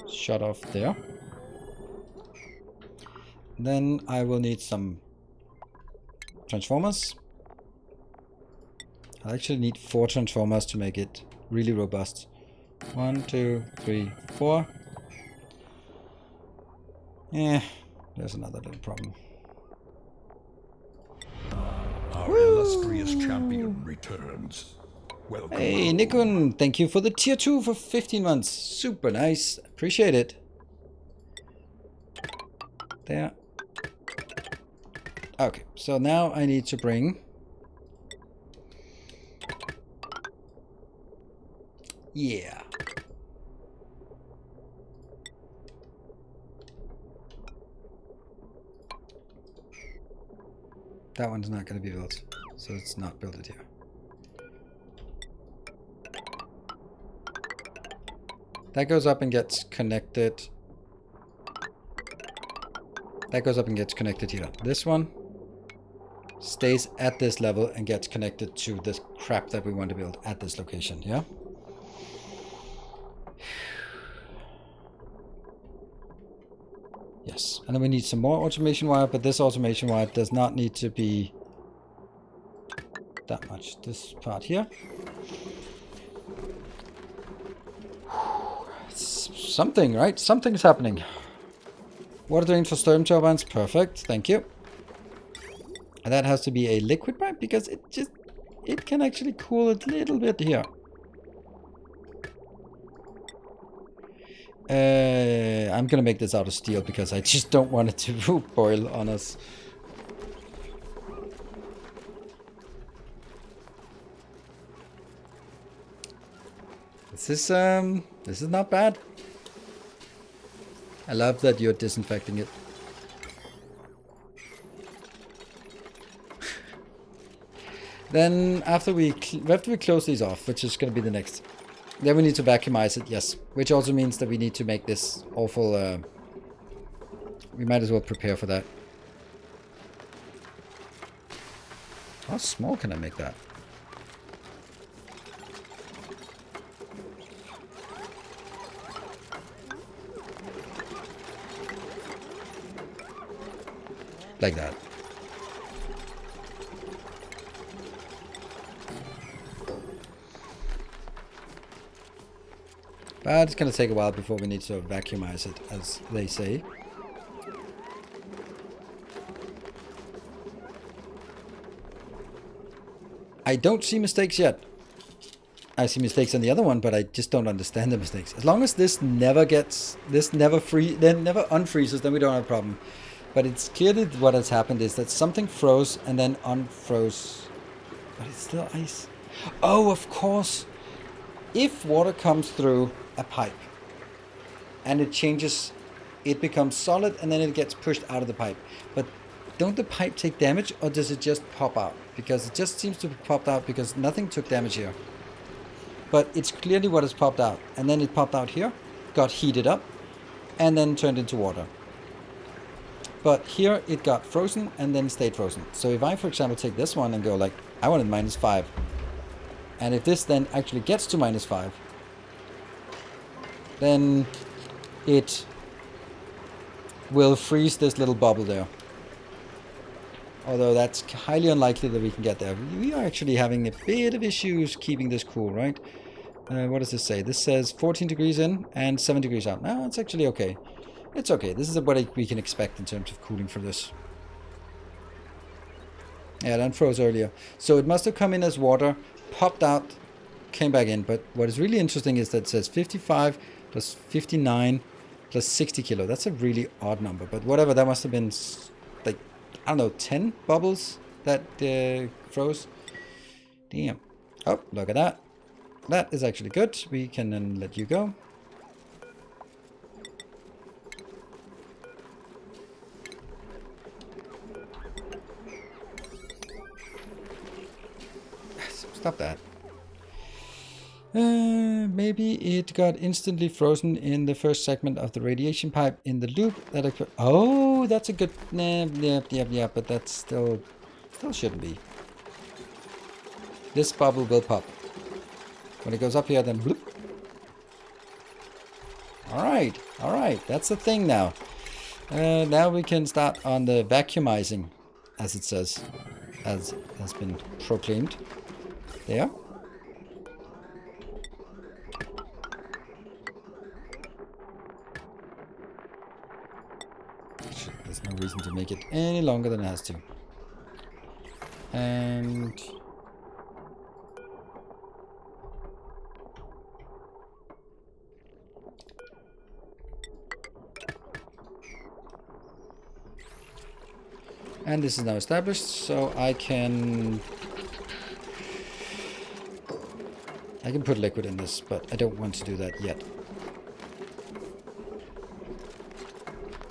shut off there. Then I will need some transformers. I actually need 4 transformers to make it really robust. 1, 2, 3, 4. Yeah, there's another little problem. Our illustrious champion returns. Welcome. Hey, Nikun, thank you for the tier 2 for 15 months. Super nice. Appreciate it. There. Okay, so now I need to bring... Yeah. That one's not going to be built, so it's not built it here. That goes up and gets connected. That goes up and gets connected here. This one stays at this level and gets connected to this crap that we want to build at this location, yeah? Yes, and then we need some more automation wire, but this automation wire does not need to be that much. This part here. It's something, right? Something's happening. Water drain for storm turbines, perfect, thank you. And that has to be a liquid pipe because it can actually cool a little bit here. I'm gonna make this out of steel because I just don't want it to boil on us. This is not bad. I love that you're disinfecting it. Then after we close these off, which is going to be the next, then we need to vacuumize it, yes. Which also means that we need to make this awful, we might as well prepare for that. How small can I make that? Like that. But it's going to take a while before we need to vacuumize it, as they say. I don't see mistakes yet. I see mistakes on the other one, but I just don't understand the mistakes. As long as this never unfreezes, then we don't have a problem. But it's clearly what has happened is that something froze and then unfroze. But it's still ice. Oh, of course. If water comes through a pipe and it changes, it becomes solid and then it gets pushed out of the pipe. But don't the pipe take damage or does it just pop out? Because it just seems to be popped out because nothing took damage here. But it's clearly what has popped out. And then it popped out here, got heated up, and then turned into water. But here it got frozen and then stayed frozen. So if I, for example, take this one and go like, I want it -5. And if this then actually gets to -5, then it will freeze this little bubble there. Although that's highly unlikely that we can get there. We are actually having a bit of issues keeping this cool, right? What does this say? This says 14 degrees in and 7 degrees out. No, it's actually okay. It's okay. This is what we can expect in terms of cooling for this. Yeah, that froze earlier. So it must have come in as water, popped out, came back in. But what is really interesting is that it says 55 plus 59 plus 60 kilo. That's a really odd number. But whatever, that must have been like, I don't know, 10 bubbles that froze. Damn. Oh, look at that. That is actually good. We can then let you go. Stop that. Maybe it got instantly frozen in the first segment of the radiation pipe in the loop that I put. Oh, that's a good. Yeah, but that's still shouldn't be. This bubble will pop. When it goes up here, then bloop. All right, that's the thing now. Now we can start on the vacuumizing, as it says, as has been proclaimed. There. There's no reason to make it any longer than it has to. And this is now established, so I can put liquid in this, but I don't want to do that yet.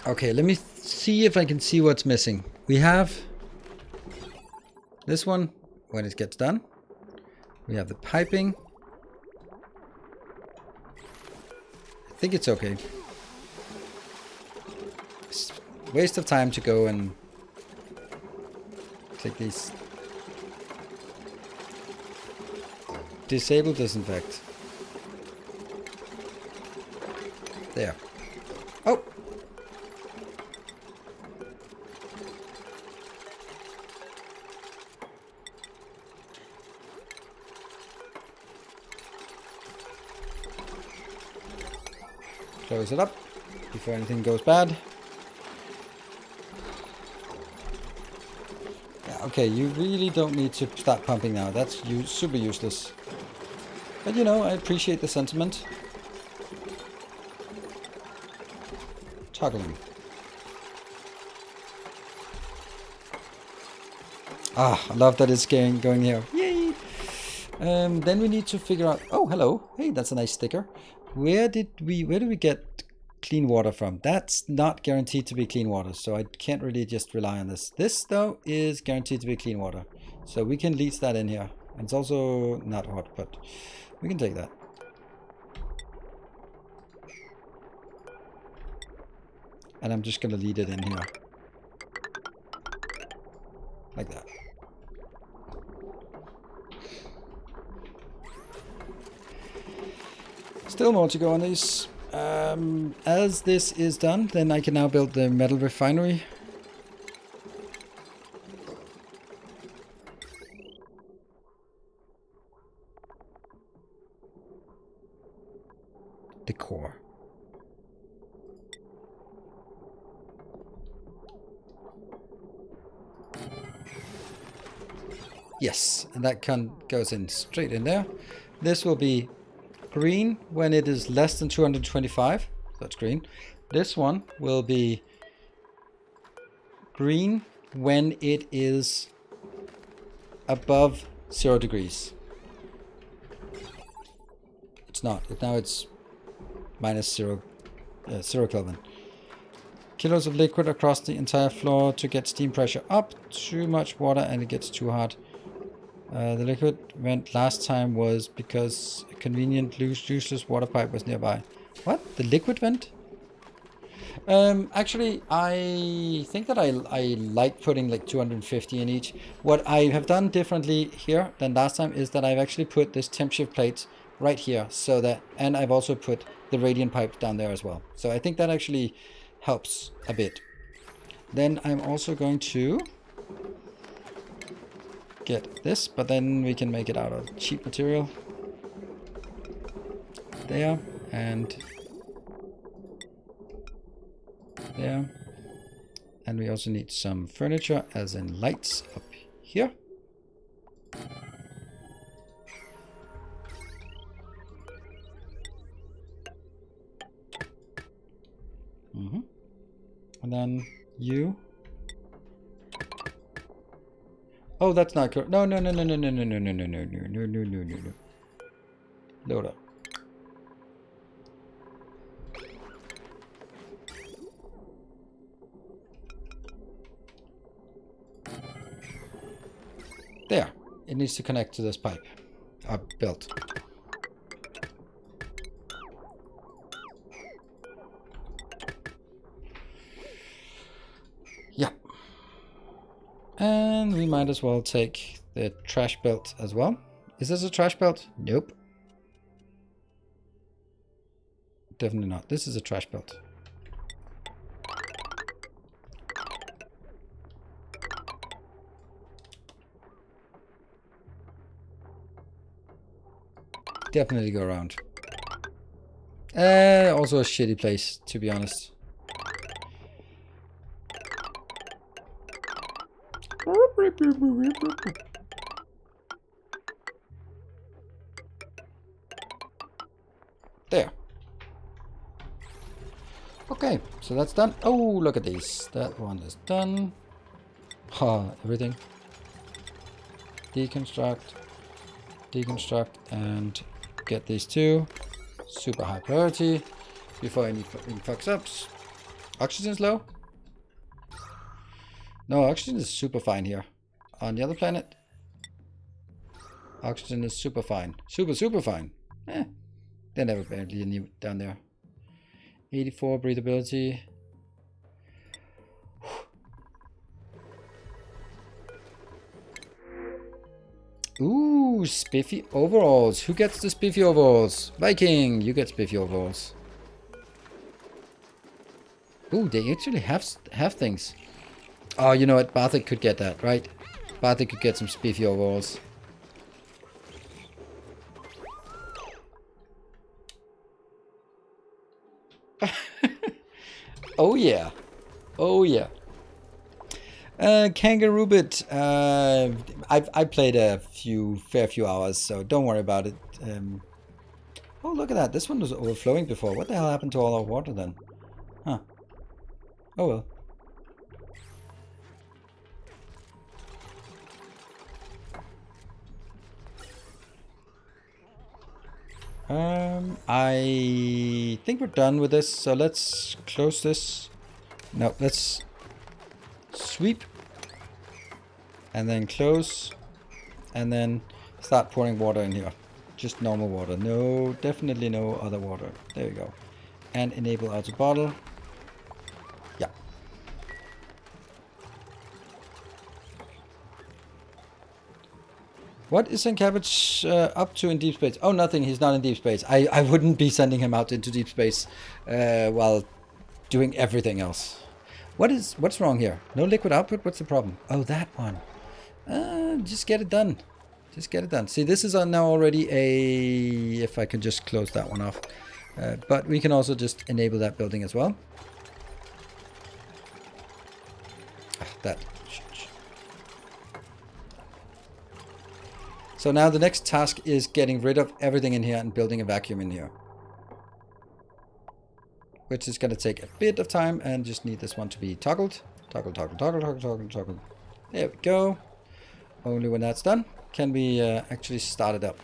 Okay, let me see if I can see what's missing. We have this one when it gets done. We have the piping. I think it's okay. It's a waste of time to go and click these. Disable disinfect. There. Oh! Close it up before anything goes bad. Yeah, okay, you really don't need to start pumping now. That's super useless. But you know, I appreciate the sentiment. Toggling. Ah, I love that it's going here. Yay! Then we need to figure out. Oh, hello. Hey, that's a nice sticker. Where do we get clean water from? That's not guaranteed to be clean water, so I can't really just rely on this. This though is guaranteed to be clean water, so we can leach that in here. And it's also not hot, but we can take that. And I'm just gonna lead it in here. Like that. Still more to go on these. As this is done, then I can now build the metal refinery. The core. Yes, and that goes in straight in there. This will be green when it is less than 225. That's green. This one will be green when it is above 0 degrees. It's not. Now it's minus 0 Kelvin. Kilos of liquid across the entire floor to get steam pressure up. Too much water and it gets too hot. The liquid vent last time was because a convenient useless water pipe was nearby. What? The liquid vent? Actually, I think that I like putting like 250 in each. What I have done differently here than last time is that I've actually put this temp shift plate right here, so that, and I've also put the radiant pipe down there as well. So I think that actually helps a bit. Then I'm also going to get this, but then we can make it out of cheap material. There, and there. And we also need some furniture, as in lights up here. And then you. Oh, that's not correct. No, no, no, no, no, no, no, no, no, no, no, no, no, no, no, no. Load up. There. It needs to connect to this pipe. Built. Yeah. And we might as well take the trash belt as well. Is this a trash belt? Nope. Definitely not. This is a trash belt. Definitely go around. Also a shitty place, to be honest. There. Okay, so that's done. Oh, look at these. That one is done. Everything. Deconstruct. Deconstruct and get these two. Super high priority before any fucks ups. Oxygen's low. No, oxygen is super fine here. On the other planet, oxygen is super fine. Super fine. They never barely knew down there. 84 breathability. Ooh, spiffy overalls. Who gets the spiffy overalls? Viking, you get spiffy overalls. Ooh, they actually have things. Oh, you know what? Bartek could get that, right? Bartek could get some spiffy overalls. Oh yeah. Oh yeah. Kangaroo Bit. I've played a fair few hours, so don't worry about it. Oh, look at that. This one was overflowing before. What the hell happened to all our water then? Huh. Oh well. I think we're done with this, so let's close this. No, let's sweep and then close and then start pouring water in here. Just normal water. No, definitely no other water. There we go. And enable auto bottle. Yeah. What is Cabbage up to in deep space? Oh, nothing. He's not in deep space. I wouldn't be sending him out into deep space while doing everything else. What's wrong here? No liquid output? What's the problem? Oh, that one. Just get it done. Just get it done. See, this is now already a... If I could just close that one off. But we can also just enable that building as well. That. So now the next task is getting rid of everything in here and building a vacuum in here. Which is going to take a bit of time and just need this one to be toggled. Toggle, toggle, toggle, toggle, toggle, toggle. There we go. Only when that's done can we actually start it up.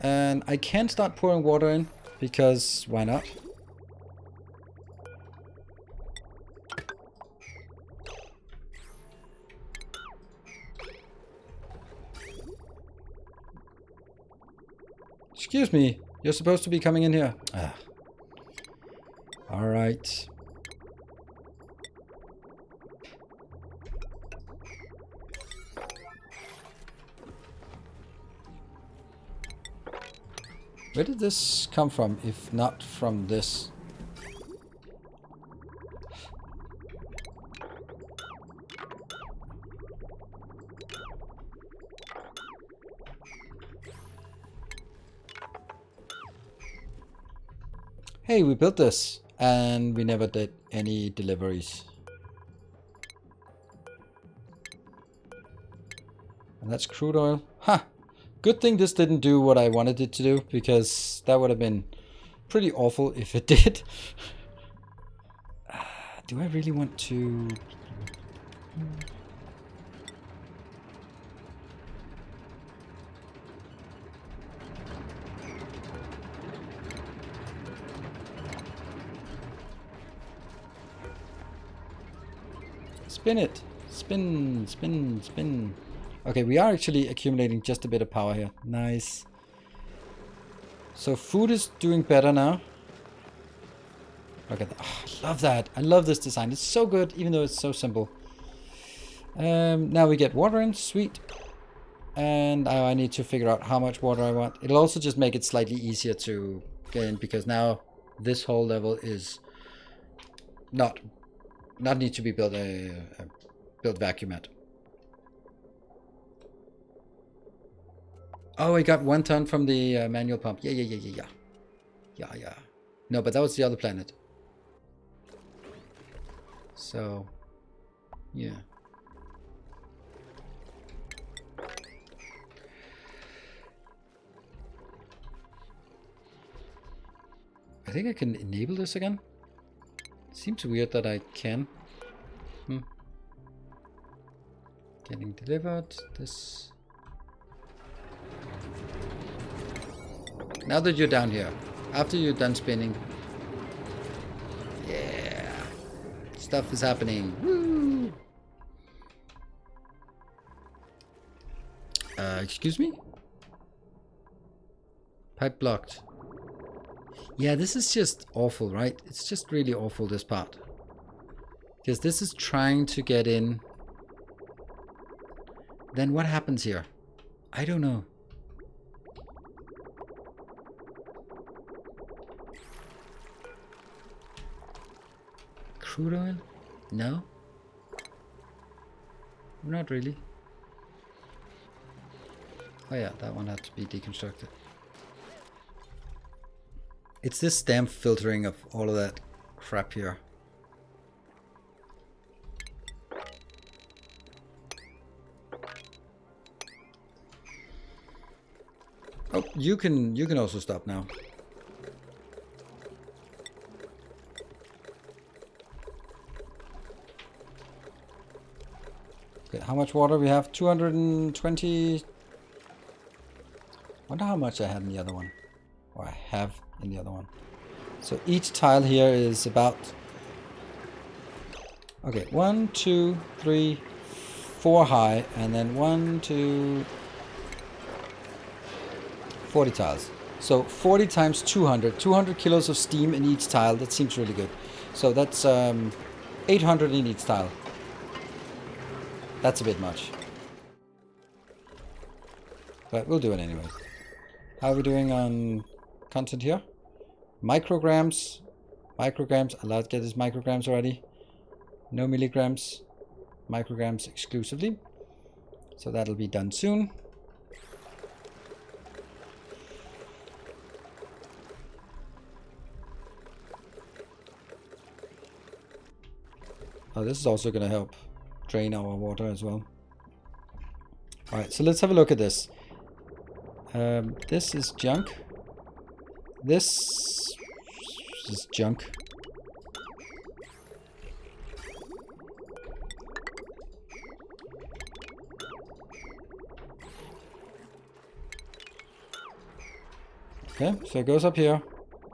And I can't start pouring water in because why not? Excuse me, you're supposed to be coming in here. Ah. All right. Where did this come from, if not from this? Hey, we built this, and we never did any deliveries. And that's crude oil. Ha! Huh. Good thing this didn't do what I wanted it to do, because that would have been pretty awful if it did. Do I really want to... Spin it. Spin, spin, spin. Okay, we are actually accumulating just a bit of power here. Nice. So food is doing better now. Look at that. Oh, I love that. I love this design. It's so good, even though it's so simple. Now we get water in. Sweet. And I need to figure out how much water I want. It'll also just make it slightly easier to get in, because now this whole level is not need to be built built vacuum at. Oh, I got 1 ton from the manual pump. Yeah. No, but that was the other planet. So, yeah. I think I can enable this again. Seems weird that I can. Getting delivered. This. Now that you're down here, after you're done spinning. Yeah. Stuff is happening. Woo! Excuse me? Pipe blocked. Yeah, this is just awful, right? It's just really awful, this part. Because this is trying to get in. Then what happens here? I don't know. Crude oil? No? Not really. Oh yeah, that one had to be deconstructed. It's this damn filtering of all of that crap here. Oh, you can also stop now. Okay, how much water we have? 220. Wonder how much I had in the other one. Or I have in the other one. So each tile here is about... Okay, 1, 2, 3, 4 high, and then 1, 2... 40 tiles. So 40 times 200. 200 kilos of steam in each tile. That seems really good. So that's 800 in each tile. That's a bit much. But we'll do it anyway. How are we doing on content here? Micrograms. Micrograms. Allowed to get this micrograms already. No milligrams. Micrograms exclusively. So that'll be done soon. Oh, this is also going to help drain our water as well. Alright, so let's have a look at this. This is junk. This is junk. Okay, so it goes up here.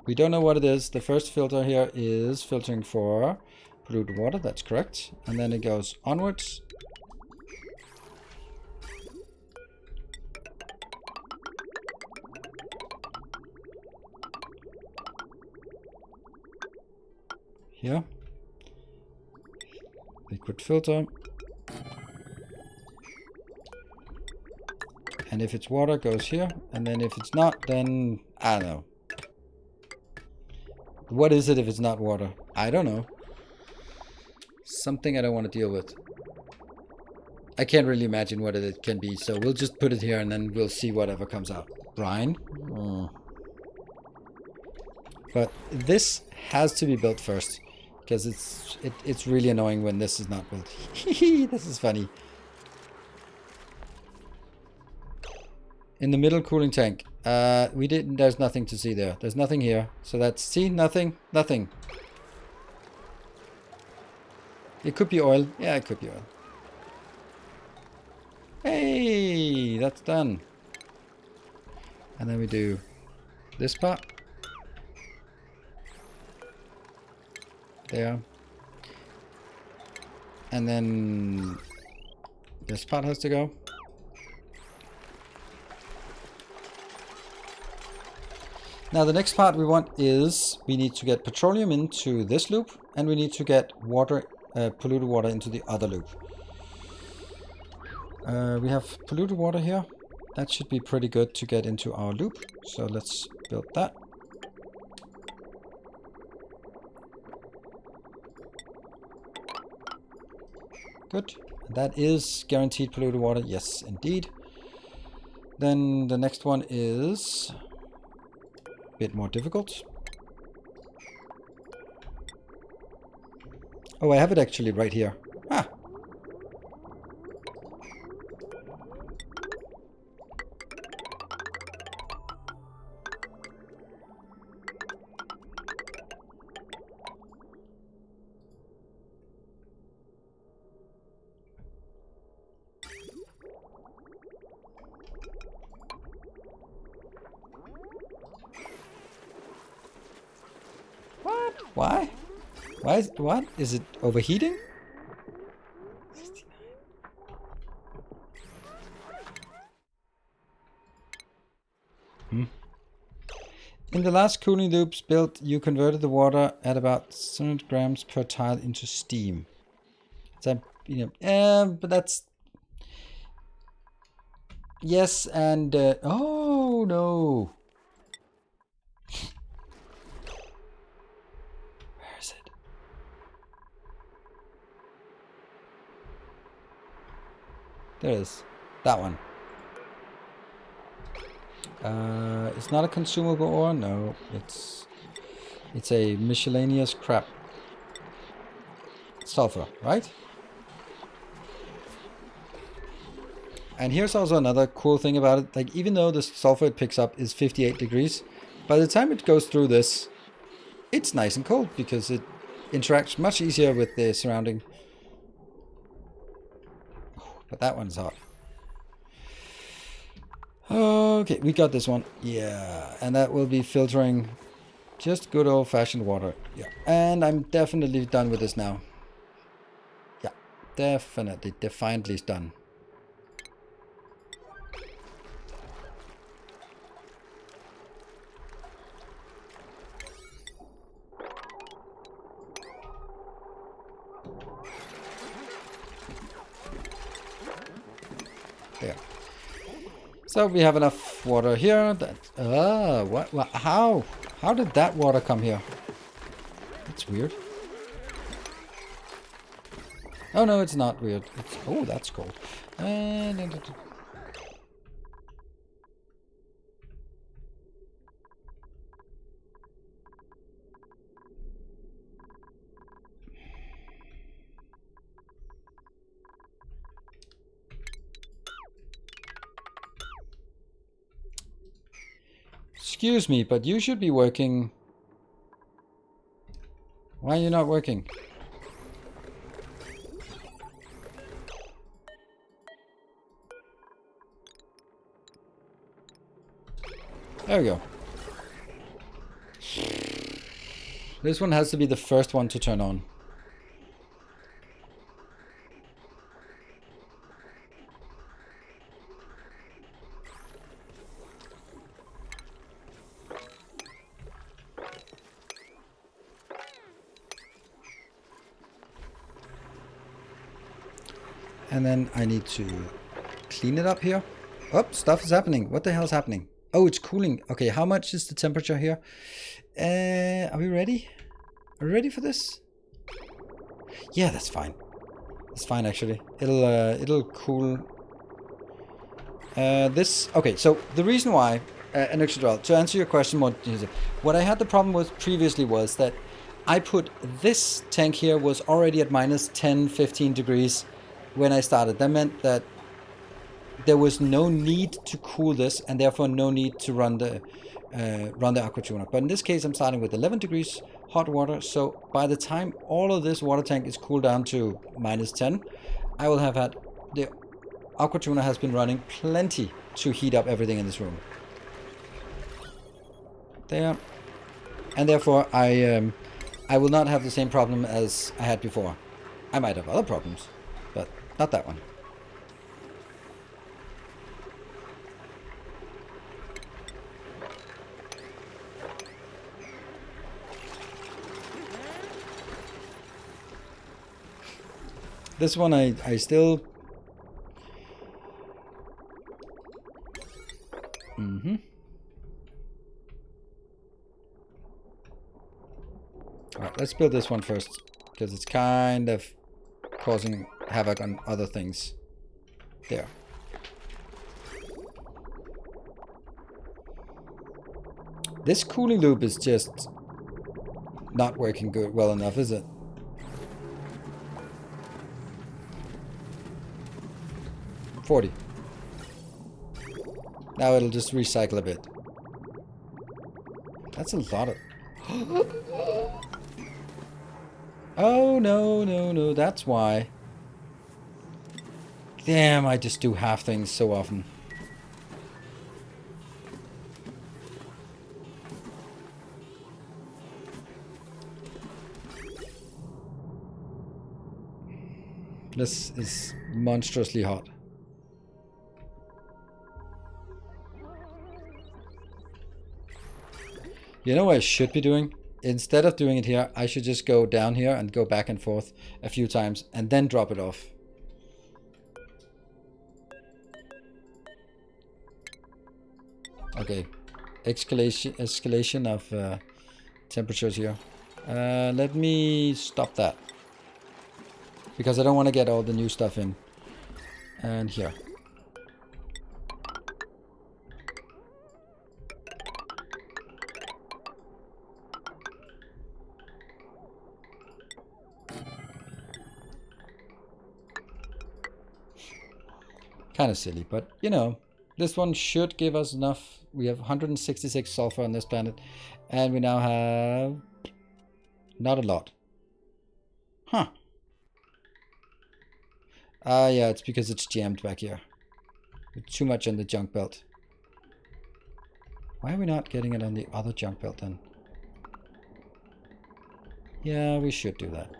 We don't know what it is. The first filter here is filtering for polluted water. That's correct. And then it goes onwards. here. Liquid filter. And if it's water, goes here. And then if it's not, then I don't know. What is it if it's not water? I don't know. Something I don't want to deal with. I can't really imagine what it can be, so we'll just put it here and then we'll see whatever comes out. Brine. But this has to be built first, because it's really annoying when this is not built. This is funny. In the middle cooling tank. There's nothing to see there. There's nothing here. So that's, see, nothing. It could be oil. Yeah, it could be oil. Hey, that's done. And then we do this part. There. And then this part has to go. Now the next part we want is we need to get petroleum into this loop, and we need to get water, polluted water into the other loop. We have polluted water here. That should be pretty good to get into our loop. So let's build that. Good. That is guaranteed polluted water. Yes, indeed. Then the next one is a bit more difficult. Oh, I have it actually right here. Ah. Why? Why is what? Is it overheating? 69. In the last cooling loops built, you converted the water at about 700 grams per tile into steam. So, but that's yes, and oh no. Where is it? There it is. That one. It's not a consumable ore. No, it's a miscellaneous crap. Sulfur, right? And here's also another cool thing about it. Like, even though the sulfur it picks up is 58 degrees, by the time it goes through this, it's nice and cold because it interacts much easier with the surrounding. But that one's hot. Okay, we got this one. Yeah, and that will be filtering just good old-fashioned water. Yeah, and I'm definitely done with this now. Yeah, defiantly done. There. So we have enough water here. That what? How did that water come here? That's weird. Oh no, it's not weird. It's, oh, that's cold. Excuse me, but you should be working. Why are you not working? There we go. This one has to be the first one to turn on. And then I need to clean it up here. Oh, stuff is happening. What the hell is happening? Oh, it's cooling. Okay, how much is the temperature here? Are we ready? Are we ready for this? Yeah, that's fine. It's fine actually. It'll cool. This okay. So the reason why, and actually, well, to answer your question more, what I had the problem with previously was that I put this tank here was already at minus 10, 15 degrees when I started. That meant that there was no need to cool this, and therefore no need to run the aqua tuner. But in this case, I'm starting with 11 degrees hot water. So by the time all of this water tank is cooled down to minus 10, I will have had the aqua tuner has been running plenty to heat up everything in this room. There, and therefore I will not have the same problem as I had before. I might have other problems, but not that one. This one I still... Alright, let's build this one first, because it's kind of causing havoc on other things. There. This cooling loop is just not working well enough, is it? Now it'll just recycle a bit. That's a lot of... Oh, no, that's why. Damn, I just do half things so often. This is monstrously hot. You know what I should be doing? Instead of doing it here, I should just go down here and go back and forth a few times and then drop it off. Okay. Escalation of temperatures here. Let me stop that. Because I don't want to get all the new stuff in. And here. Kind of silly, but you know, this one should give us enough. We have 166 sulfur on this planet, and we now have not a lot. Huh. Yeah, it's because it's jammed back here. Too much on the junk belt. Why are we not getting it on the other junk belt then? Yeah, we should do that.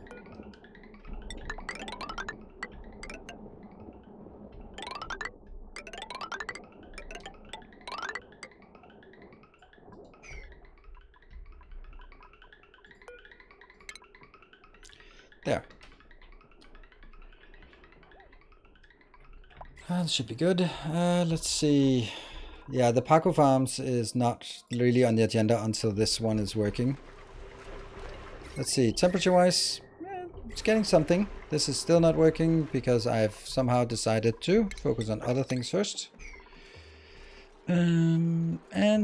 There. That should be good. Let's see. Yeah, the Paco farms is not really on the agenda until this one is working. Let's see. Temperature-wise, it's getting something. This is still not working because I've somehow decided to focus on other things first. And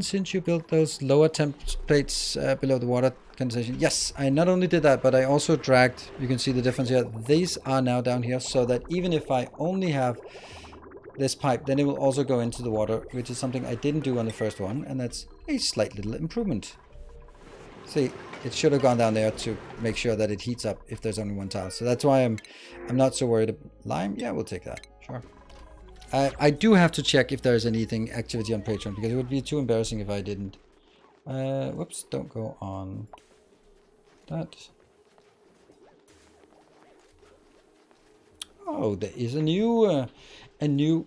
since you built those lower temp plates below the water condensation, yes, I not only did that, but I also dragged, you can see the difference here, these are now down here, so that even if I only have this pipe, then it will also go into the water, which is something I didn't do on the first one, and that's a slight little improvement. See, it should have gone down there to make sure that it heats up if there's only one tile, so that's why I'm not so worried. Lime, yeah, we'll take that, sure. I do have to check if there's anything activity on Patreon, because it would be too embarrassing if I didn't. Whoops, don't go on that. Oh, there is a new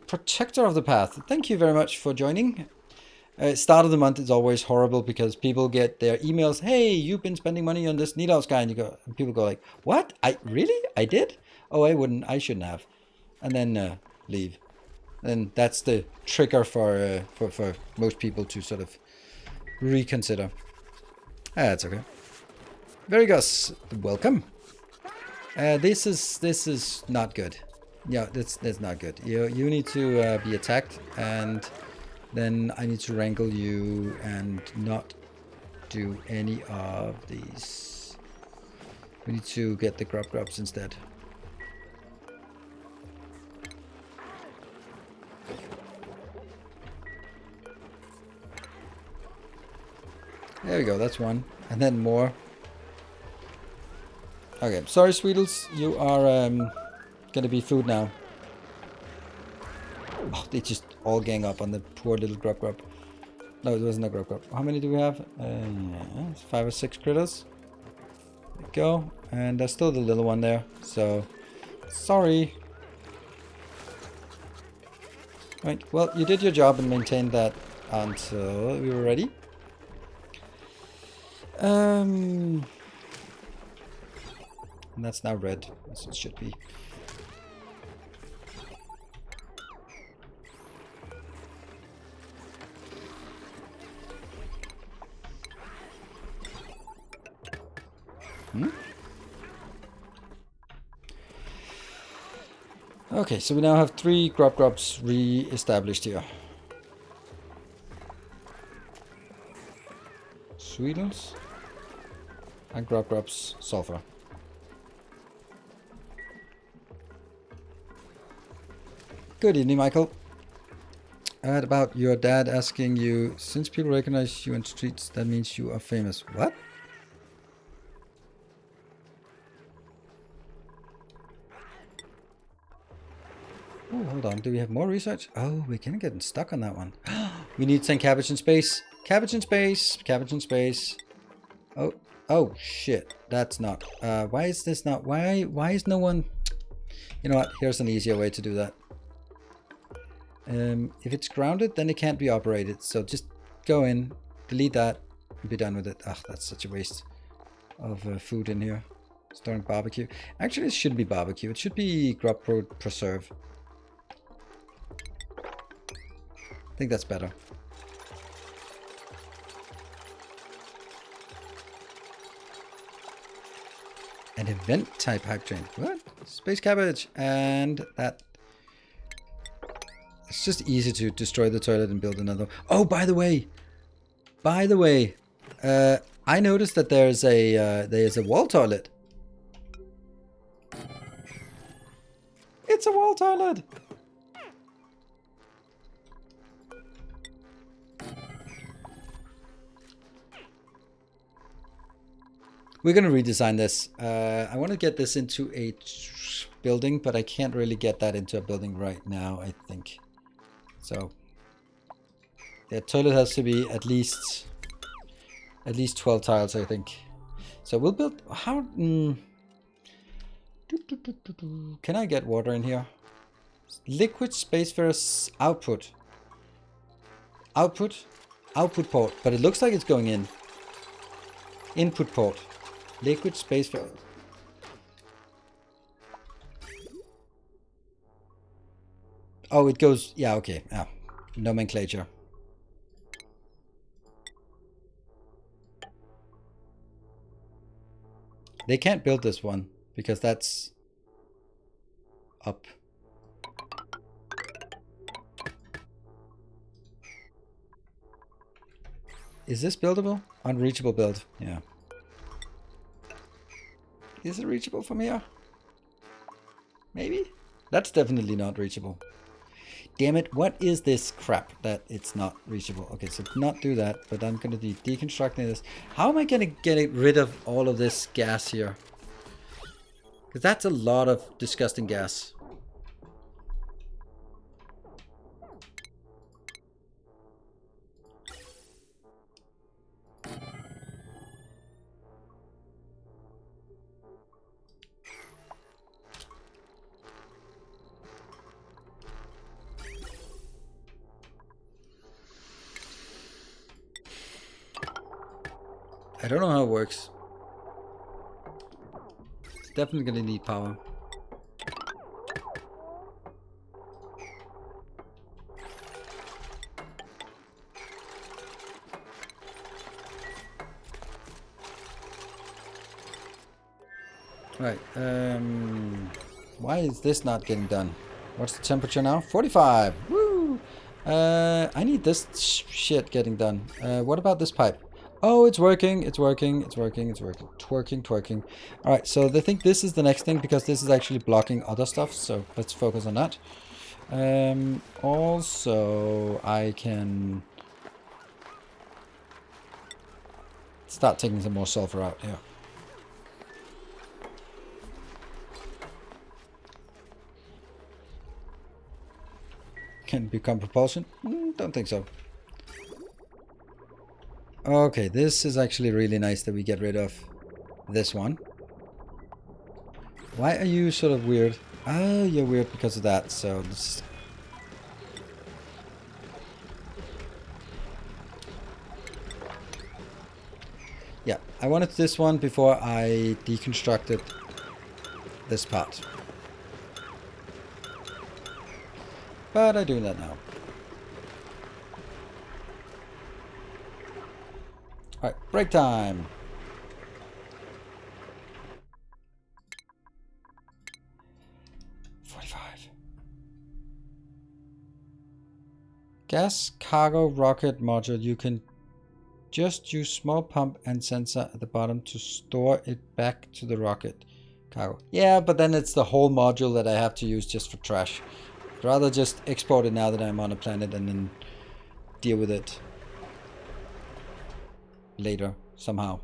protector of the path. Thank you very much for joining. Start of the month is always horrible because people get their emails. Hey, you've been spending money on this Nidaus guy, and people go like, "What? I did? Oh, I shouldn't have." and then leave. And that's the trigger for most people to sort of reconsider. That's okay. Very good. Welcome. This is not good. Yeah, that's not good. You need to be attacked, and then I need to wrangle you and not do any of these. We need to get the grubs instead. There we go, that's one. And then more. Okay, sorry Sweetles, you are gonna be food now. Oh, they just all gang up on the poor little grub. No, it wasn't a grub. How many do we have? 5 or 6 critters. There we go. And there's still the little one there, so sorry. Right, well, you did your job and maintained that until we were ready. And that's now red, as it should be. Okay, so we now have 3 grubs re-established here. Sweetles and grubs sulfur. Good evening, Michael. About your dad asking you, since people recognize you in streets, that means you are famous. What? Oh, hold on. Do we have more research? Oh, we can get stuck on that one. We need 10 cabbage in space. Cabbage in space. Cabbage in space. Oh, shit. That's not. Why is this not? Why is no one? You know what? Here's an easier way to do that. If it's grounded, then it can't be operated. So just go in, delete that, and be done with it. Ah, that's such a waste of food in here. Storing barbecue. Actually, it shouldn't be barbecue. It should be grub preserve. I think that's better. An event type hype train. What? Space cabbage. And that. It's just easy to destroy the toilet and build another. Oh, by the way. I noticed that there's a wall toilet. It's a wall toilet. We're going to redesign this. I want to get this into a building, but I can't really get that into a building right now, I think. So, the toilet has to be at least 12 tiles, I think. So we'll build... How... Can I get water in here? Liquid spacefarer's output. Output port, but it looks like it's going in. Input port. Liquid spacefarer. Oh, it goes... Yeah, okay. Yeah. Nomenclature. They can't build this one because that's up. Is this buildable? Unreachable build. Yeah. Is it reachable from here? Maybe? That's definitely not reachable. Damn it, what is this crap that it's not reachable? Okay, so not do that, but I'm going to be deconstructing this. How am I going to get rid of all of this gas here? Because that's a lot of disgusting gas. I don't know how it works. It's definitely gonna need power. Right. Why is this not getting done? What's the temperature now? 45. Woo! I need this shit getting done. What about this pipe? Oh, it's working. It's working. It's working. It's working. Twerking, twerking. All right. So they think this is the next thing because this is actually blocking other stuff. So let's focus on that. Also, I can start taking some more sulfur out here. Can become propulsion? Don't think so. Okay, this is actually really nice that we get rid of this one. Why are you sort of weird? Oh, you're weird because of that, so this... Yeah, I wanted this one before I deconstructed this part. But I do that now. Alright, break time! Gas cargo rocket module. You can just use small pump and sensor at the bottom to store it back to the rocket cargo. Yeah, but then it's the whole module that I have to use just for trash. I'd rather just export it now that I'm on a planet and then deal with it later somehow.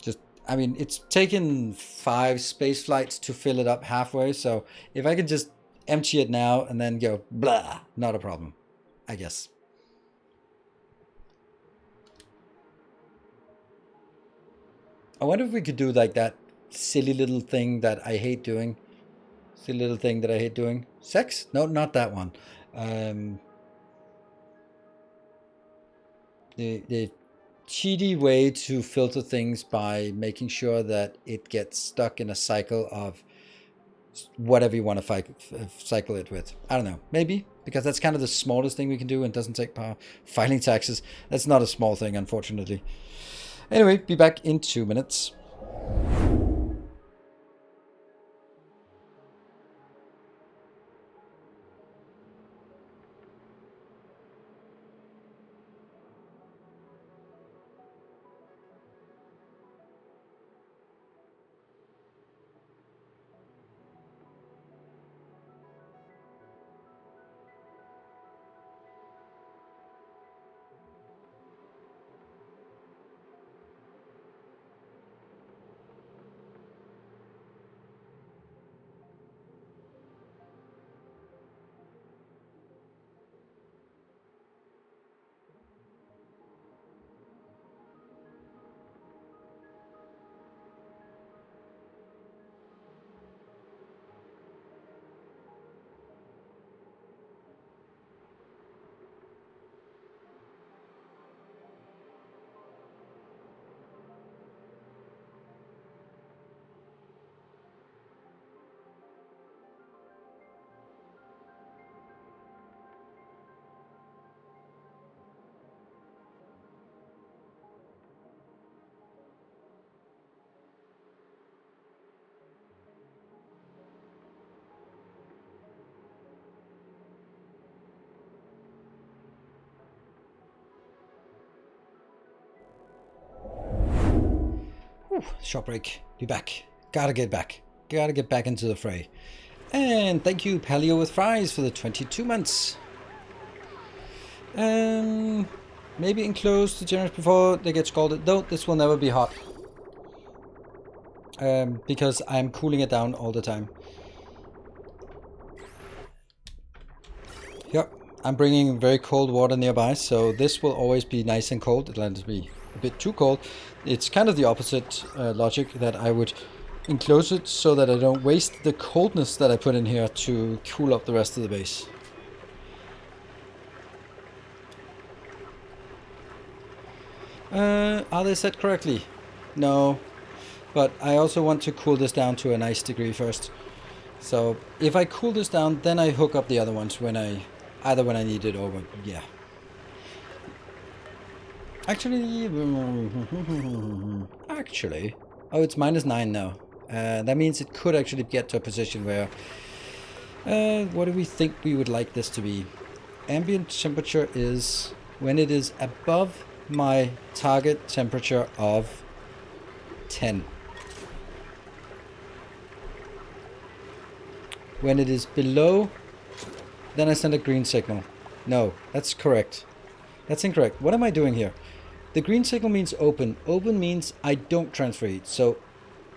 Just, I mean, it's taken 5 space flights to fill it up halfway, so if I can just empty it now and then go blah, not a problem, I guess. I wonder if we could do like that silly little thing that I hate doing. Silly little thing that I hate doing. Sex? No, not that one. The cheaty way to filter things by making sure that it gets stuck in a cycle of whatever you want to cycle it with. I don't know. Maybe. Because that's kind of the smallest thing we can do and doesn't take power. Filing taxes. That's not a small thing, unfortunately. Anyway, be back in 2 minutes. Short break. Be back. Gotta get back. Gotta get back into the fray. And thank you, Paleo with Fries, for the 22 months. Maybe enclose the generators before they get scalded. Though this will never be hot. Because I'm cooling it down all the time. Yep. I'm bringing very cold water nearby, so this will always be nice and cold. It'll just be a bit too cold. It's kind of the opposite logic, that I would enclose it so that I don't waste the coldness that I put in here to cool up the rest of the base. Are they set correctly? No, but I also want to cool this down to a nice degree first. So if I cool this down, then I hook up the other ones when either when I need it or when, yeah. Actually, actually... Oh, it's -9 now. That means it could actually get to a position where... what do we think we would like this to be? Ambient temperature is when it is above my target temperature of 10. When it is below, then I send a green signal. No, that's correct. That's incorrect. What am I doing here? The green signal means open. Open means I don't transfer heat. So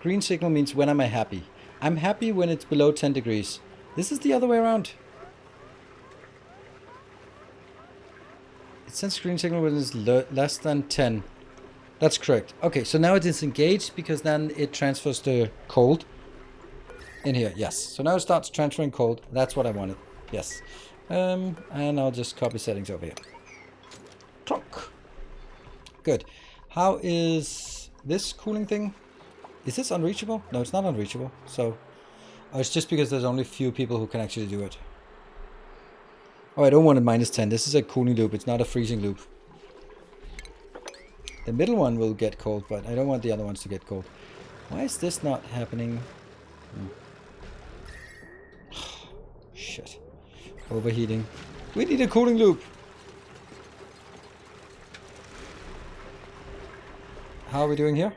green signal means when am I happy? I'm happy when it's below 10 degrees. This is the other way around. It sends green signal when it's less than 10. That's correct. Okay, so now it is engaged because then it transfers the cold in here. Yes. So now it starts transferring cold. That's what I wanted. Yes. And I'll just copy settings over here. Clock. Good. How is this cooling thing? Is this unreachable? No, it's not unreachable. So, oh, it's just because there's only few people who can actually do it. Oh, I don't want it -10. This is a cooling loop. It's not a freezing loop. The middle one will get cold, but I don't want the other ones to get cold. Why is this not happening? Shit. Overheating. We need a cooling loop. How are we doing here?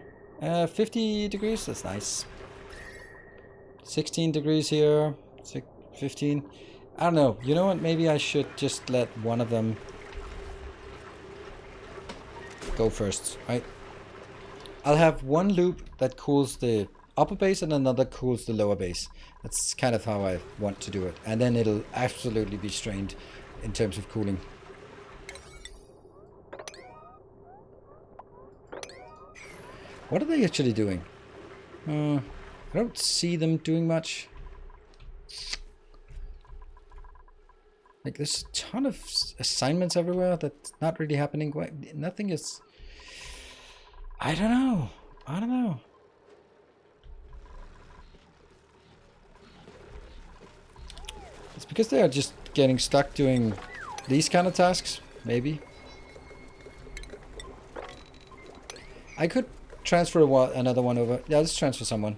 50 degrees. That's nice. 16 degrees here. 15. I don't know. You know what? Maybe I should just let one of them go first, right? I'll have one loop that cools the upper base and another cools the lower base. That's kind of how I want to do it. And then it'll absolutely be strained in terms of cooling. What are they actually doing? I don't see them doing much. Like, there's a ton of assignments everywhere that's not really happening. Nothing is... I don't know. I don't know. It's because they are just getting stuck doing these kind of tasks, maybe. I could transfer another one over. Yeah, let's transfer someone.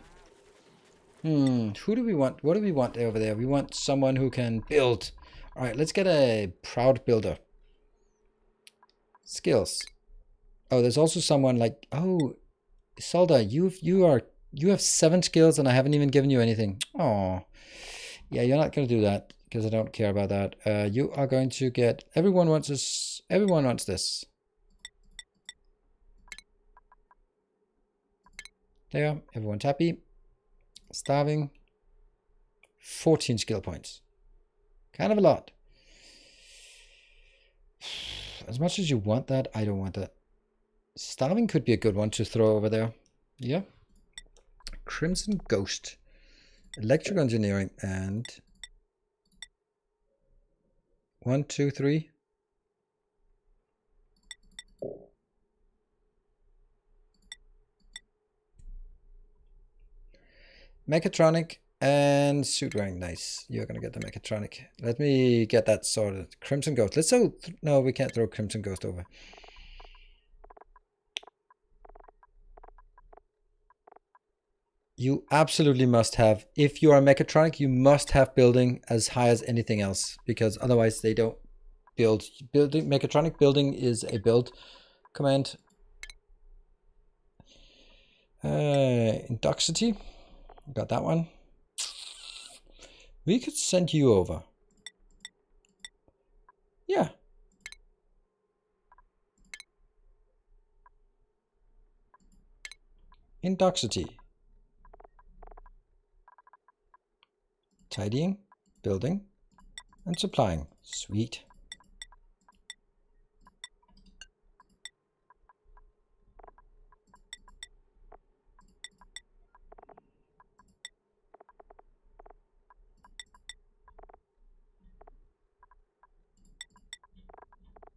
Who do we want? What do we want over there? We want someone who can build. All right, let's get a proud builder. Skills. Oh, there's also someone like, oh, Solda, you have 7 skills and I haven't even given you anything. Oh, yeah, you're not going to do that because I don't care about that. You are going to get, everyone wants this. Everyone wants this. There, everyone's happy. Starving. 14 skill points. Kind of a lot. As much as you want that, I don't want that. Starving could be a good one to throw over there. Yeah. Crimson Ghost. Electrical engineering and 1, 2, 3. Mechatronic and suit wearing. Nice. You're gonna get the mechatronic. Let me get that sorted. Crimson Ghost. Let's throw. No, we can't throw Crimson Ghost over. You absolutely must have. If you are a mechatronic, you must have building as high as anything else because otherwise they don't build. Building mechatronic building is a build command. Inductity. Got that one. We could send you over. Yeah. Inductity. Tidying, building, and supplying. Sweet.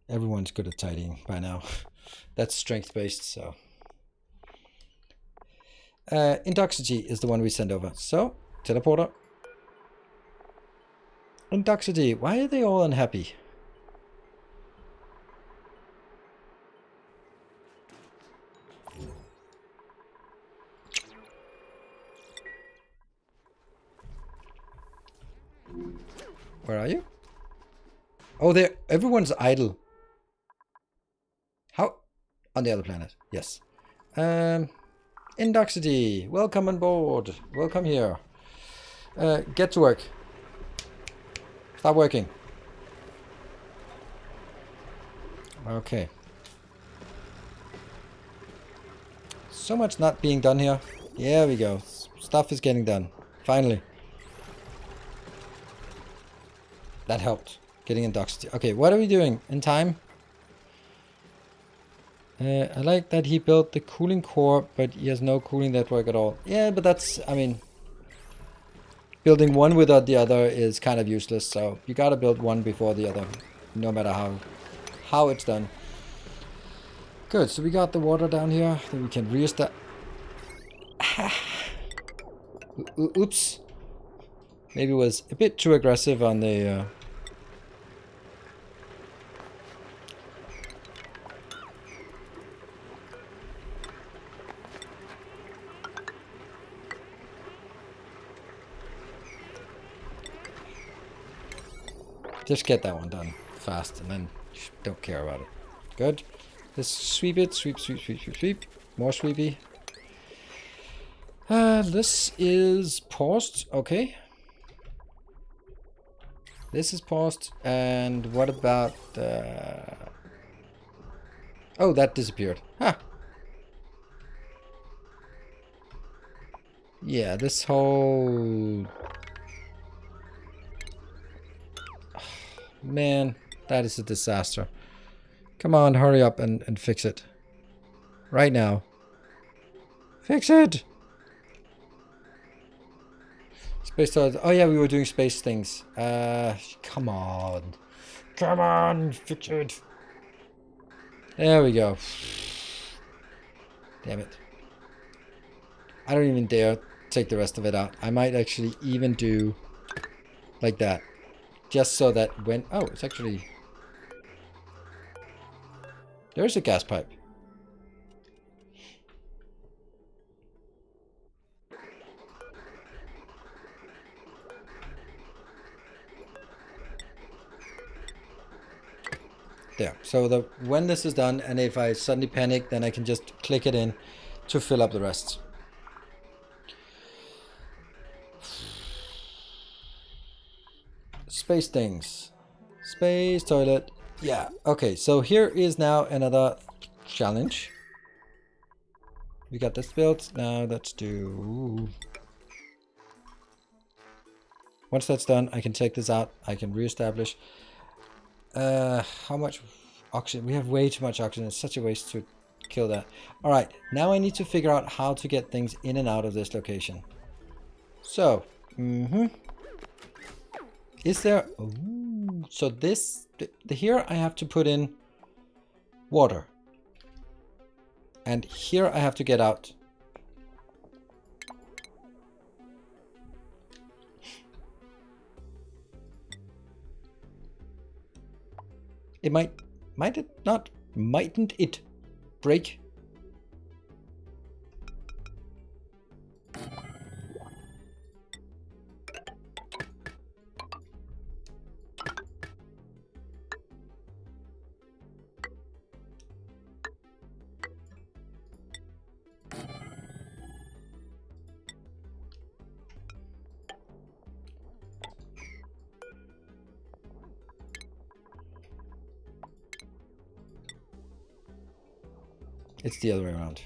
Everyone's good at tidying by now. That's strength based, so. Inductity is the one we send over. So, teleporter. Inductity, why are they all unhappy? Where are you? Oh, there. Everyone's idle. How? On the other planet. Yes. Indoxity. Welcome on board. Welcome here. Get to work. Start working. Okay. So much not being done here. There we go. Stuff is getting done. Finally. That helped. Getting Indoxity. Okay, what are we doing in time? I like that he built the cooling core, but he has no cooling network at all. Yeah, but that's, I mean, building one without the other is kind of useless, so you gotta build one before the other, no matter how it's done. Good, so we got the water down here, then we can restart. Oops. Maybe it was a bit too aggressive on the... Just get that one done fast, and then don't care about it. Good. Let's sweep it. Sweep, sweep, sweep, sweep, sweep. More sweepy. This is paused. Okay. This is paused. And what about... Oh, that disappeared. Huh. Yeah, this whole... Man, that is a disaster. Come on, hurry up and fix it. Right now. Fix it! Space toilets. Oh yeah, we were doing space things. Come on. Come on, fix it. There we go. Damn it. I don't even dare take the rest of it out. I might actually even do like that. Just so that when... Oh, it's actually... There's a gas pipe. There. So when this is done, and if I suddenly panic, then I can just click it in to fill up the rest. Space things. Space toilet. Yeah. Okay, so here is now another challenge. We got this built. Now let's do... Once that's done, I can take this out. I can reestablish. How much oxygen? We have way too much oxygen. It's such a waste to kill that. All right, now I need to figure out how to get things in and out of this location. So, is there... Ooh, so this... Here I have to put in water. And here I have to get out. It might it not, mightn't it break? It's the other way around.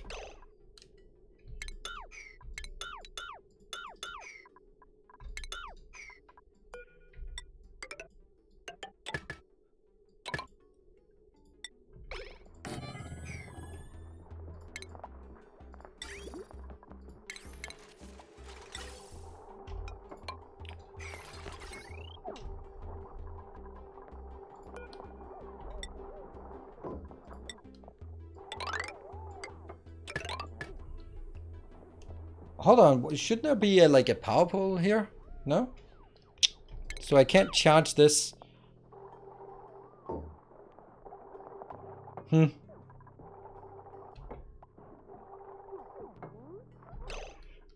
Hold on, shouldn't there be like a power pole here? No? So I can't charge this.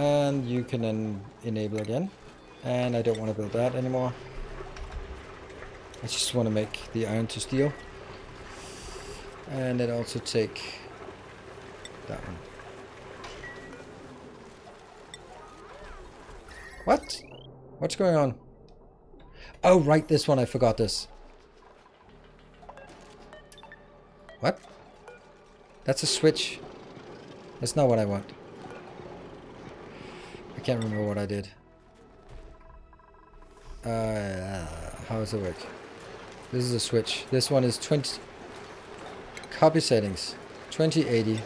And you can then enable again. And I don't want to build that anymore. I just want to make the iron to steel. And then also take that one. What? What's going on? Oh, right, this one. I forgot this. What? That's a switch. That's not what I want. I can't remember what I did. How does it work? This is a switch. This one is 20... Copy settings. 2080.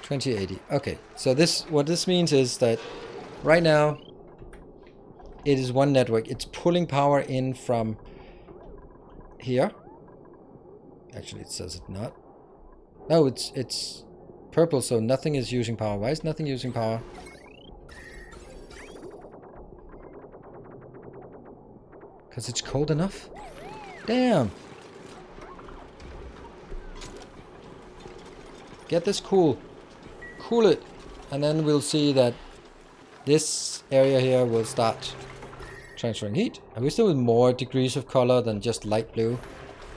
2080. Okay, so what this means is that right now it is one network. It's pulling power in from here. Actually, it says it not. No, it's purple, so nothing is using power. Why is nothing using power? Because it's cold enough? Damn! Get this cool. Cool it. And then we'll see that this area here will start transferring heat. I wish there was more degrees of color than just light blue.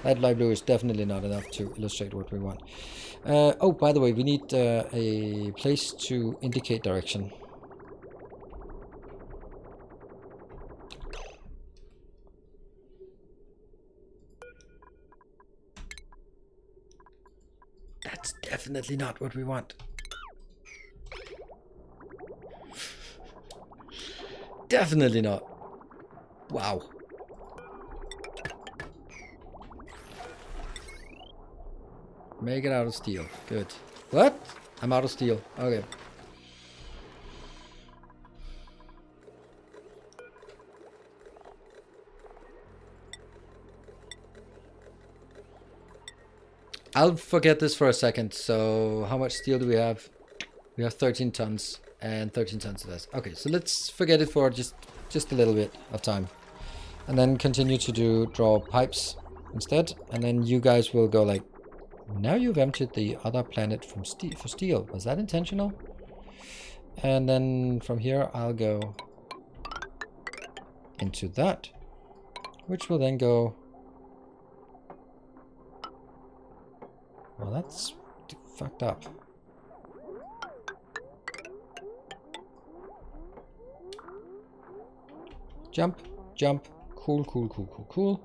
That light blue is definitely not enough to illustrate what we want. Oh, by the way, we need a place to indicate direction. That's definitely not what we want. Definitely not. Wow. Make it out of steel. Good. What? I'm out of steel. Okay. I'll forget this for a second. So how much steel do we have? We have 13 tons and 13 tons of this. Okay, so let's forget it for just a little bit of time. And then continue to draw pipes instead. And then you guys will go like, now you've emptied the other planet from for steel. Was that intentional? And then from here I'll go into that, which will then go... Well, that's fucked up. Jump, jump. Cool, cool, cool, cool, cool.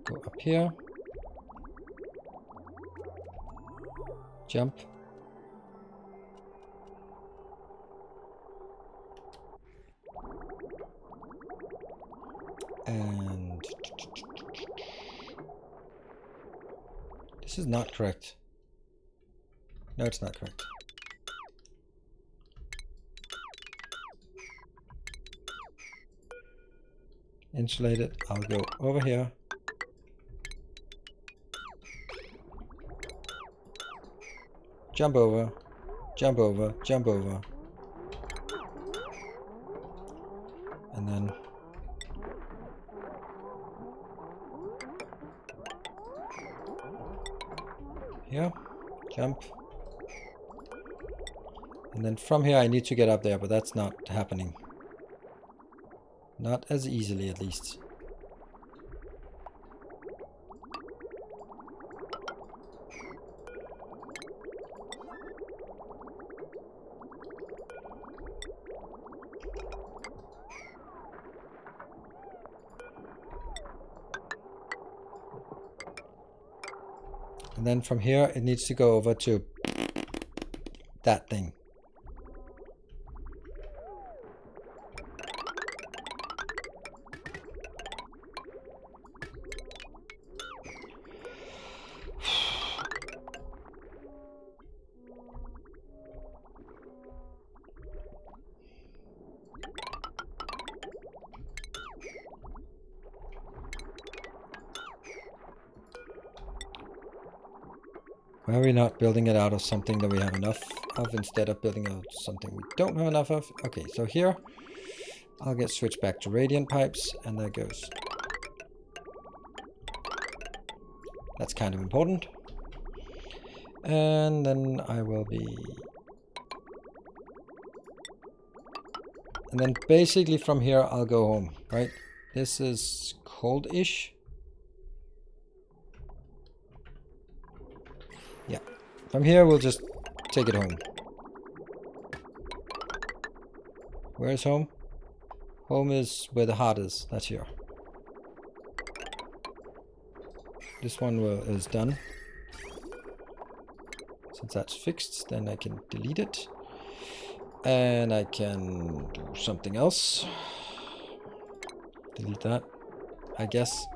Go up here. Jump. And this is not correct. No, it's not correct. Insulate it. I'll go over here. Jump over, jump over, jump over. And then here, jump. And then from here I need to get up there, but that's not happening. Not as easily, at least. And then from here, it needs to go over to that thing. Why are we not building it out of something that we have enough of instead of building out something we don't have enough of? Okay, so here I'll get switched back to radiant pipes, and there goes. That's kind of important. And then I will be And then basically from here I'll go home, right? This is cold-ish. Yeah. From here we'll just take it home. Where's home? Home is where the heart is. That's here. This one is done. Since that's fixed, then I can delete it. And I can do something else. Delete that, I guess.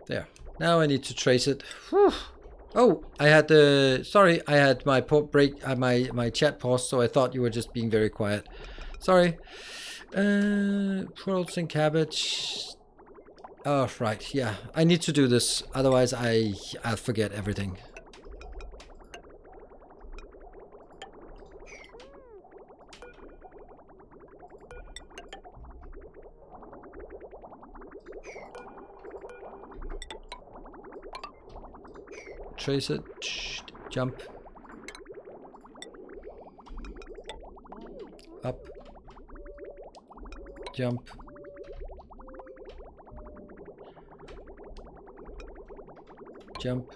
There. Now I need to trace it. Whew. Oh, I had sorry, I had my my chat paused, so I thought you were just being very quiet. Sorry. Pearls and cabbage. Oh, right. Yeah, I need to do this. Otherwise, I'll forget everything. Trace it. Jump. Up. Jump. Jump.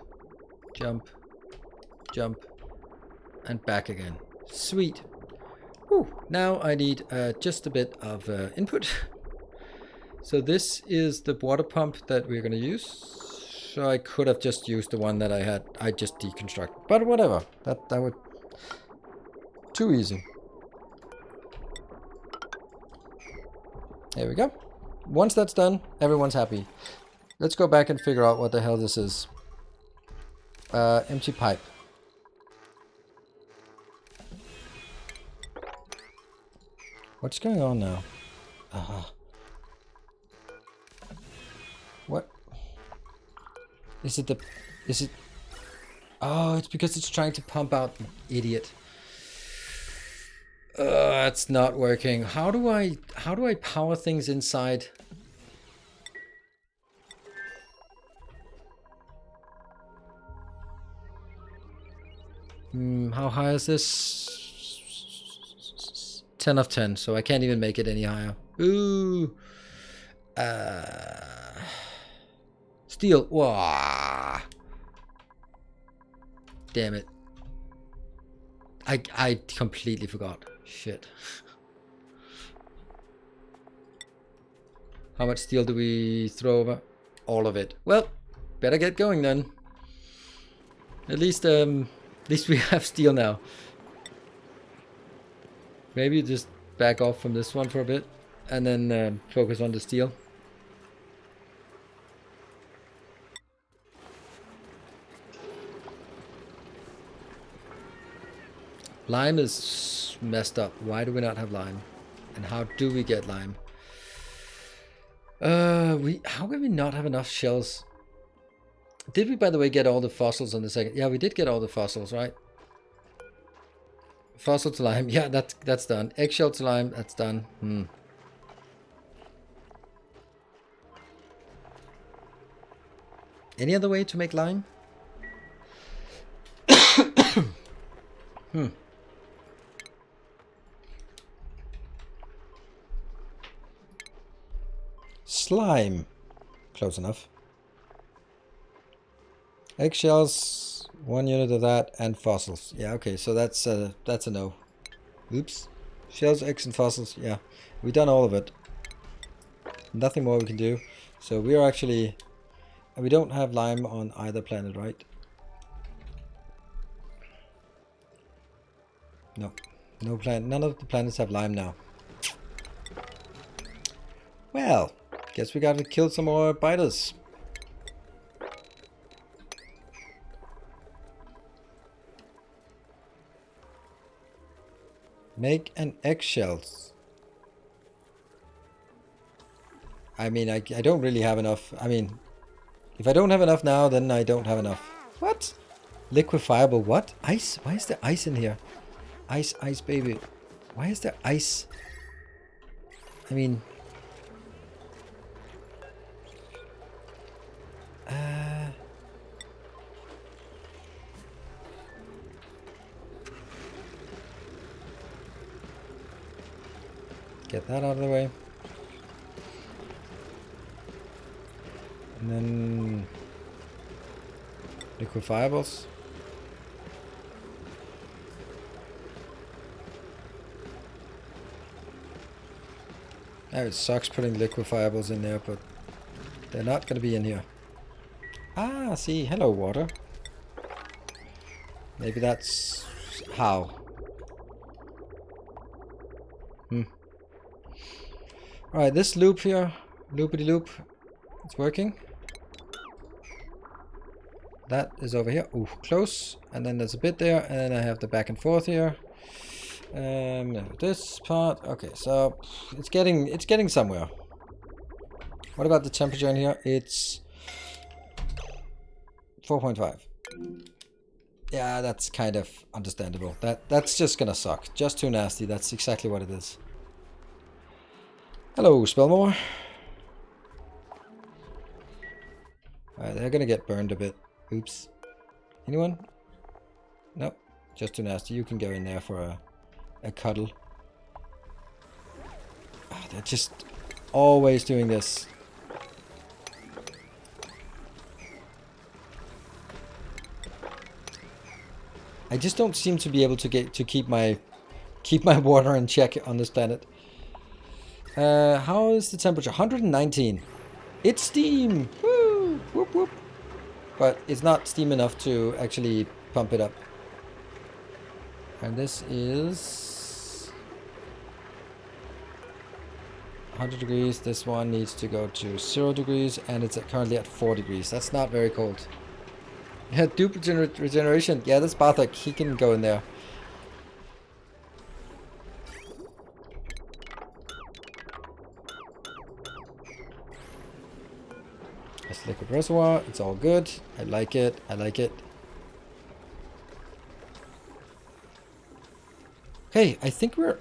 Jump. Jump. And back again. Sweet. Whew. Now I need just a bit of input. So this is the water pump that we're going to use. So I could have just used the one that I just deconstructed. But whatever. That would... Too easy. There we go. Once that's done, everyone's happy. Let's go back and figure out what the hell this is. Empty pipe. What's going on now? What? Is it? Oh, it's because it's trying to pump out, idiot. It's not working. How do I power things inside? How high is this? 10 of 10, so I can't even make it any higher. Ooh. Steel. Wah. Damn it. I completely forgot. Shit. How much steel do we throw over? All of it. Well, better get going then. At least we have steel now. Maybe just back off from this one for a bit and then focus on the steel. Lime is messed up. Why do we not have lime? And how do we get lime? How can we not have enough shells? Did we, by the way, get all the fossils on the second? Yeah, we did get all the fossils, right? Fossil to lime. Yeah, that's done. Eggshell to lime. That's done. Any other way to make lime? Slime. Close enough. Eggshells, 1 unit of that, and fossils. Yeah, okay, so that's a no. Oops. Shells, eggs, and fossils. Yeah, we've done all of it. Nothing more we can do. So we are actually... We don't have lime on either planet, right? No. No planet. None of the planets have lime now. Well, guess we gotta kill some more biters. Make an eggshells. I mean, I don't really have enough. I mean, if I don't have enough now, then I don't have enough. What? Liquefiable what? Ice? Why is there ice in here? Ice, ice, baby. Why is there ice? I mean... Get that out of the way. And then... liquefiables. Oh, it sucks putting liquefiables in there, but they're not going to be in here. Ah, see, hello water. Maybe that's how. Alright, this loop here, loopity loop, it's working. That is over here. Ooh, close. And then there's a bit there, and then I have the back and forth here. This part. Okay, so it's getting somewhere. What about the temperature in here? It's 4.5. Yeah, that's kind of understandable. That's just gonna suck. Just too nasty. That's exactly what it is. Hello, Spellmore. Alright, they're gonna get burned a bit. Oops. Anyone? Nope. Just too nasty. You can go in there for a cuddle. Oh, they're just always doing this. I just don't seem to be able to keep my water in check on this planet. How is the temperature? 119. It's steam. Woo! Whoop whoop. But it's not steam enough to actually pump it up. And this is 100 degrees. This one needs to go to 0 degrees, and it's currently at 4 degrees. That's not very cold. Yeah, dupe regeneration. Yeah, that's Barthak. He can go in there. That's liquid reservoir. It's all good. I like it. I like it. Okay, I think we're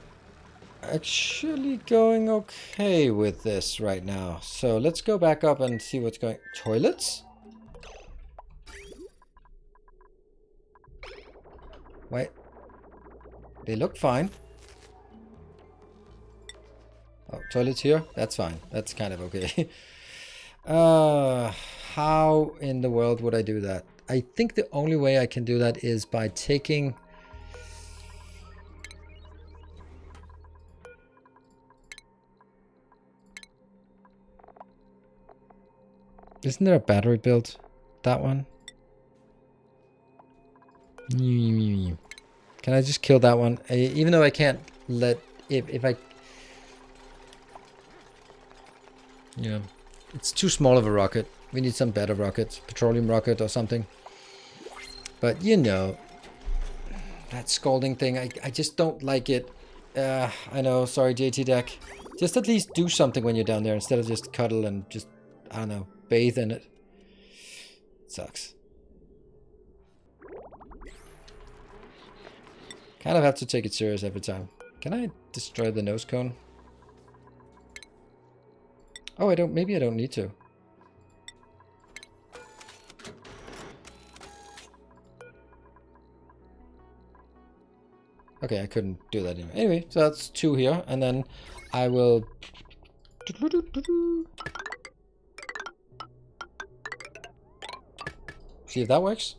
actually going okay with this right now. So let's go back up and see what's going... Toilets? Wait. They look fine. Oh, toilets here? That's fine. That's kind of okay. How in the world would I do that? I think the only way I can do that is by taking... Isn't there a battery built? That one? Can I just kill that one? Even though I can't let... If I... Yeah. It's too small of a rocket. We need some better rockets. Petroleum rocket or something. But you know... That scalding thing, I just don't like it. I know, sorry JT Deck. Just at least do something when you're down there instead of just cuddle and just, I don't know, bathe in it. Sucks. Kind of have to take it serious every time. Can I destroy the nose cone? Oh, I don't, maybe I don't need to. Okay, I couldn't do that anyway. Anyway, so that's 2 here, and then I will... See if that works.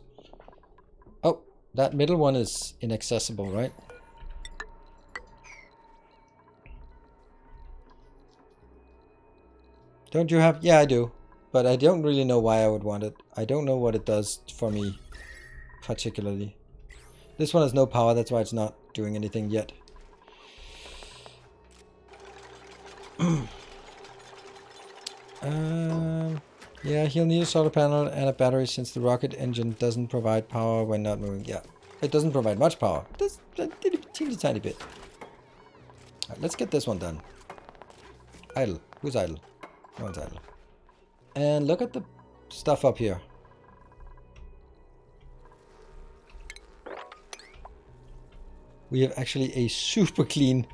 Oh, that middle one is inaccessible, right? Don't you have... Yeah, I do. But I don't really know why I would want it. I don't know what it does for me, particularly. This one has no power, that's why it's not doing anything yet. Yeah, he'll need a solar panel and a battery since the rocket engine doesn't provide power when not moving. Yeah, it doesn't provide much power. Just a teeny tiny bit. Alright, let's get this one done. Idle. Who's idle? No one's idle. And look at the stuff up here. We have actually a super clean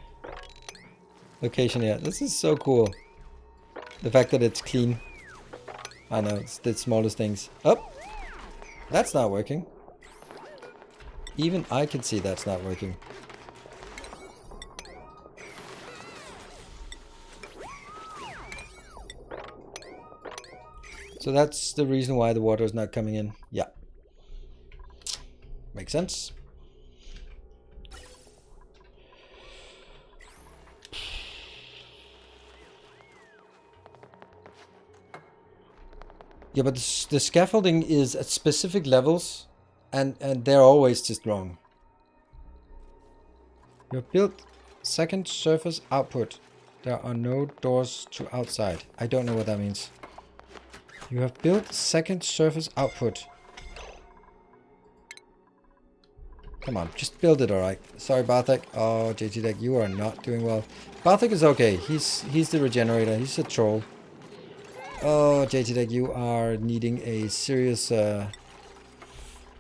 location here. This is so cool. The fact that it's clean. I know, it's the smallest things. Oh! That's not working. Even I can see that's not working. So that's the reason why the water is not coming in. Yeah. Makes sense. Yeah, but the scaffolding is at specific levels, and they're always just wrong. You have built second surface output. There are no doors to outside. I don't know what that means. You have built second surface output. Come on, just build it, alright. Sorry, Bartek. Oh, JT Deck, you are not doing well. Bartek is okay. He's the regenerator. He's a troll. Oh, JT Deck, you are needing a serious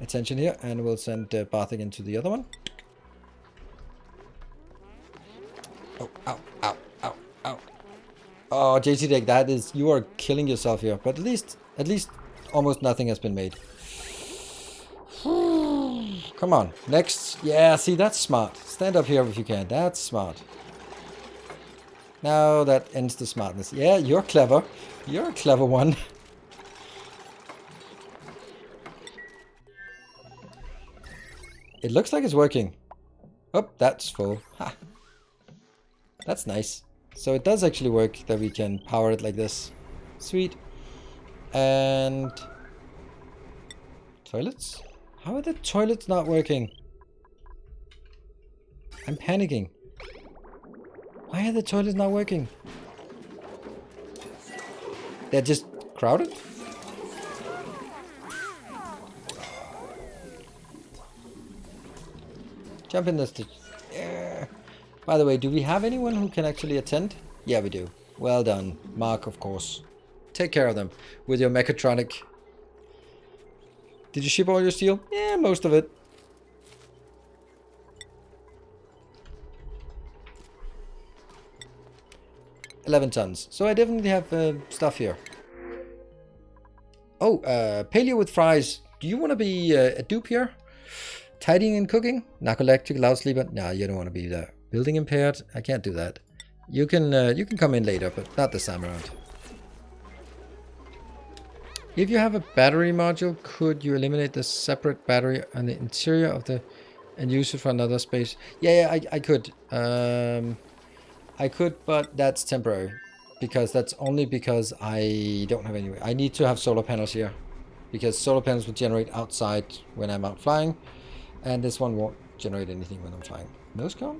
attention here. And we'll send Bartek into the other one. Oh, ow, ow, ow, ow. Oh, JT Deck, that is... You are killing yourself here. But at least almost nothing has been made. Come on, next. Yeah, see, that's smart. Stand up here if you can. That's smart. Now that ends the smartness. Yeah, you're clever. You're a clever one. It looks like it's working. Oh, that's full. Ha. That's nice. So it does actually work that we can power it like this. Sweet. And... toilets? How are the toilets not working? I'm panicking. Why are the toilets not working? They're just crowded? Jump in this. Yeah. By the way, do we have anyone who can actually attend? Yeah, we do. Well done. Mark, of course. Take care of them with your mechatronic. Did you ship all your steel? Yeah, most of it. $11 tons. So I definitely have stuff here. Oh, paleo with fries. Do you want to be a dupe here? Tidying and cooking? Narcoleptic, loud sleeper? Nah, you don't want to be there. Building impaired? I can't do that. You can come in later, but not this time around. If you have a battery module, could you eliminate the separate battery on the interior of the and use it for another space? Yeah, I could. I could, but that's temporary. Because that's only because I don't have any way. I need to have solar panels here. Because solar panels will generate outside when I'm out flying. And this one won't generate anything when I'm flying. Nose cone?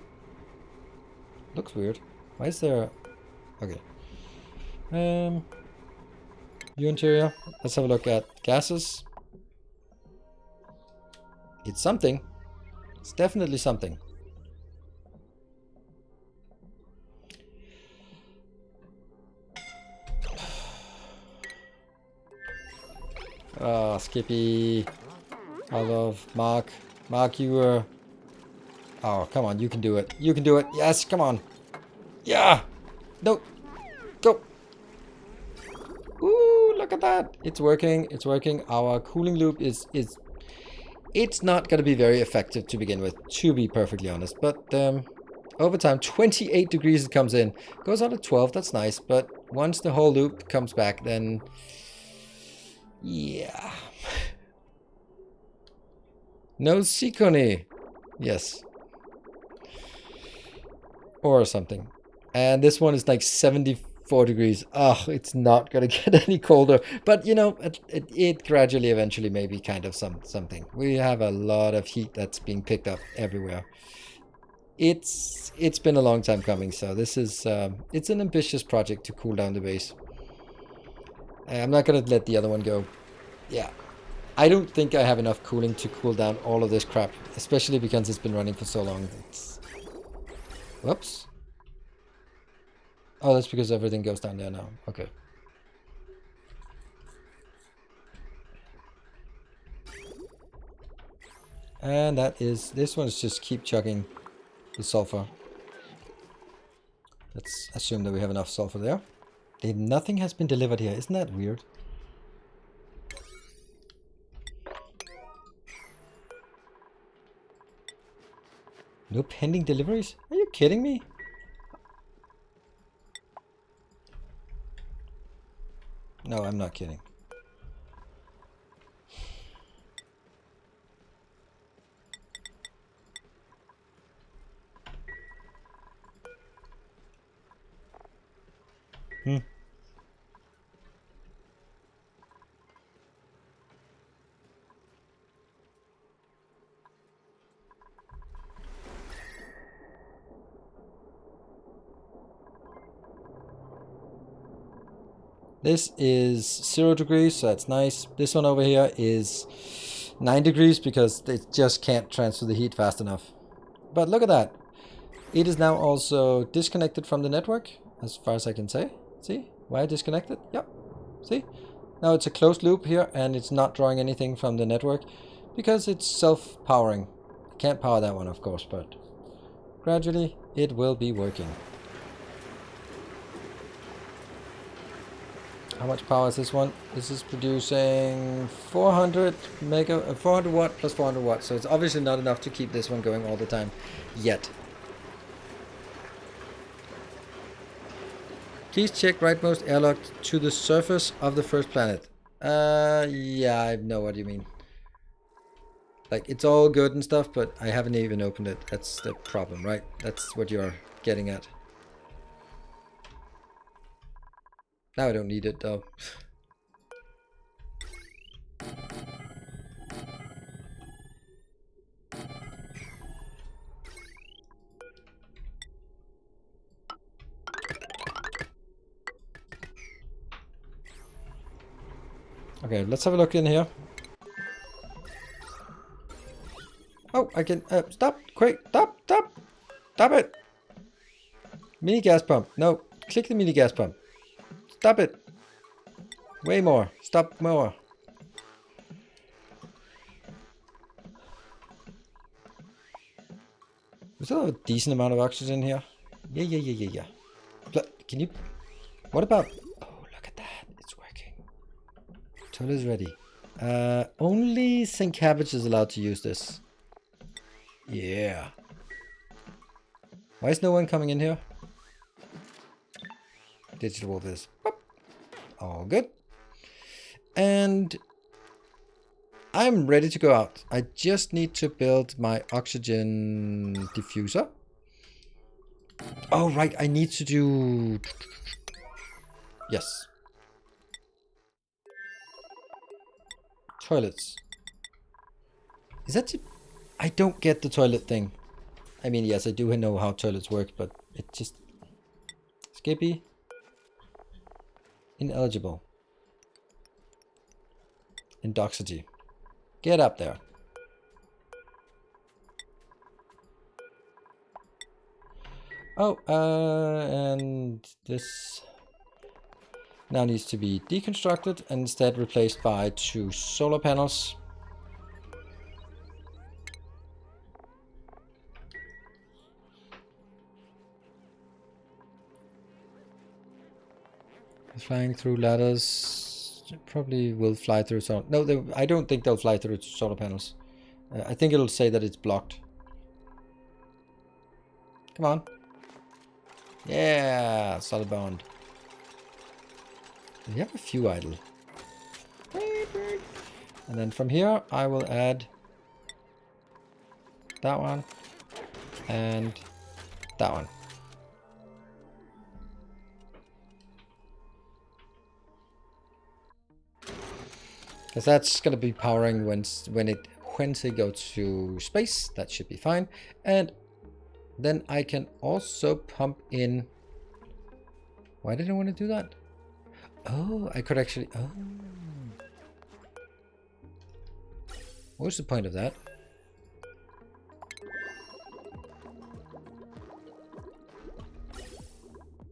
Looks weird. Why is there... Okay. View interior. Let's have a look at gases. It's something. It's definitely something. Oh, Skippy. I love Mark. Mark, you were... Oh, come on. You can do it. You can do it. Yes, come on. Yeah. No. Go. Ooh, look at that. It's working. It's working. Our cooling loop is... It's not going to be very effective to begin with, to be perfectly honest. But over time, 28 degrees it comes in. Goes out at 12. That's nice. But once the whole loop comes back, then... Yeah. No Sikone. Yes. Or something. And this one is like 74 degrees. Oh, it's not going to get any colder. But, you know, it gradually, eventually, maybe kind of something. We have a lot of heat that's being picked up everywhere. It's been a long time coming. So this is, it's an ambitious project to cool down the base. I'm not going to let the other one go. Yeah. I don't think I have enough cooling to cool down all of this crap. Especially because it's been running for so long. Whoops. Oh, that's because everything goes down there now. Okay. And that is... This one's just keep chugging the sulfur. Let's assume that we have enough sulfur there. Nothing has been delivered here. Isn't that weird? No pending deliveries? Are you kidding me? No, I'm not kidding. This is 0 degrees, so that's nice. This one over here is 9 degrees because they just can't transfer the heat fast enough. But look at that. It is now also disconnected from the network, as far as I can say. See? Why disconnected? Yep. See? Now it's a closed loop here, and it's not drawing anything from the network because it's self-powering. Can't power that one, of course, but gradually it will be working. How much power is this one? This is producing 400 watt plus 400 watts. So it's obviously not enough to keep this one going all the time yet. Please check rightmost airlock to the surface of the first planet. Yeah, I know what you mean. Like, it's all good and stuff, but I haven't even opened it. That's the problem, right? That's what you're getting at. Now I don't need it though. Okay, let's have a look in here. Oh, I can stop, quick, stop it. Mini gas pump. No, click the mini gas pump. Stop it. Way more. Stop more. We still have a decent amount of oxygen here. Yeah. Can you... What about... Oh, look at that. It's working. Toilet is ready. Only St. Cabbage is allowed to use this. Yeah. Why is no one coming in here? Digital wolf is all good. And I'm ready to go out. I just need to build my oxygen diffuser. Oh, right. I need to do... Yes. Toilets. Is that... I don't get the toilet thing. I mean, yes, I do know how toilets work, but it just... Skippy. Ineligible. Indoxity. Get up there. Oh, and this now needs to be deconstructed and instead replaced by 2 solar panels. Flying through ladders probably will fly through some. No, I don't think they'll fly through solar panels. I think it'll say that it's blocked. Come on. Yeah, solid bond. We have a few idle. And then from here, I will add that one and that one. Because that's going to be powering when they go to space. That should be fine. And then I can also pump in... Why did I want to do that? Oh, I could actually... Oh. What's the point of that?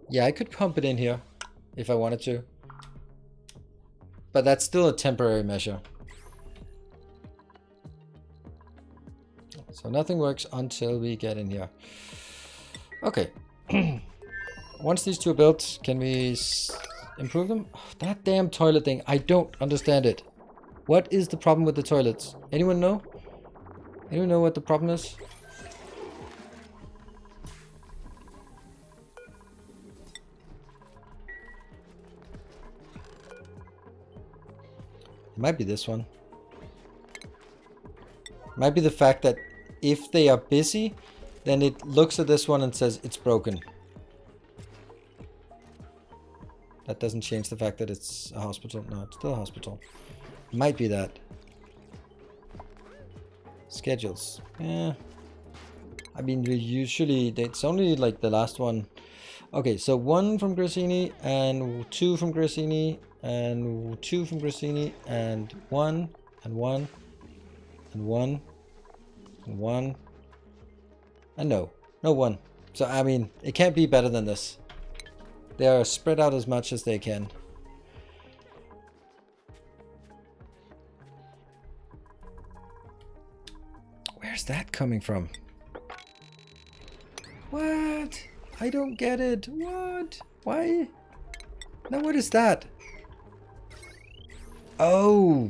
Yeah, I could pump it in here if I wanted to. But that's still a temporary measure. So nothing works until we get in here. Okay. Once these two are built, can we improve them? Oh, that damn toilet thing. I don't understand it. What is the problem with the toilets? Anyone know? Anyone know what the problem is? It might be this one. It might be the fact that if they are busy, then it looks at this one and says it's broken. That doesn't change the fact that it's a hospital. No, it's still a hospital. It might be that. Schedules. Yeah. I mean, we usually, it's only like the last one. Okay, so 1 from Grassini, and 2 from Grassini, and 2 from Grassini, and 1, and 1, and 1, and 1, and no 1. So, I mean, it can't be better than this. They are spread out as much as they can. Where's that coming from? What? I don't get it. What? Why? Now what is that? Oh.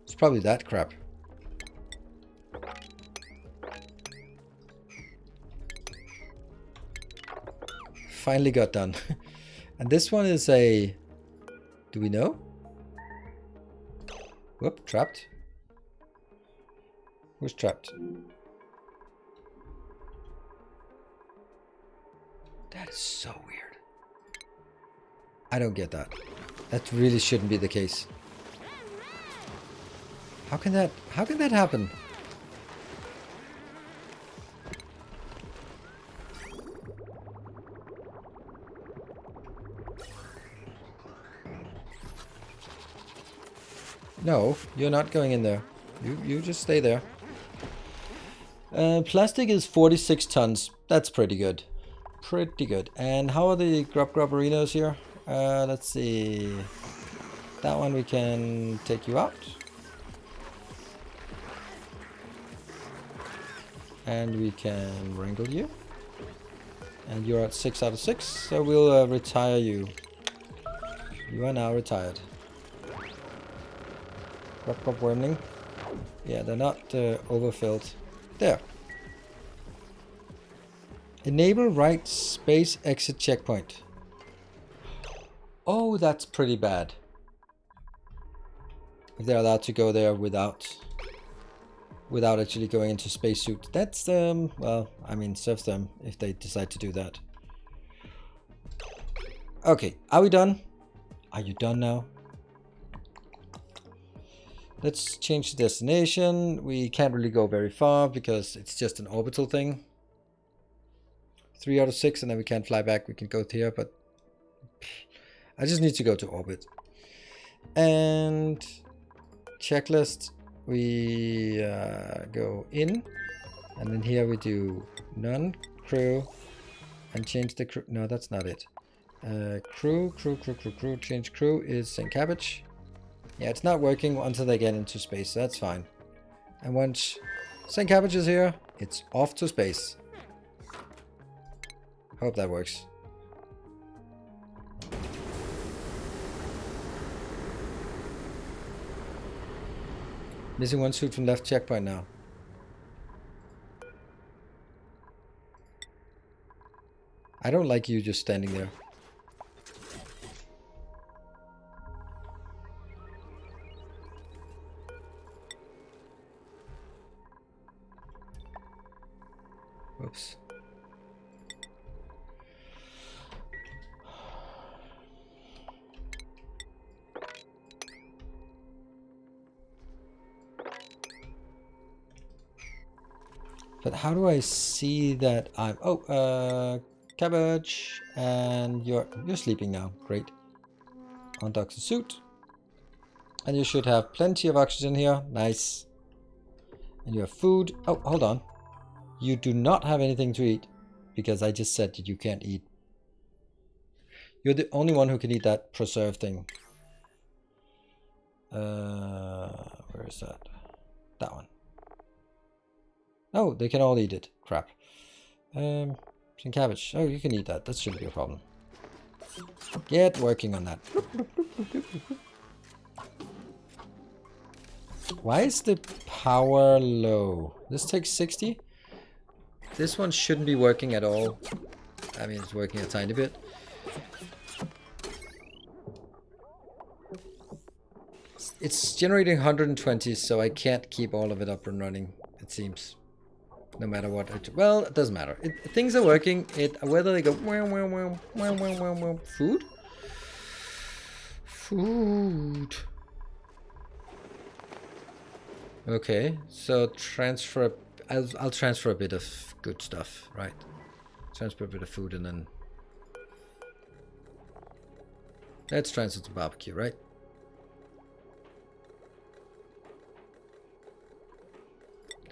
It's probably that crap. Finally got done. And this one is a... Do we know? Whoop, trapped. Who's trapped? That is so weird. I don't get that. That really shouldn't be the case. How can that happen? No, you're not going in there. You just stay there. Plastic is 46 tons. That's pretty good. Pretty good. And how are the grubberinos here? Let's see. That one we can take you out. And we can wrangle you. And you're at 6 out of 6, so we'll retire you. You are now retired. Grub wormling. Yeah, they're not overfilled. There. Enable right space exit checkpoint. Oh, that's pretty bad. If they're allowed to go there without actually going into spacesuit. That's well, I mean, serves them if they decide to do that. Okay, are we done? Are you done now? Let's change the destination. We can't really go very far because it's just an orbital thing. 3 out of 6, and then we can't fly back. We can go here, but I just need to go to orbit. And checklist, we go in, and then here we do none crew, and change the crew. No, that's not it. Crew. Change crew is St. Cabbage. Yeah, it's not working until they get into space, so that's fine. And once St. Cabbage is here, it's off to space. Hope that works. Missing 1 suit from left checkpoint now. I don't like you just standing there. Whoops. But how do I see that I'm... Oh, Cabbage, and you're sleeping now. Great. Undock the suit. And you should have plenty of oxygen here. Nice. And you have food. Oh, hold on. You do not have anything to eat, because I just said that you can't eat. You're the only one who can eat that preserve thing. Where is that? That one. Oh, they can all eat it. Crap. Some cabbage. Oh, you can eat that. That shouldn't be a problem. Get working on that. Why is the power low? This takes 60. This one shouldn't be working at all. I mean, it's working a tiny bit. It's generating 120, so I can't keep all of it up and running, it seems. No matter what. Well, it doesn't matter. Things are working. Whether they go... Food? Food. Okay, so transfer... I'll transfer a bit of good stuff, right? Transfer a bit of food and then... Let's transfer to barbecue, right?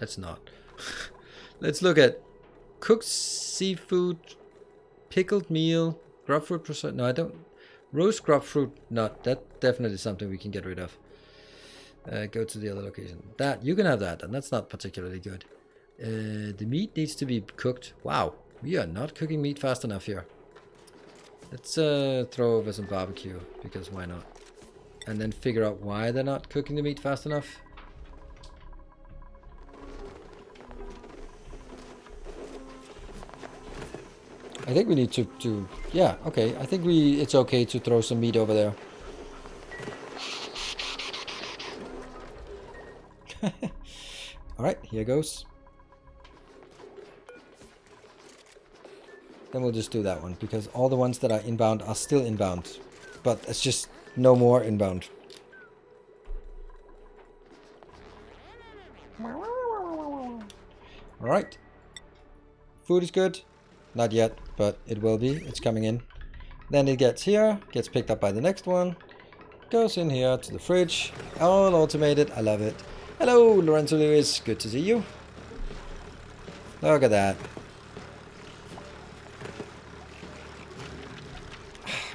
Let's not. Let's look at cooked seafood, pickled meal, grapefruit preserve. No, I don't. Roast grapefruit nut. That's definitely something we can get rid of. Go to the other location. That you can have that, and that's not particularly good. The meat needs to be cooked. Wow, we are not cooking meat fast enough here. Let's throw over some barbecue, because why not? And then figure out why they're not cooking the meat fast enough. I think we need to yeah, okay. I think it's okay to throw some meat over there. Alright, here goes. Then we'll just do that one, because all the ones that are inbound are still inbound. But it's just no more inbound. Alright. Food is good. Not yet, but it will be. It's coming in. Then it gets here, gets picked up by the next one. Goes in here to the fridge. All automated. I love it. Hello, Lorenzo Lewis. Good to see you. Look at that.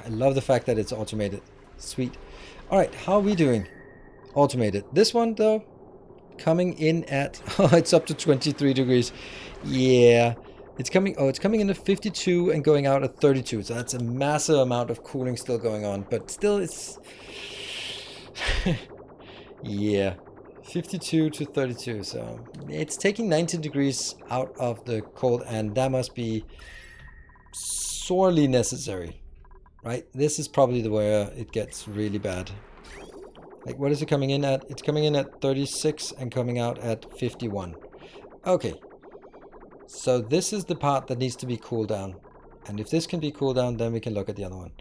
I love the fact that it's automated. Sweet. Alright, how are we doing? Automated. This one, though, coming in at... Oh, it's up to 23 degrees. Yeah. It's coming in at 52 and going out at 32. So that's a massive amount of cooling still going on. But still, it's... yeah. 52 to 32. So it's taking 19 degrees out of the cold. And that must be sorely necessary. Right? This is probably the where it gets really bad. Like, what is it coming in at? It's coming in at 36 and coming out at 51. Okay. So this is the part that needs to be cooled down. And if this can be cooled down, then we can look at the other one.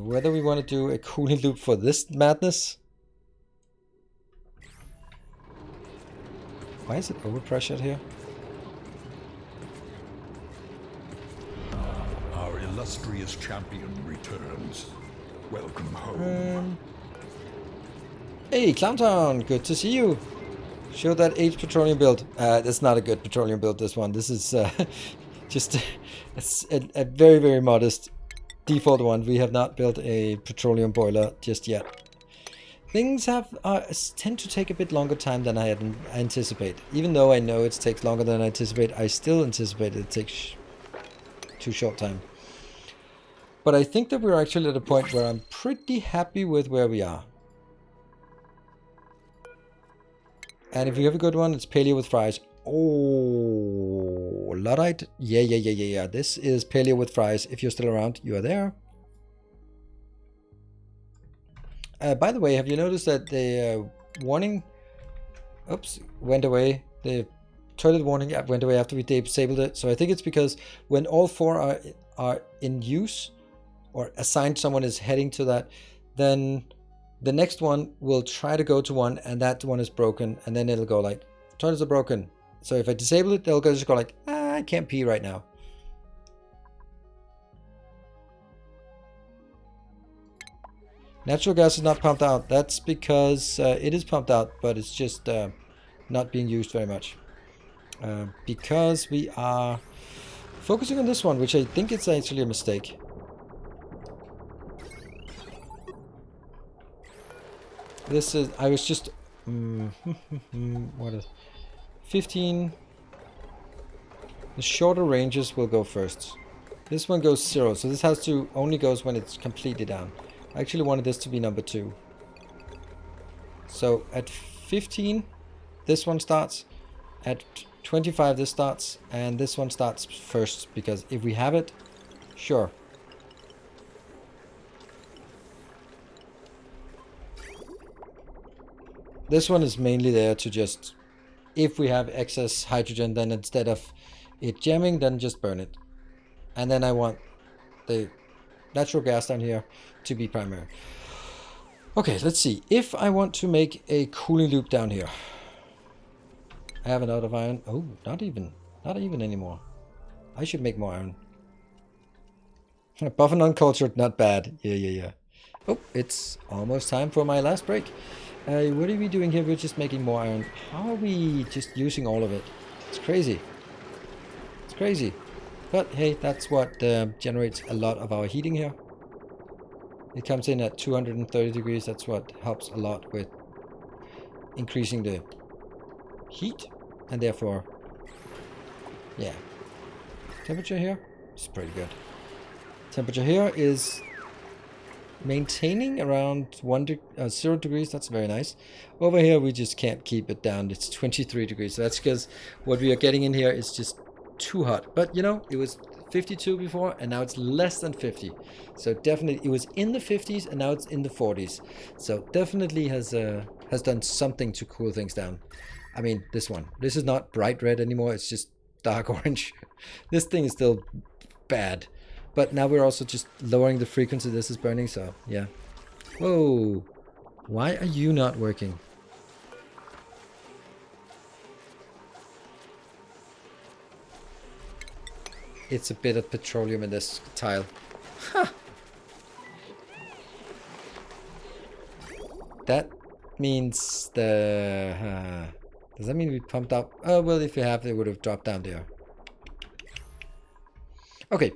Whether we want to do a cooling loop for this madness. Why is it overpressured here? Our illustrious champion returns. Welcome home. Hey, Clowntown, good to see you. Show that aged petroleum build. That's not a good petroleum build, this one. This is just a very, very modest default one. We have not built a petroleum boiler just yet. Things tend to take a bit longer time than I had anticipated. Even though I know it takes longer than I anticipate, I still anticipate it takes too short time. But I think that we're actually at a point where I'm pretty happy with where we are. And if you have a good one, it's paleo with fries. Oh, Luddite. Yeah. This is paleo with fries. If you're still around, you are there. By the way, have you noticed that the warning... Oops, went away. The toilet warning app went away after we disabled it. So I think it's because when all four are in use, or assigned someone is heading to that, then... the next one will try to go to one, and that one is broken, and then it'll go like, toilets are broken. So if I disable it, they'll just go like, I can't pee right now. Natural gas is not pumped out. That's because it is pumped out, but it's just not being used very much. Because we are focusing on this one, which I think it's actually a mistake. This is, I was just, what is, 15, The shorter ranges will go first. This one goes 0, so this has to only goes when it's completely down. I actually wanted this to be number 2. So at 15, this one starts. At 25, this starts. And this one starts first, because if we have it, sure. This one is mainly there to just, if we have excess hydrogen, then instead of it jamming, then just burn it. And then I want the natural gas down here to be primary. Okay, let's see. If I want to make a cooling loop down here, I have an out of iron. Oh, not even anymore. I should make more iron. Buff and uncultured, not bad. Yeah. Oh, it's almost time for my last break. What are we doing here? We're just making more iron. How are we just using all of it? It's crazy. It's crazy. But hey, that's what generates a lot of our heating here. It comes in at 230 degrees. That's what helps a lot with increasing the heat. And therefore, yeah. Temperature here is pretty good. Temperature here is maintaining around 0 degrees. That's very nice. Over here, we just can't keep it down. It's 23 degrees. So that's because what we are getting in here is just too hot. But you know, it was 52 before, and now it's less than 50. So definitely, it was in the 50s, and now it's in the 40s. So definitely has done something to cool things down. I mean, this one. This is not bright red anymore. It's just dark orange. This thing is still bad. But now we're also just lowering the frequency this is burning, so yeah. Whoa. Why are you not working? It's a bit of petroleum in this tile. Ha! That means the... does that mean we pumped up? Oh, well, if we have, it would have dropped down there. Okay.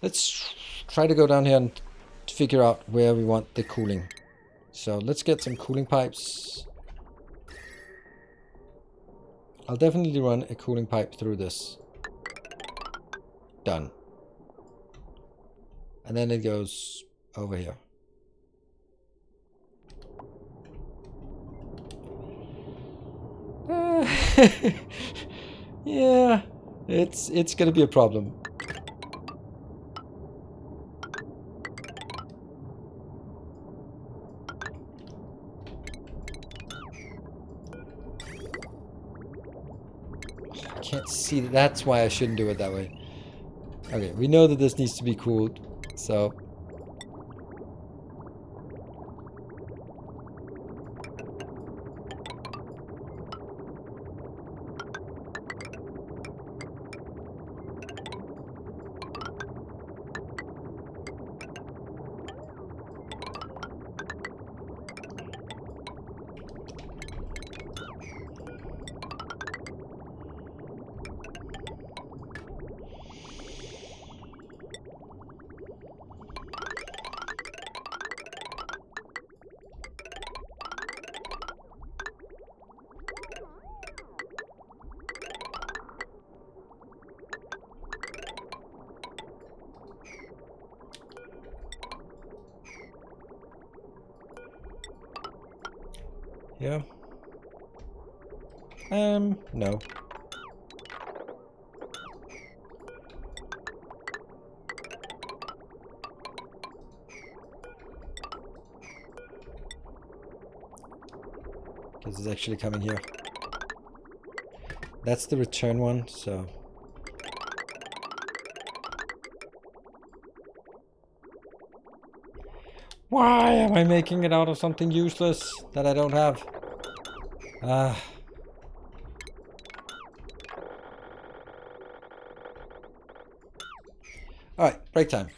Let's try to go down here and figure out where we want the cooling. So let's get some cooling pipes. I'll definitely run a cooling pipe through this. Done. And then it goes over here. Yeah, it's gonna be a problem. Can't see. That's why I shouldn't do it that way. Okay, we know that this needs to be cooled, so yeah. No. Because it's actually coming here. That's the return one, so... Why am I making it out of something useless that I don't have? Ah. Alright, break time.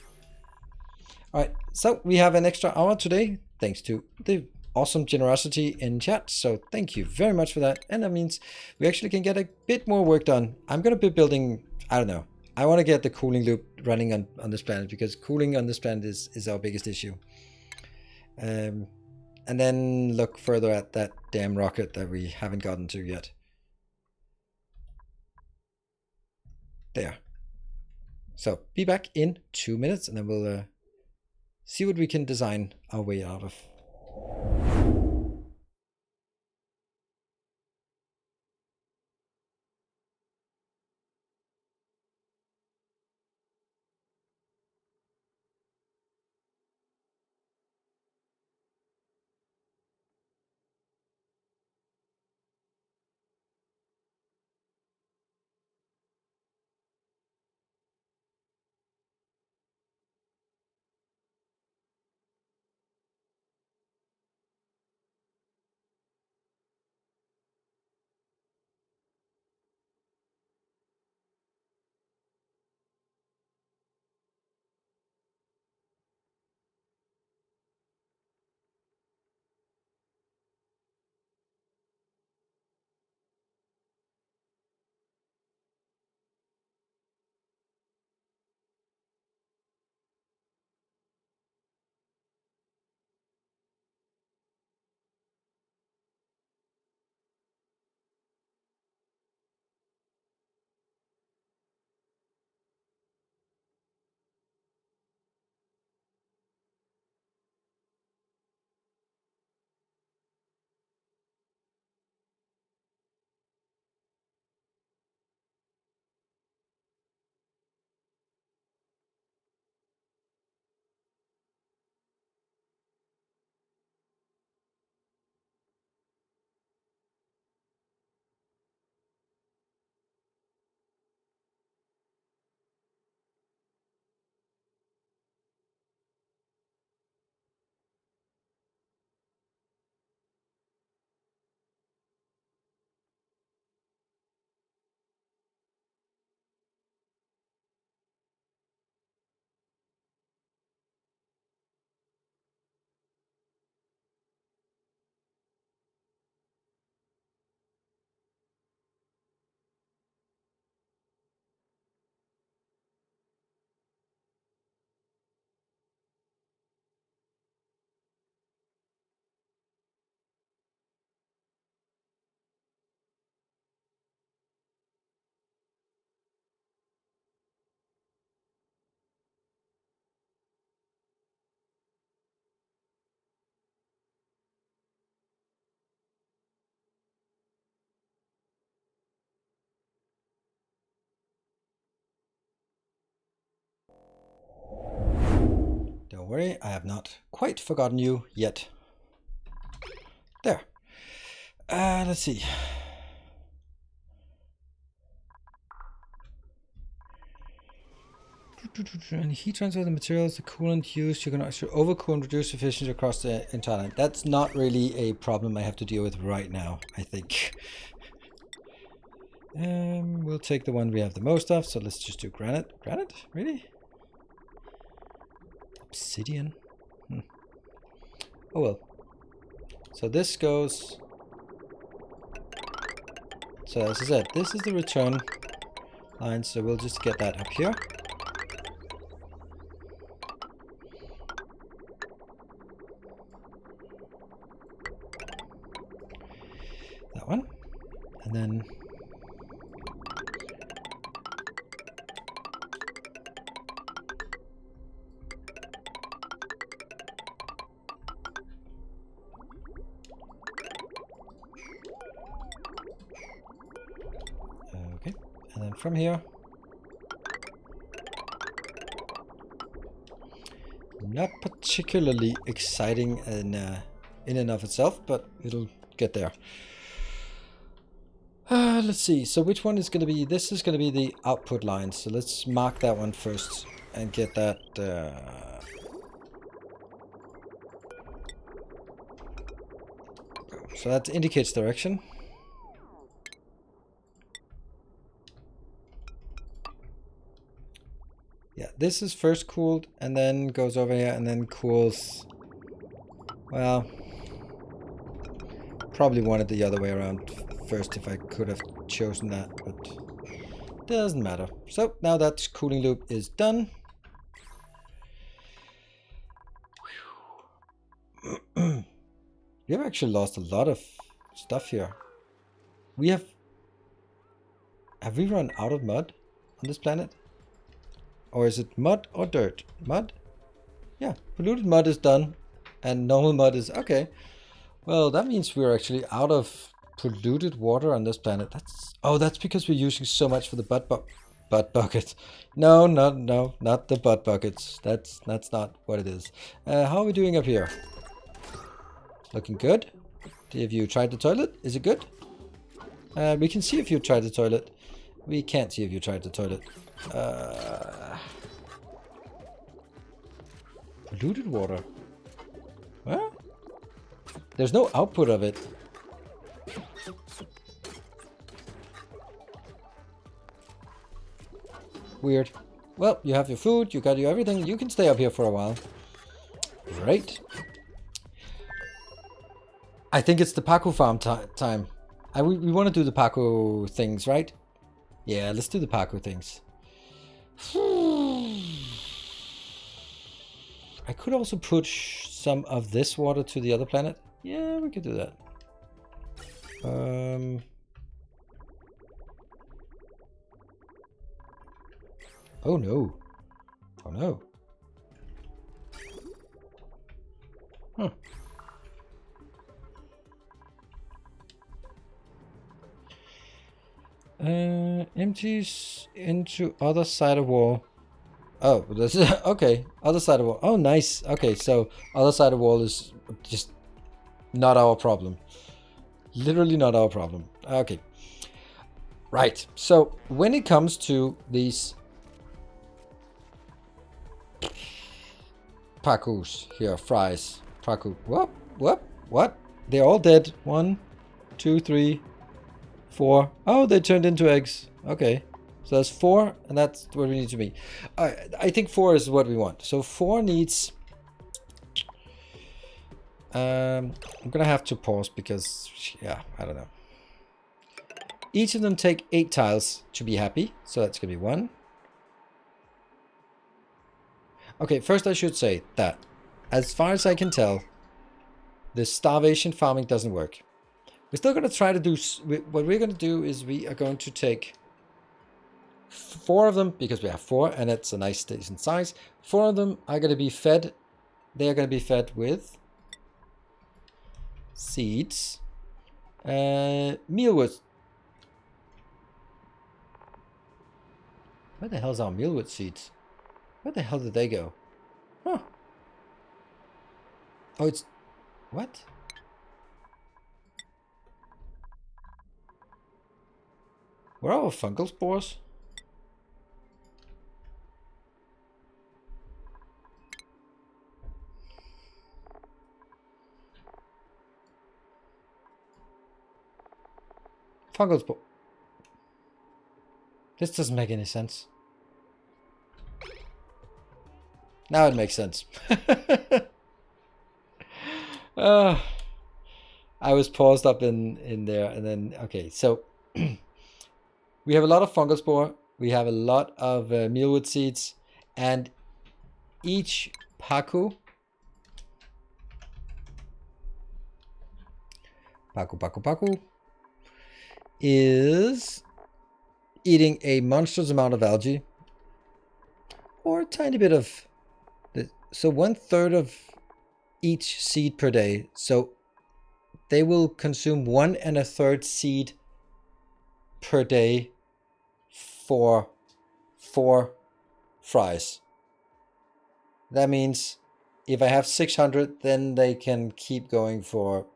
Alright, so we have an extra hour today, thanks to the awesome generosity in chat. So thank you very much for that. And that means we actually can get a bit more work done. I'm going to be building, I don't know. I want to get the cooling loop running on this planet, because cooling on this planet is our biggest issue. And then look further at that damn rocket that we haven't gotten to yet. There. So be back in 2 minutes and then we'll see what we can design our way out of. Don't worry, I have not quite forgotten you yet. There. Let's see. And heat transfer the materials, the coolant used, you can actually overcool and reduce efficiency across the entire line. That's not really a problem I have to deal with right now, I think. We'll take the one we have the most of, so let's just do granite. Granite? Really? Obsidian? Oh well. So this goes... So as I said, this is the return line, so we'll just get that up here. That one. And then... Okay, and then from here, not particularly exciting in and of itself, but it'll get there. Let's see, so which one is going to be, this is going to be the output line, so let's mark that one first and get that, so that indicates direction. Yeah, this is first cooled and then goes over here and then cools. Well, probably wanted the other way around first if I could have chosen that, but doesn't matter. So now that cooling loop is done. We have actually lost a lot of stuff here. We have we run out of mud? on this planet? Or is it mud or dirt? Mud? Yeah, polluted mud is done. And normal mud is... Okay. Well, that means we're actually out of polluted water on this planet. That's... Oh, that's because we're using so much for the butt buckets. No, not the butt buckets. That's not what it is. How are we doing up here? Looking good. Have you tried the toilet? Is it good? We can see if you tried the toilet. We can't see if you tried the toilet. Polluted water. Huh? There's no output of it. Weird. Well, you have your food, you got your everything. You can stay up here for a while. Great. I think it's the Paco farm time. We want to do the Paco things, right? Yeah, let's do the Paco things. I could also push some of this water to the other planet. Yeah, we could do that. Oh no. Oh no. Huh. Empties into other side of wall. Oh, that's okay. Other side of wall. Oh, nice. Okay, so other side of wall is just not our problem. Literally not our problem. Okay. Right. So when it comes to these Pacos here, fries. Paco. What? They're all dead. 1, 2, 3, 4. Oh, they turned into eggs. Okay. So that's 4, and that's what we need to be. I think 4 is what we want. So 4 needs... I'm gonna have to pause because, yeah, I don't know. Each of them take 8 tiles to be happy. So that's gonna be 1. Okay, first I should say that, as far as I can tell, the starvation farming doesn't work. We're still gonna try to do... What we're gonna do is we are going to take 4 of them, because we have 4 and it's a nice decent size. 4 of them are going to be fed. They are going to be fed with seeds, mealwood. Where the hell's our mealwood seeds? Where the hell did they go? Huh. Oh, it's... What? Where are our fungal spores? Fungal spore. This doesn't make any sense. Now it makes sense. I was paused up in there, and then okay. So we have a lot of fungal spore. We have a lot of mealwood seeds, and each Paco is eating a monstrous amount of algae, or a tiny bit of so 1/3 of each seed per day. So they will consume 1 1/3 seed per day for 4 fries. That means if I have 600, then they can keep going for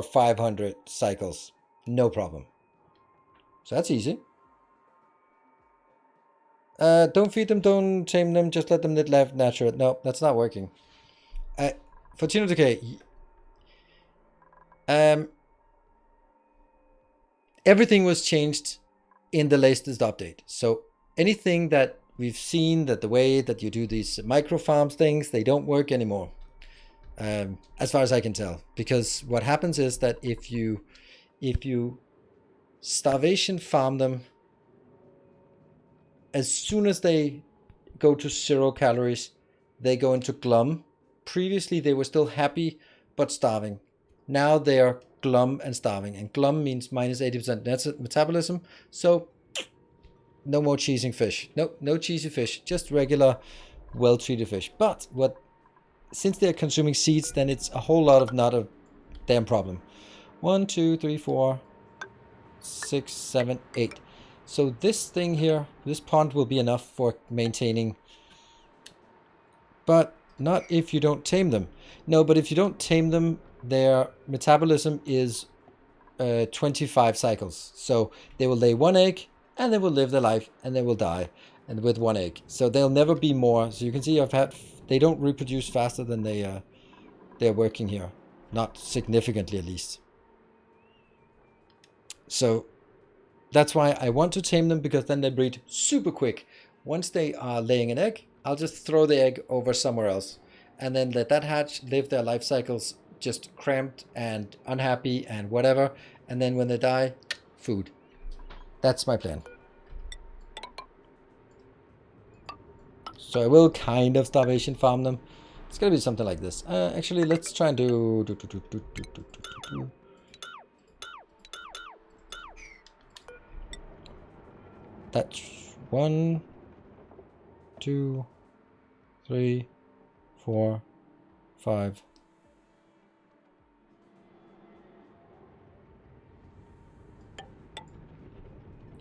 500 cycles. No problem. So that's easy. Don't feed them, don't tame them, just let them live natural. No, that's not working. For Tino Decay, everything was changed in the latest update. So anything that we've seen, that the way that you do these micro farms things, they don't work anymore. As far as I can tell. Because what happens is that if you starvation farm them, as soon as they go to 0 calories, they go into glum. Previously, they were still happy, but starving. Now they are glum and starving. And glum means minus 80% metabolism. So No more cheesing fish. No, no cheesy fish. Just regular, well-treated fish. But since they're consuming seeds, then it's a whole lot of not a damn problem. 1, 2, 3, 4, 6, 7, 8. So this thing here, this pond will be enough for maintaining. But not if you don't tame them. No, but if you don't tame them, their metabolism is 25 cycles. So they will lay one egg, and they will live their life, and they will die, and with one egg. So they'll never be more. So you can see they don't reproduce faster than they're working here. Not significantly, at least. So that's why I want to tame them, because then they breed super quick. Once they are laying an egg, I'll just throw the egg over somewhere else, and then let that hatch live their life cycles just cramped and unhappy and whatever. And then when they die, food. That's my plan. So I will kind of starvation farm them. It's gonna be something like this. Actually, let's try and do. That's 1, 2, 3, 4, 5.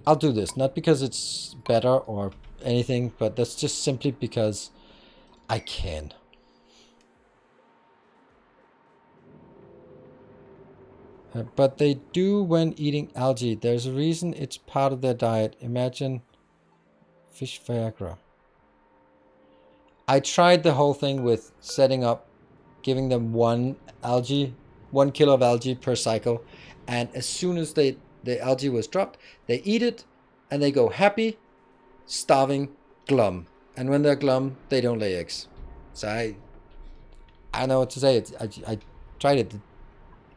I'll do this, not because it's better or anything, but that's just simply because I can. But they do when eating algae. There's a reason it's part of their diet. Imagine fish Viagra. I tried the whole thing with setting up, giving them 1 kilo of algae per cycle, and as soon as the algae was dropped, they eat it, and they go happy, starving, glum. And when they're glum, they don't lay eggs. So I don't know what to say. I tried it.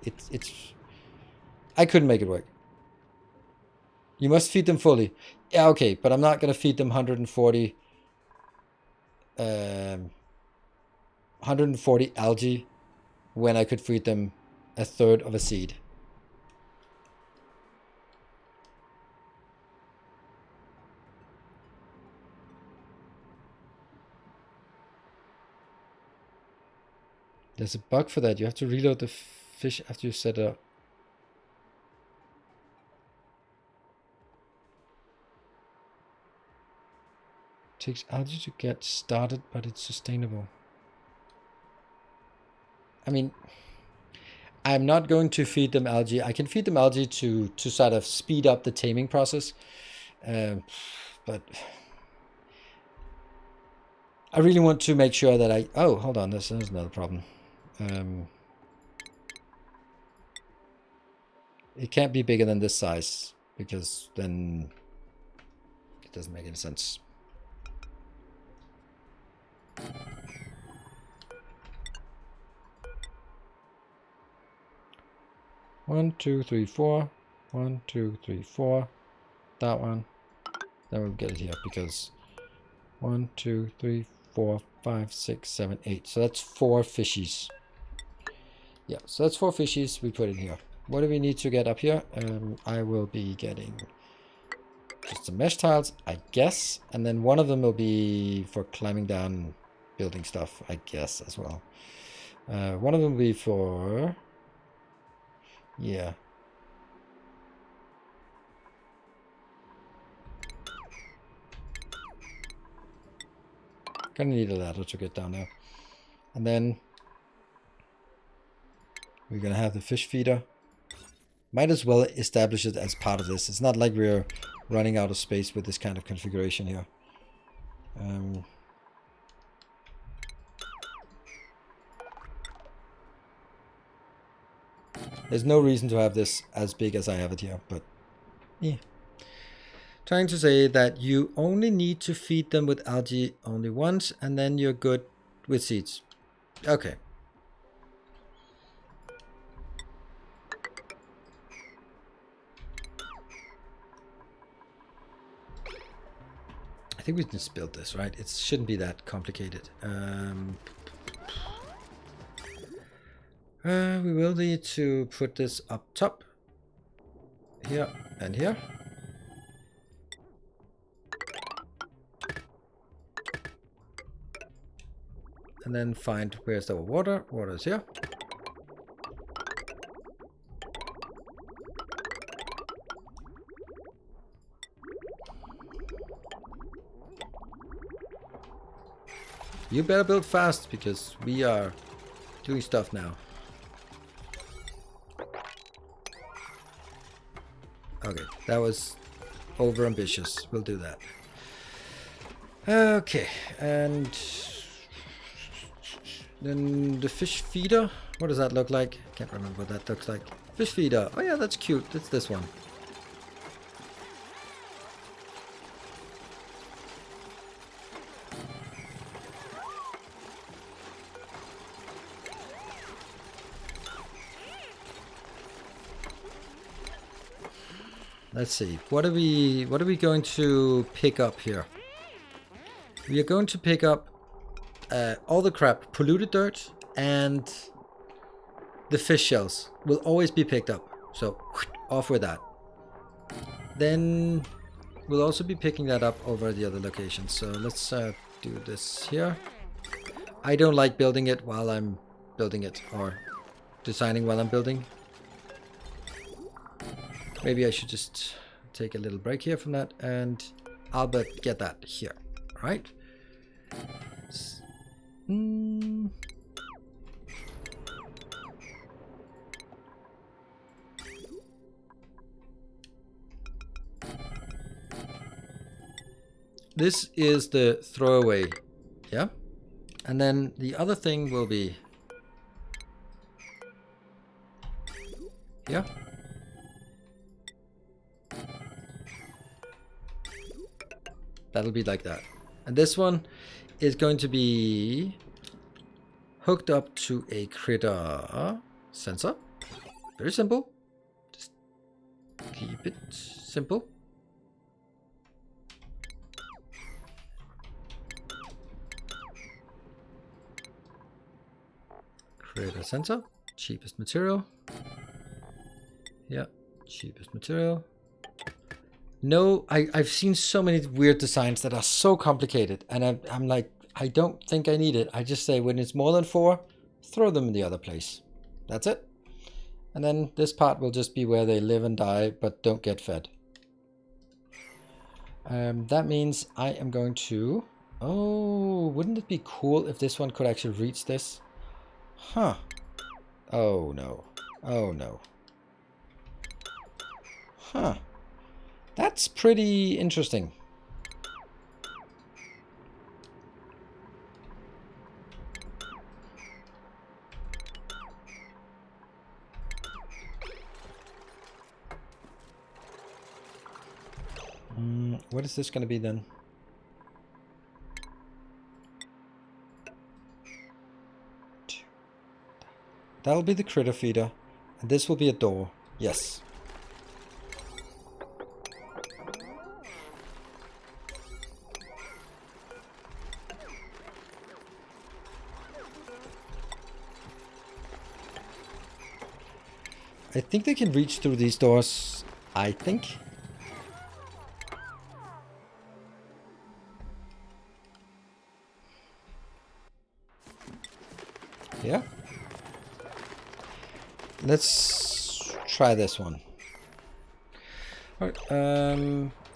It's I couldn't make it work. You must feed them fully. Yeah, okay, but I'm not gonna feed them 140 algae when I could feed them a third of a seed. There's a bug for that. You have to reload the fish after you set it up. It takes algae to get started, but it's sustainable. I mean, I'm not going to feed them algae. I can feed them algae to sort of speed up the taming process. But I really want to make sure that oh, hold on, there's another problem. It can't be bigger than this size, because then it doesn't make any sense. One, 2, 3, 4. 1, 2, 3, 4. That one. Then we'll get it here, because 1, 2, 3, 4, 5, 6, 7, 8. So that's 4 fishies. Yeah, so that's 4 fishies we put in here. What do we need to get up here? I will be getting just some mesh tiles, I guess. And then one of them will be for climbing down and building stuff, I guess, as well. One of them will be for... yeah. Gonna need a ladder to get down there. And then we're gonna have the fish feeder. Might as well establish it as part of this. It's not like we're running out of space with this kind of configuration here. There's no reason to have this as big as I have it here, but yeah. Trying to say that you only need to feed them with algae only once, and then you're good with seeds. Okay. I think we just built this, right? It shouldn't be that complicated. We will need to put this up top. Here and here. and then find where's the water. Water is here. You better build fast because we are doing stuff now. Okay, that was over ambitious. We'll do that. Okay, and then the fish feeder. What does that look like? Can't remember what that looks like. Fish feeder. Oh yeah, that's cute. It's this one. Let's see. What are we going to pick up here? We are going to pick up all the crap, polluted dirt, and the fish shells will always be picked up. So off with that. Then we'll also be picking that up over at the other locations. So let's do this here. I don't like building it while I'm building it, or designing while I'm building. Maybe I should just take a little break here from that, and I'll get that here. All right. This is the throwaway, yeah? And then the other thing will be here. That'll be like that. And this one is going to be hooked up to a critter sensor. Very simple. Just keep it simple. Critter sensor. Cheapest material. Yeah, cheapest material. No, I've seen so many weird designs that are so complicated, and I'm like, I don't think I need it. I just say when it's more than 4, throw them in the other place. That's it. And then this part will just be where they live and die, but don't get fed. That means I am going to... Oh, wouldn't it be cool if this one could actually reach this? Huh. Oh, no. Oh, no. Huh. That's pretty interesting. What is this going to be then? That'll be the critter feeder. And this will be a door. Yes. I think they can reach through these doors. I think. Yeah. Let's try this one. Alright,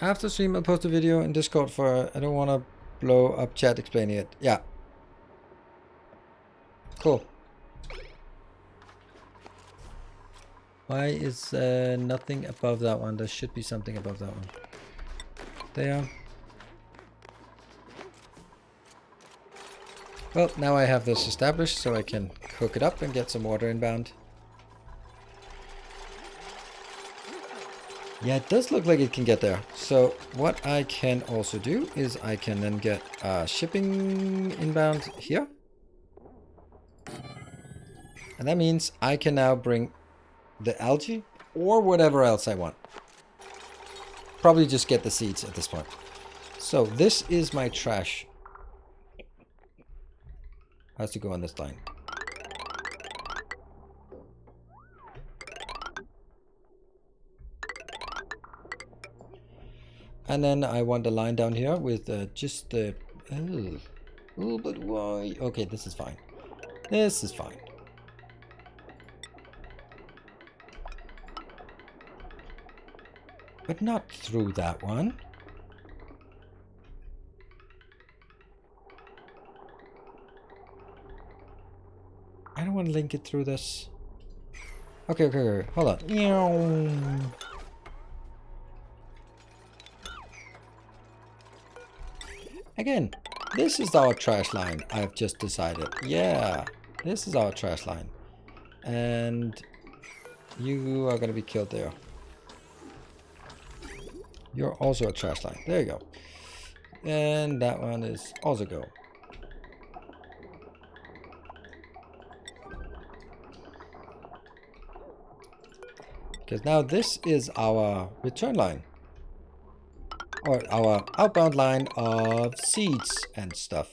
after stream I'll post a video in Discord for... I don't want to blow up chat explaining it. Yeah. Cool. Why is nothing above that one? There should be something above that one. There. Well, now I have this established, so I can hook it up and get some water inbound. Yeah, it does look like it can get there. So what I can also do is I can then get shipping inbound here. And that means I can now bring the algae or whatever else I want. Probably just get the seeds at this point. So this is my trash. Has to go on this line. And then I want a line down here with just the... Oh. Oh, but why? Okay, this is fine. This is fine. But not through that one. I don't want to link it through this. Okay, hold on. Again, this is our trash line, I've just decided. Yeah, this is our trash line. And you are going to be killed there. You're also a trash line. There you go. And that one is also go. Because now this is our return line. Or our outbound line of seeds and stuff.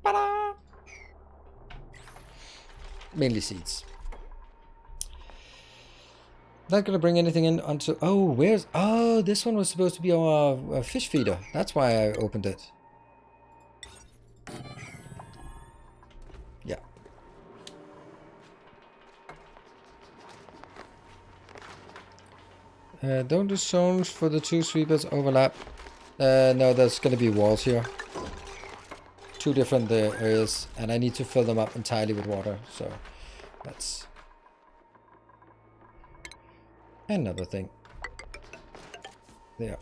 Ta-da! Mainly seeds. Not gonna bring anything in onto... Oh, where's... Oh, this one was supposed to be our fish feeder. That's why I opened it. Yeah. Don't the zones for the two sweepers overlap? No, there's gonna be walls here. Two different areas, and I need to fill them up entirely with water, so that's another thing. There.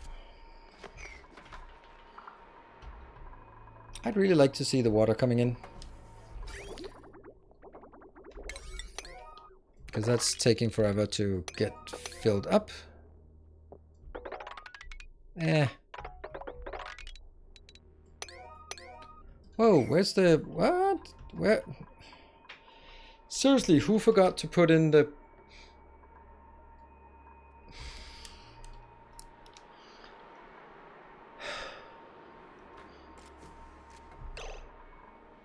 I'd really like to see the water coming in, because that's taking forever to get filled up. Whoa, where's the... What? Where? Seriously, who forgot to put in the...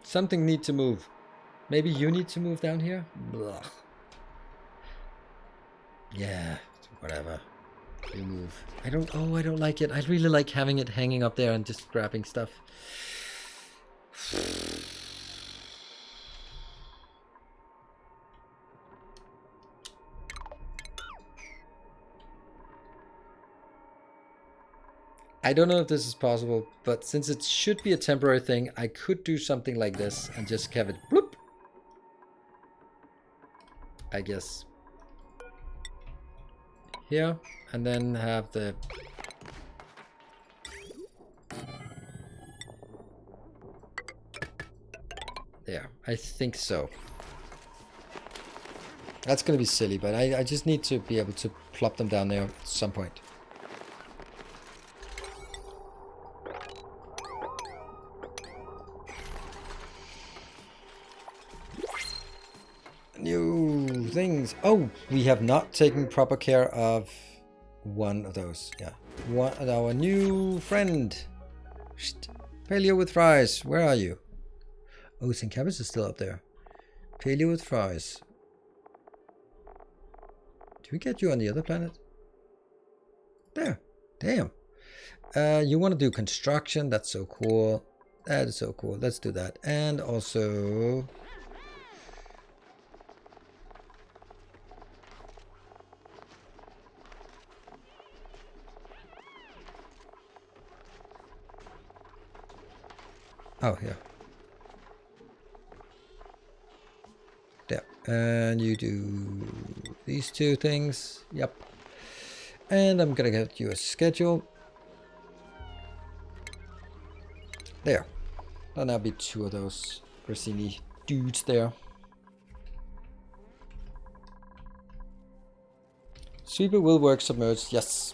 Something need to move. Maybe you need to move down here? Blah. Yeah, whatever. You move. I don't like it. I really like having it hanging up there and just grabbing stuff. I don't know if this is possible, but since it should be a temporary thing, I could do something like this and just have it bloop. I guess. Here, and then have the... There, I think so. That's gonna be silly, but I just need to be able to plop them down there at some point. New things. Oh, we have not taken proper care of one of those. Yeah, our new friend. Paleo with fries. Where are you? Oh, St. Cabbage is still up there. Paleo with fries. Do we get you on the other planet? There. Damn. You want to do construction? That's so cool. That is so cool. Let's do that. And also... Oh, yeah. There. And you do these two things. Yep. And I'm gonna get you a schedule. There. Then there'll be two of those Rossini dudes there. Sweeper will work submerged. Yes.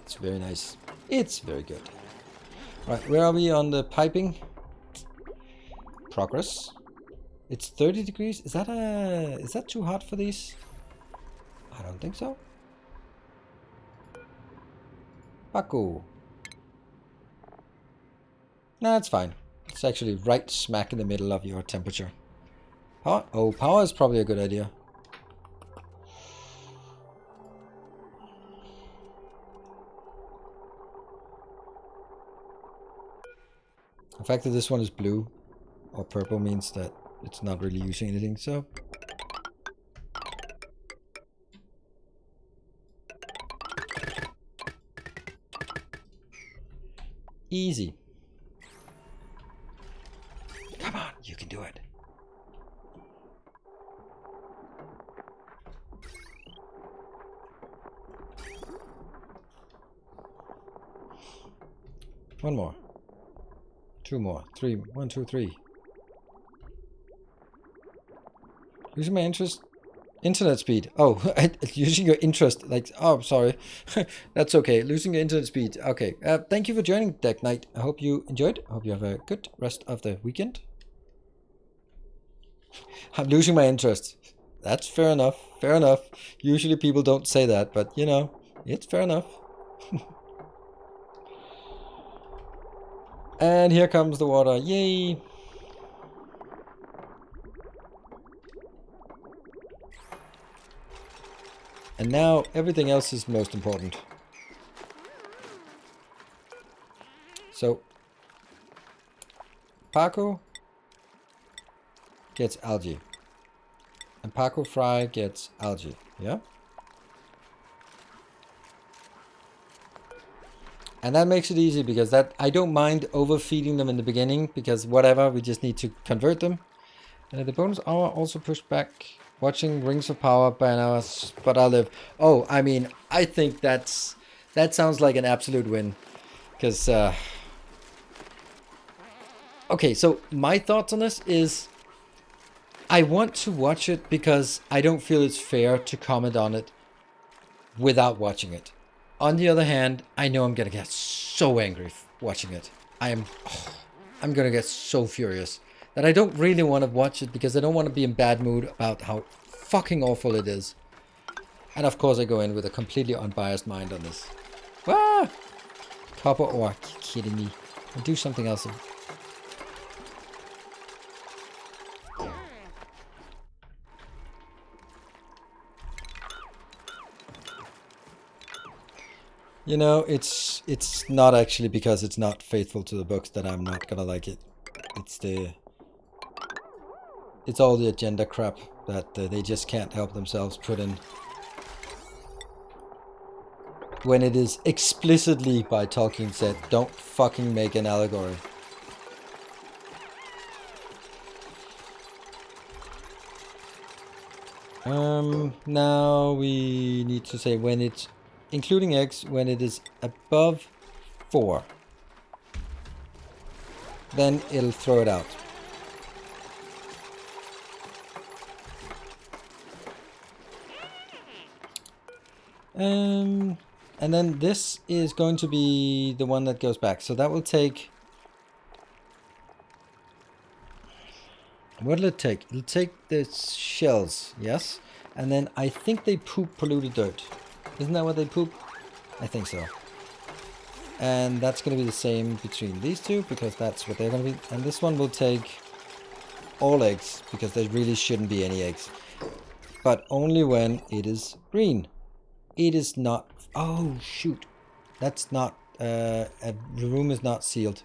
It's very nice. It's very good. Right, where are we on the piping? Progress. It's 30 degrees. Is that too hot for these? I don't think so. Paco. Nah, it's fine. It's actually right smack in the middle of your temperature. Power? Oh, power is probably a good idea. The fact that this one is blue or purple means that it's not really using anything, so... Easy. Come on, you can do it. One more. Two more. Three. 1, 2, 3. Losing my interest. Internet speed. Oh, using your interest. Like, oh, sorry. That's okay. Losing your internet speed. Okay. Thank you for joining, Deck Knight. I hope you enjoyed. I hope you have a good rest of the weekend. I'm losing my interest. That's fair enough. Fair enough. Usually people don't say that, but you know, it's fair enough. And here comes the water. Yay! And now everything else is most important. So Paco gets algae. And Paco Fry gets algae. Yeah? And that makes it easy because that I don't mind overfeeding them in the beginning because whatever, we just need to convert them. The bonus hour also pushed back watching Rings of Power by an hour, but I live. Oh, I mean, I think that sounds like an absolute win. Because, okay, so my thoughts on this is I want to watch it because I don't feel it's fair to comment on it without watching it. On the other hand, I know I'm going to get so angry watching it. I'm going to get so furious that I don't really want to watch it because I don't want to be in bad mood about how fucking awful it is. And of course I go in with a completely unbiased mind on this. Ah! Copper ore, you kidding me? I'll do something else. You know, it's not actually because it's not faithful to the books that I'm not gonna like it. It's all the agenda crap that they just can't help themselves put in. When it is explicitly by Tolkien said, don't fucking make an allegory. Now we need to say when it's, including eggs, when it is above 4. Then it'll throw it out. And then this is going to be the one that goes back. So that will take... What will it take? It'll take the shells, yes? And then I think they poop polluted dirt. Isn't that what they poop? I think so. And that's going to be the same between these two, because that's what they're going to be. And this one will take all eggs, because there really shouldn't be any eggs. But only when it is green. It is not... Oh, shoot. That's not... the room is not sealed.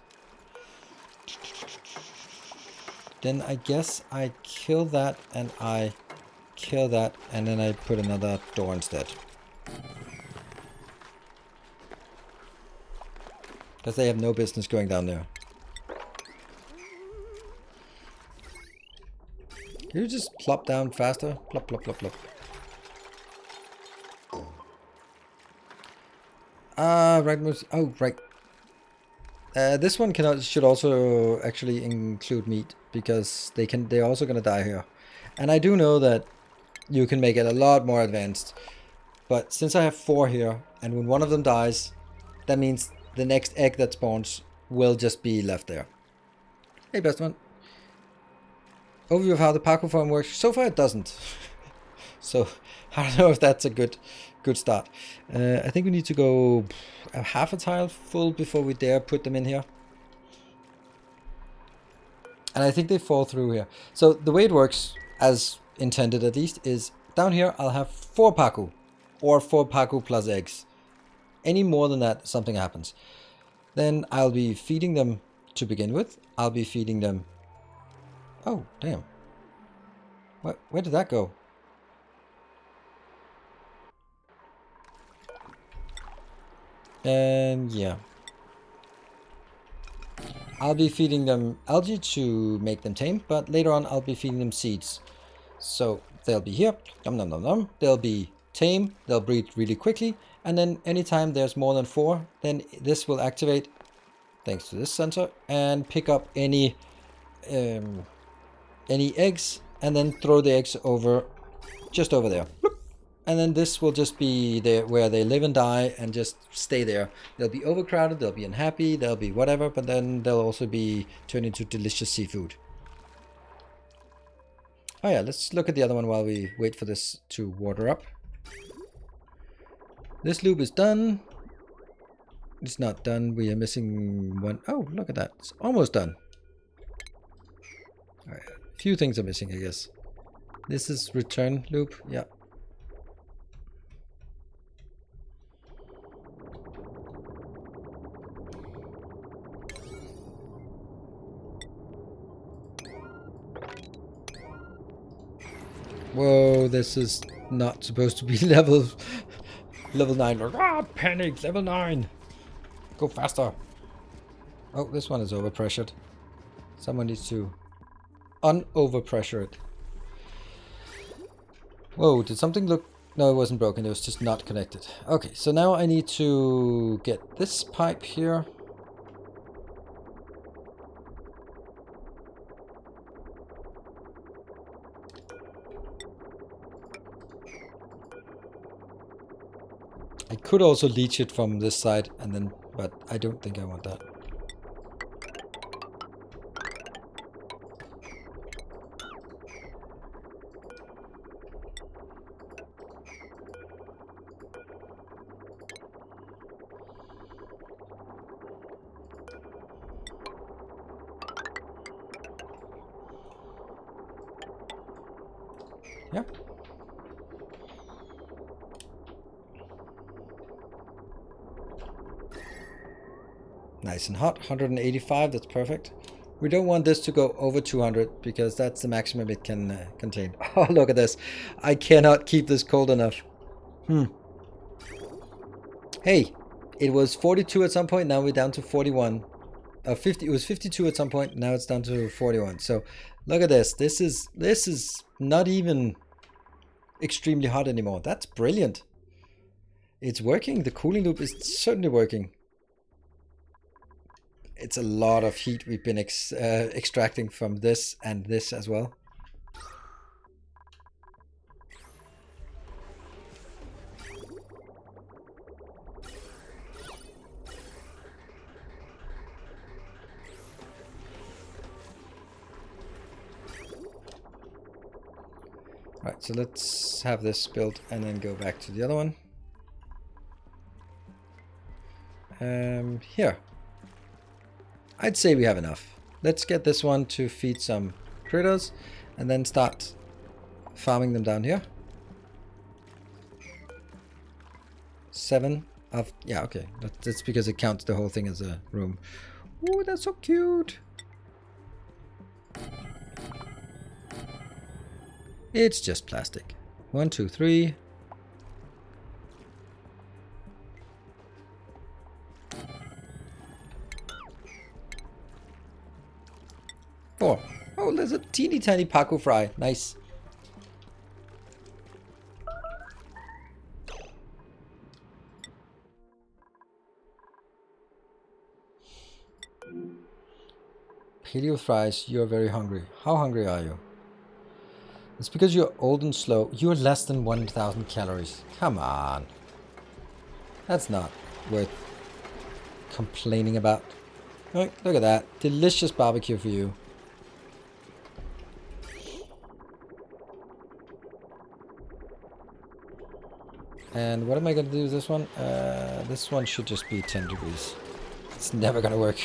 Then I guess I kill that and I kill that and then I put another door instead. Because they have no business going down there. Can you just plop down faster? Plop, plop, plop, plop. Right moves. Oh, right. This one should also actually include meat because they're also gonna die here. And I do know that you can make it a lot more advanced. But since I have 4 here, and when one of them dies, that means the next egg that spawns will just be left there. Hey, best one. Overview of how the Paco farm works. So far it doesn't. So I don't know if that's a good start. I think we need to go half a tile full before we dare put them in here. And I think they fall through here. So the way it works, as intended at least, is down here I'll have 4 Paco. Or 4 Paco plus eggs. Any more than that, something happens. Then I'll be feeding them to begin with. I'll be feeding them. Oh, damn. Where did that go? And yeah. I'll be feeding them algae to make them tame, but later on I'll be feeding them seeds. So they'll be here, nom nom nom nom. They'll be tame, they'll breed really quickly, and then anytime there's more than 4, then this will activate, thanks to this sensor, and pick up any eggs, and then throw the eggs over, just over there. And then this will just be there where they live and die and just stay there. They'll be overcrowded, they'll be unhappy, they'll be whatever, but then they'll also be turned into delicious seafood. Oh yeah, let's look at the other one while we wait for this to water up. This loop is done. It's not done, we are missing one. Oh, look at that, it's almost done. All right. A few things are missing, I guess. This is return loop, yeah. Whoa, this is not supposed to be level 9. Ah, panic, level 9. Go faster. Oh, this one is overpressured. Someone needs to un-overpressure it. Whoa, did something look... No, it wasn't broken, it was just not connected. Okay, so now I need to get this pipe here. I could also leech it from this side and then, but I don't think I want that. Yeah. Nice and hot, 185, that's perfect. We don't want this to go over 200 because that's the maximum it can contain. Oh, look at this. I cannot keep this cold enough. Hey, it was 42 at some point, now we're down to 41. 50, it was 52 at some point, now it's down to 41. So look at this. This is not even extremely hot anymore. That's brilliant. It's working. The cooling loop is certainly working. It's a lot of heat we've been extracting from this and this as well. Right, so let's have this built and then go back to the other one. Here. I'd say we have enough. Let's get this one to feed some critters and then start farming them down here. 7 of... Yeah, okay. That's because it counts the whole thing as a room. Ooh, that's so cute. It's just plastic. 1, 2, 3. Oh, there's a teeny tiny Paco fry. Nice. Paleo fries, you're very hungry. How hungry are you? It's because you're old and slow. You're less than 1,000 calories. Come on. That's not worth complaining about. Look at that. Delicious barbecue for you. And what am I going to do with this one? This one should just be 10 degrees. It's never going to work.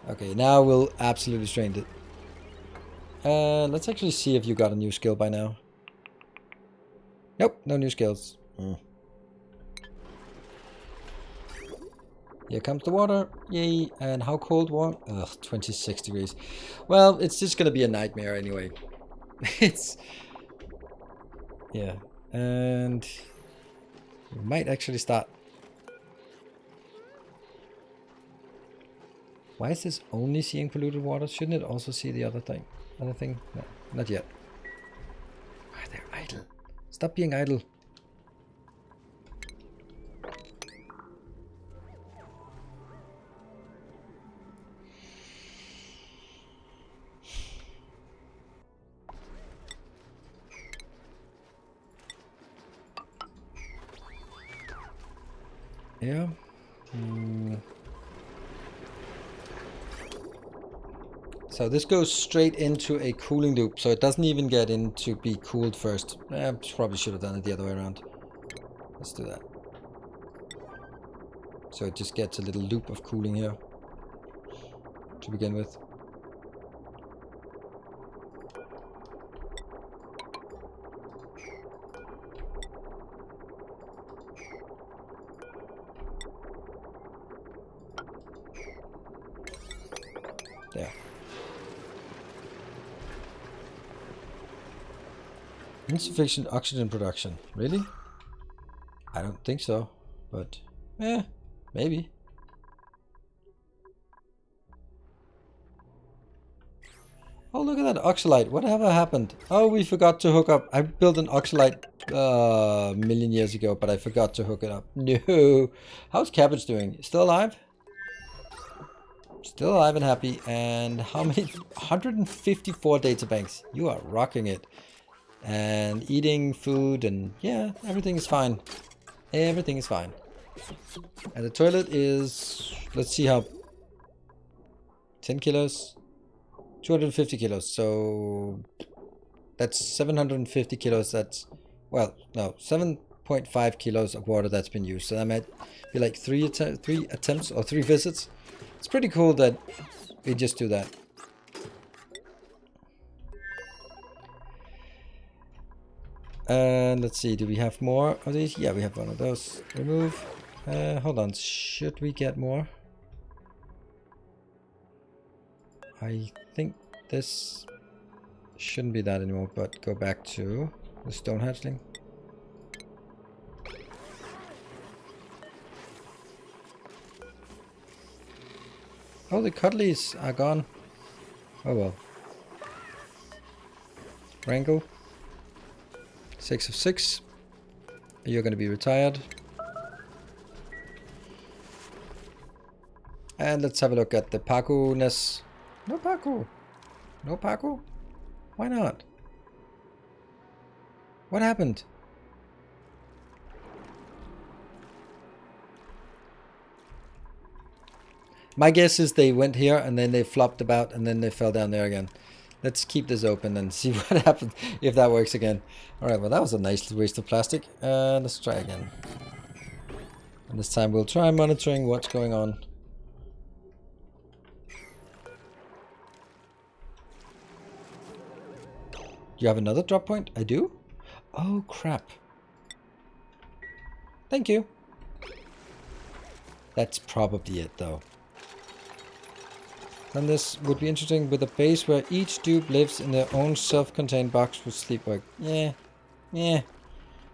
Okay, now we'll absolutely strain it. Let's actually see if you got a new skill by now. Nope, no new skills. Here comes the water. Yay. And how cold warm? Ugh, 26 degrees. Well, it's just gonna be a nightmare anyway. It's... Yeah. And... we might actually start... Why is this only seeing polluted water? Shouldn't it also see the other thing? Other thing? No, not yet. Why are they idle? Stop being idle. Yeah. So this goes straight into a cooling loop, so it doesn't even get in to be cooled first. Probably should have done it the other way around. Let's do that. So it just gets a little loop of cooling here to begin with. There. Insufficient oxygen production. Really? I don't think so, but maybe. Oh, look at that oxalite. Whatever happened? Oh, we forgot to hook up. I built an oxalite a million years ago, but I forgot to hook it up. No. How's Cabbage doing? Still alive? Still alive and happy. And how many? 154 data banks. You are rocking it. And eating food and yeah, everything is fine. Everything is fine. And the toilet is, let's see how, 10 kilos, 250 kilos. So that's 750 kilos. That's, well, no, 7.5 kilos of water that's been used. So that might be like three attempts or 3 visits. It's pretty cool that we just do that. And let's see, do we have more of these? Yeah, we have one of those. Remove. Hold on, should we get more? I think this shouldn't be that anymore, but go back to the stone hatchling. Oh, the cuddlies are gone. Oh well. Wrangle. 6 of 6. You're going to be retired. And let's have a look at the Paco-ness. No Paco. No Paco? Why not? What happened? My guess is they went here and then they flopped about and then they fell down there again. Let's keep this open and see what happens if that works again. Alright, well that was a nice waste of plastic. Let's try again. And this time we'll try monitoring what's going on. Do you have another drop point? I do? Oh crap. Thank you. That's probably it though. Then this would be interesting with a base where each dupe lives in their own self-contained box with sleepwork. Yeah.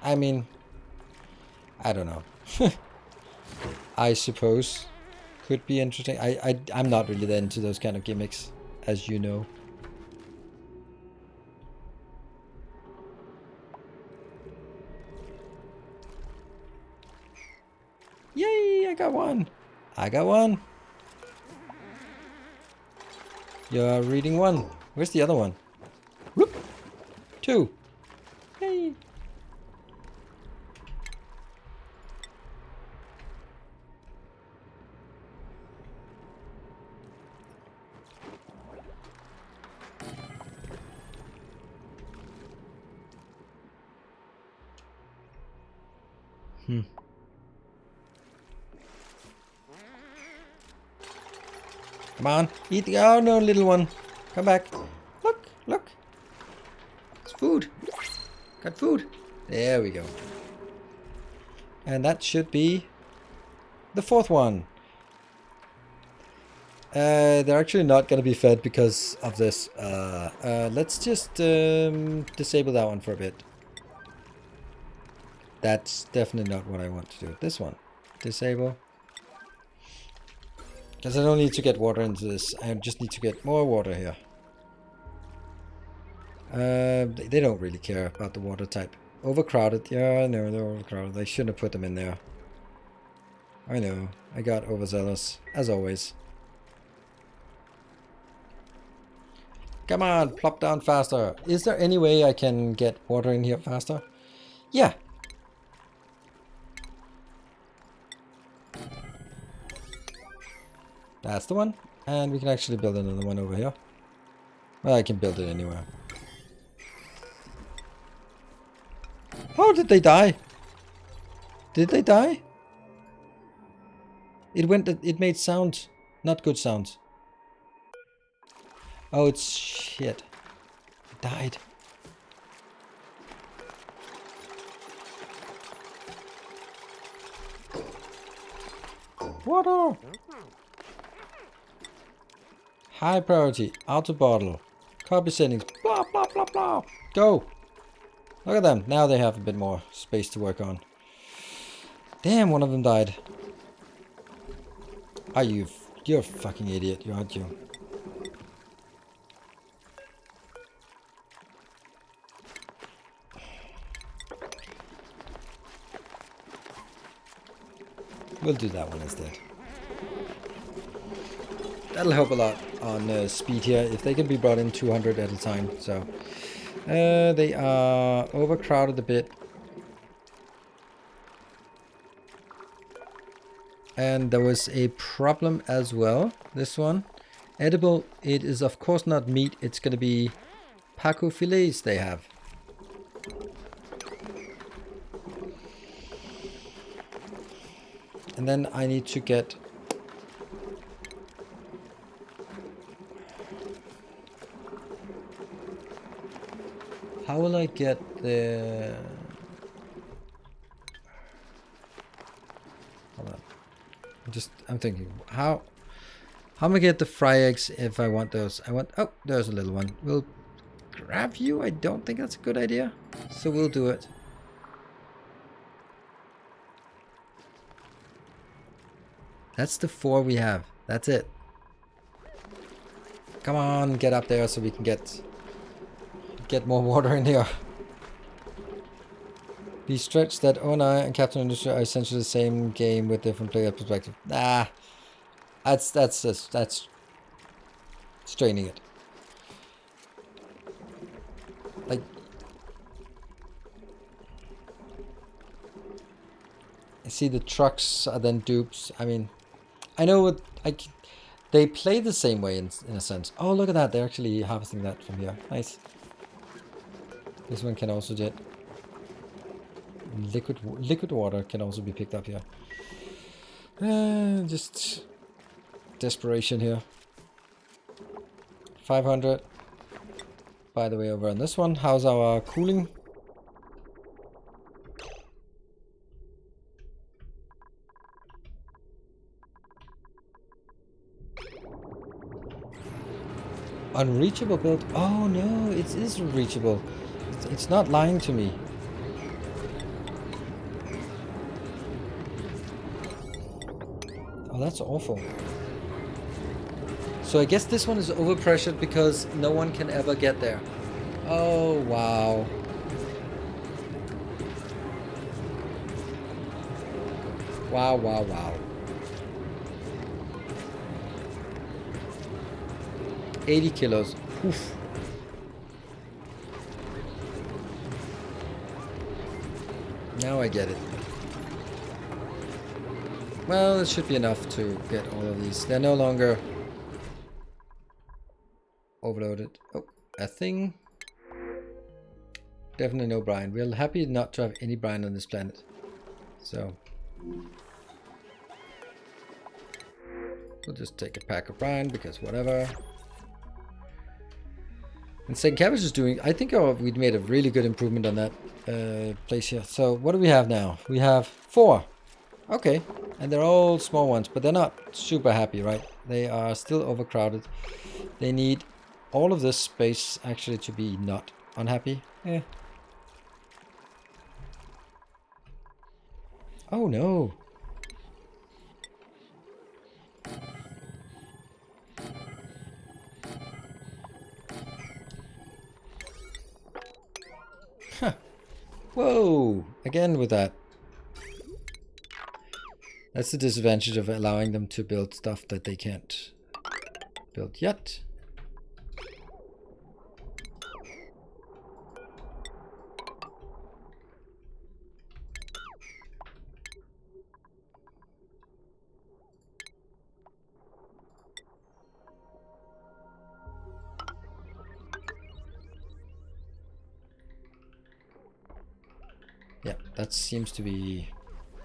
I mean, I don't know. I suppose could be interesting. I'm not really that into those kind of gimmicks, as you know. Yay! I got one. I got one. You're reading 1. Where's the other one? Whoop. 2. Yay. Come on, eat the... Oh no, little one. Come back. Look, look. It's food. Got food. There we go. And that should be the 4th one. They're actually not going to be fed because of this. Let's just disable that one for a bit. That's definitely not what I want to do. This one. Disable. Because I don't need to get water into this. I just need to get more water here. They don't really care about the water type. Overcrowded. Yeah, I know they're overcrowded. I shouldn't have put them in there. I know. I got overzealous, as always. Come on, plop down faster. Is there any way I can get water in here faster? Yeah. That's the one. And we can actually build another one over here. Well, I can build it anywhere. Oh, did they die? Did they die? It made sounds. Not good sounds. Oh, it's shit. It died. Water! High priority. Auto bottle. Copy settings. Blah, blah, blah, blah. Go! Look at them. Now they have a bit more space to work on. Damn, one of them died. Are you... You're a fucking idiot, aren't you? We'll do that one instead. That'll help a lot on speed here, if they can be brought in 200 at a time. So they are overcrowded a bit. And there was a problem as well. This one. Edible. It is of course not meat. It's going to be Paco fillets they have. And then I need to get... How will I get the... Hold on. I'm thinking, how am I get the fry eggs if I want those? Oh, there's a little one. We'll grab you. I don't think that's a good idea. So we'll do it. That's the 4 we have. That's it. Come on, get up there so we can get more water in here. Be stretched that Ona and Captain Industry are essentially the same game with different player perspective. Nah, that's straining it. Like, I see the trucks are then dupes. I mean, I know what they play the same way in a sense. Oh, look at that! They're actually harvesting that from here. Nice. This one can also get liquid water can also be picked up here. Just desperation here. 500. By the way, over on this one, how's our cooling? Unreachable build. Oh no, it is reachable. It's not lying to me. Oh, that's awful. So I guess this one is overpressured because no one can ever get there. Oh, wow. Wow, wow, wow. 80 kilos. Oof. Now I get it. Well, it should be enough to get all of these. They're no longer overloaded. Oh, a thing. Definitely no brine. We're happy not to have any brine on this planet. So we'll just take a pack of brine because whatever. And St. Cabbage is doing, I think we made a really good improvement on that place here. So what do we have now? We have 4. Okay, And they're all small ones, but they're not super happy, right? They are still overcrowded. They need all of this space actually to be not unhappy. Eh. Oh no. Huh. Whoa! Again with that. That's the disadvantage of allowing them to build stuff that they can't build yet. Yeah, that seems to be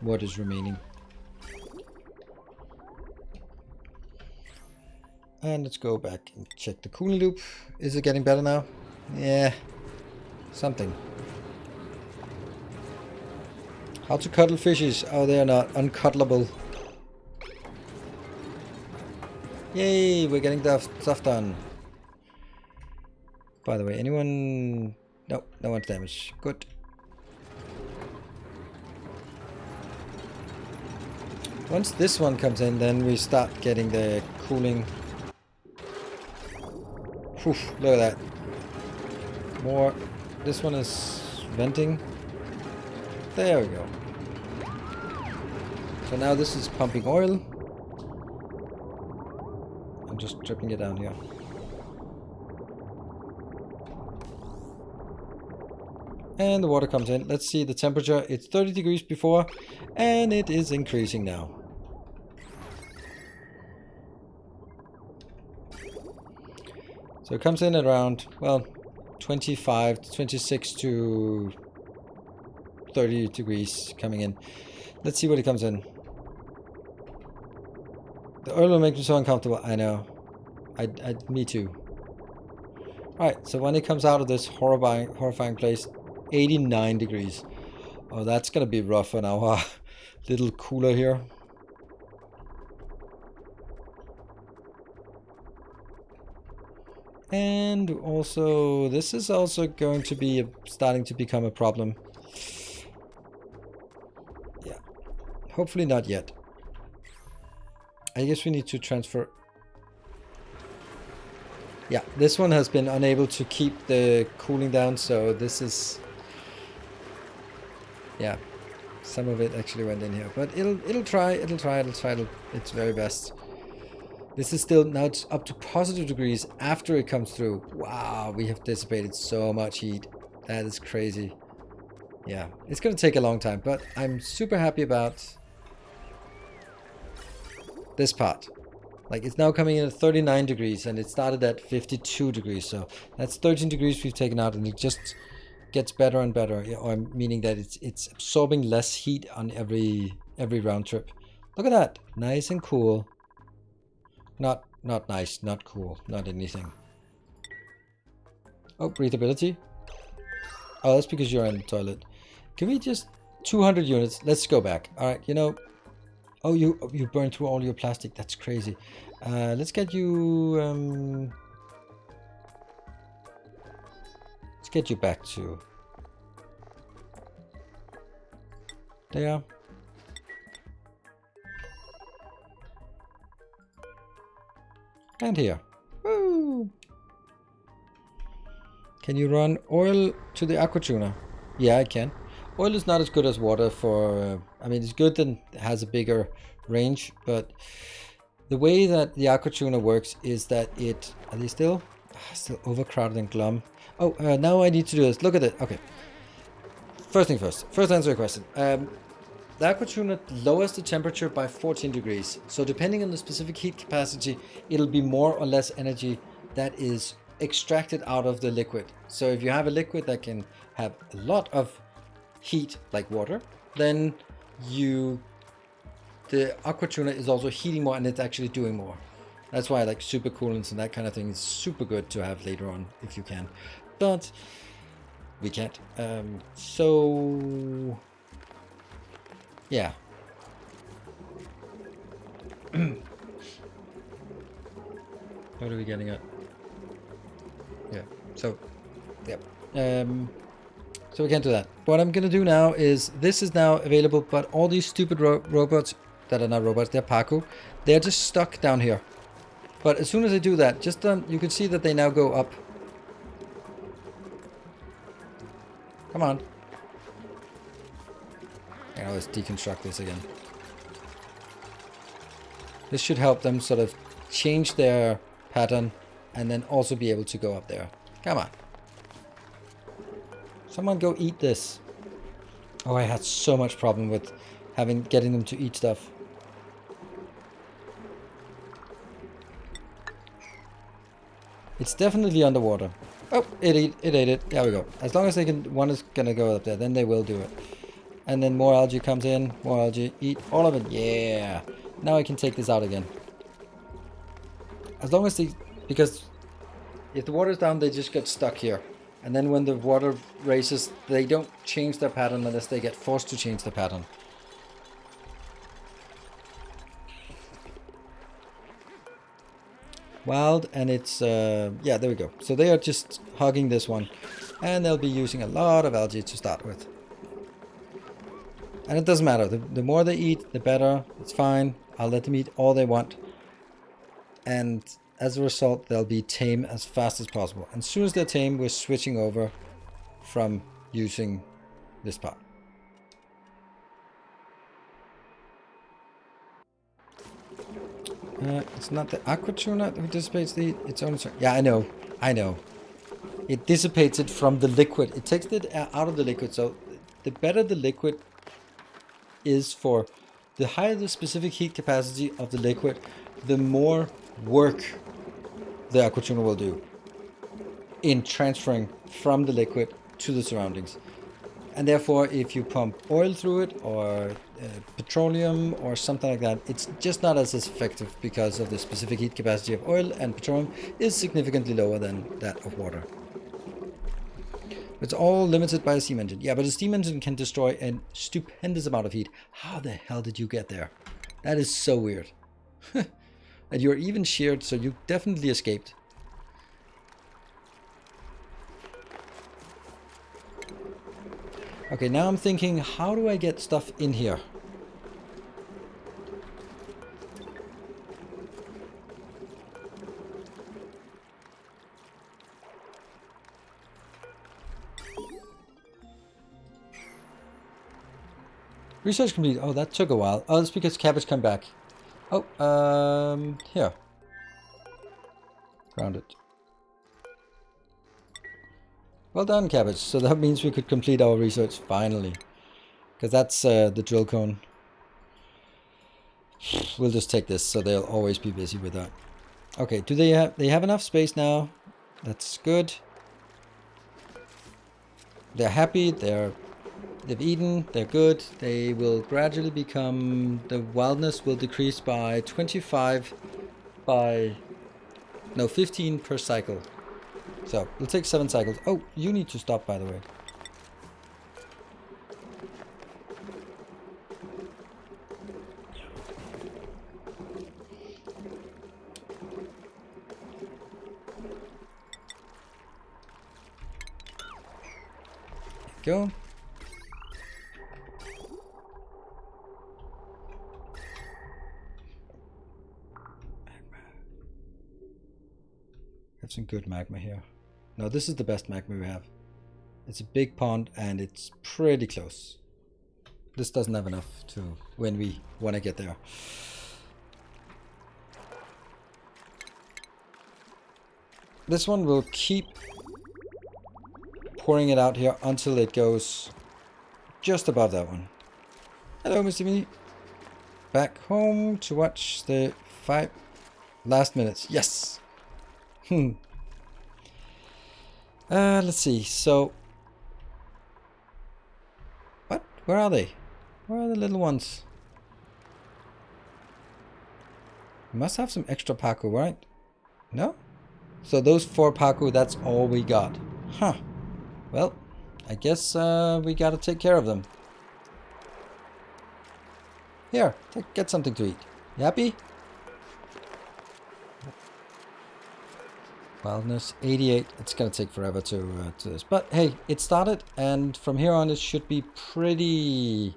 what is remaining. And let's go back and check the cooling loop. Is it getting better now? Yeah, something. How to cuddle fishes? Oh, they are not uncuddleable. Yay, we're getting the stuff done. By the way, anyone... No, no one's damaged. Good. Once this one comes in, then we start getting the cooling. Oof, look at that. More. This one is venting. There we go. So now this is pumping oil. I'm just dripping it down here. And the water comes in. Let's see the temperature. It's 30 degrees before, and it is increasing now. So it comes in at around, well, 25, 26 to 30 degrees coming in. Let's see what it comes in. The oil will make me so uncomfortable. I know. Me too. Alright, so when it comes out of this horrifying place, 89 degrees. Oh, that's gonna be rough on our little cooler here. And also, this is also going to be starting to become a problem. Yeah. Hopefully not yet. I guess we need to transfer. Yeah, this one has been unable to keep the cooling down, so this is... Yeah, some of it actually went in here, but it'll try its very best. This is still, now it's up to positive degrees after it comes through. Wow, we have dissipated so much heat. That is crazy. Yeah, it's gonna take a long time, but I'm super happy about this part. Like, it's now coming in at 39 degrees, and it started at 52 degrees, so that's 13 degrees we've taken out, and it just gets better and better, or meaning that it's absorbing less heat on every round trip. Look at that, nice and cool. Not nice, not cool, not anything. Oh, breathability. Oh, that's because you're in the toilet. Can we just 200 units? Let's go back. All right, you know. Oh, you burned through all your plastic. That's crazy. Let's get you. Let's get you back to there. And here. Woo! Can you run oil to the aqua tuner? Yeah, I can. Oil is not as good as water for... I mean, it's good and has a bigger range, but the way that the aqua tuner works is that it... Are they still? Still overcrowded and glum. Oh, now I need to do this. Look at it. Okay. First thing first. First answer your question. The aqua tuner lowers the temperature by 14 degrees. So depending on the specific heat capacity, it'll be more or less energy that is extracted out of the liquid. So if you have a liquid that can have a lot of heat, like water, then the aqua tuner is also heating more, and it's actually doing more. That's why like super coolants and that kind of thing is super good to have later on if you can. But we can't. So... Yeah. What are we getting at? Yeah. So, yep. So we can't do that. What I'm gonna do now is, this is now available, but all these stupid robots that are not robots, they're Paco, they're just stuck down here. But as soon as I do that, just you can see that they now go up. Come on. Now let's deconstruct this again. This should help them sort of change their pattern and then also be able to go up there. Come on. Someone go eat this. Oh, I had so much problem with getting them to eat stuff. It's definitely underwater. Oh, it ate it. There we go. As long as one is gonna go up there, then they will do it. And then more algae comes in, more algae, eat all of it. Yeah. Now I can take this out again. As long as because if the water's down, they just get stuck here. And then when the water raises, they don't change their pattern unless they get forced to change the pattern. Wild, and it's, yeah, there we go. So they are just hugging this one. And they'll be using a lot of algae to start with. And it doesn't matter. The more they eat, the better. It's fine. I'll let them eat all they want. And as a result, they'll be tame as fast as possible. And as soon as they're tame, we're switching over from using this part. It's not the aqua tuna who dissipates its own... Yeah, I know. It dissipates it from the liquid. It takes it out of the liquid. So the better the liquid is, for the higher the specific heat capacity of the liquid, the more work the aqua tuna will do in transferring from the liquid to the surroundings. And therefore, if you pump oil through it, or petroleum or something like that, it's just not as effective, because of the specific heat capacity of oil and petroleum is significantly lower than that of water. It's all limited by a steam engine. Yeah, but a steam engine can destroy a stupendous amount of heat. How the hell did you get there? That is so weird. And you're even sheared, so you definitely escaped. Okay, now I'm thinking, how do I get stuff in here? Research complete. Oh, that took a while. Oh, that's because cabbage come back. Oh, here. Found it. Well done, cabbage. So that means we could complete our research finally. Because that's the drill cone. We'll just take this, so they'll always be busy with that. Okay, do they have enough space now? That's good. They're happy, they've eaten, they're good. They will gradually become, the wildness will decrease by 25 15 per cycle. So, it'll take 7 cycles. Oh, you need to stop, by the way. There you go. Have some good magma here. No, this is the best magma we have. It's a big pond and it's pretty close. This doesn't have enough to when we want to get there. This one will keep pouring it out here until it goes just above that one. Hello, Mr. Mini. Back home to watch the 5 last minutes. Yes! Let's see. So, what? Where are they? Where are the little ones? We must have some extra Paco, right? No? So those 4 Paco, that's all we got. Huh. Well, I guess we gotta take care of them. Here, get something to eat. You happy? Wildness 88. It's gonna take forever to this, but hey, it started, and from here on it should be pretty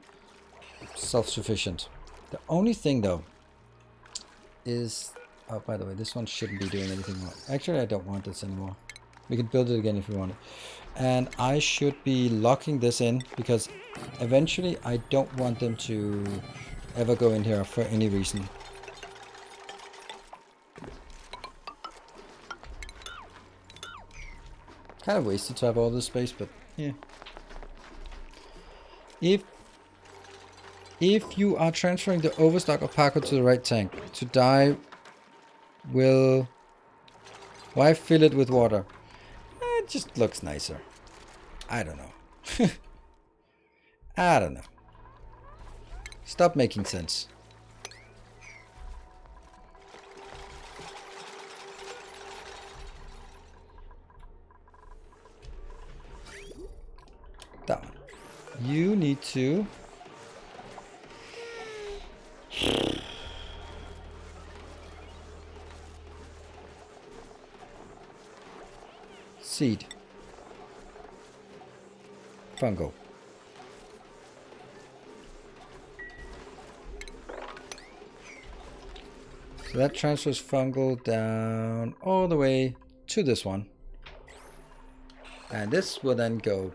self-sufficient. The only thing though is, oh, by the way, this one shouldn't be doing anything more. Actually, I don't want this anymore. We can build it again if we want it. And I should be locking this in because eventually I don't want them to ever go in here for any reason. Kind of wasted to have all this space, but yeah. If you are transferring the overstock of Paco to the right tank, to die will... Why fill it with water? It just looks nicer. I don't know. I don't know. Stop making sense. That one. You need to... Seed. Fungal. So that transfers fungal down all the way to this one. And this will then go,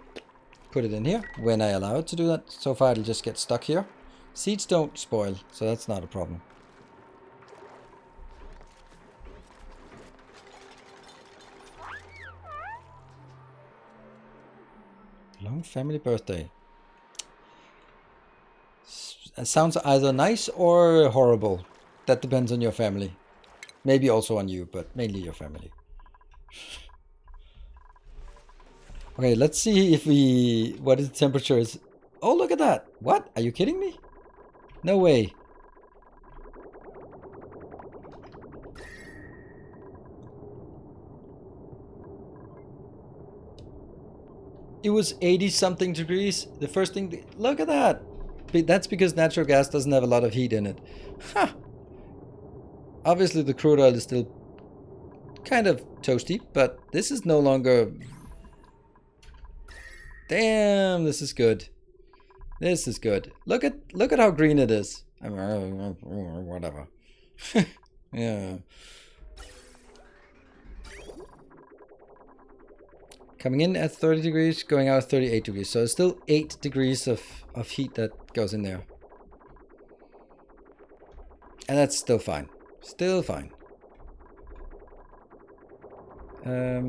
put it in here when I allow it to do that. So far it'll just get stuck here. Seeds don't spoil, so that's not a problem. Long family birthday. It sounds either nice or horrible. That depends on your family. Maybe also on you, but mainly your family. Okay, let's see if we... What is the temperature is... Oh, look at that! What? Are you kidding me? No way. It was 80 something degrees. The first thing... Look at that! That's because natural gas doesn't have a lot of heat in it. Huh. Obviously the crude oil is still kind of toasty, but this is no longer... Damn, this is good. This is good. Look at how green it is. Whatever. Yeah. Coming in at 30 degrees, going out at 38 degrees. So it's still 8 degrees of heat that goes in there. And that's still fine. Still fine.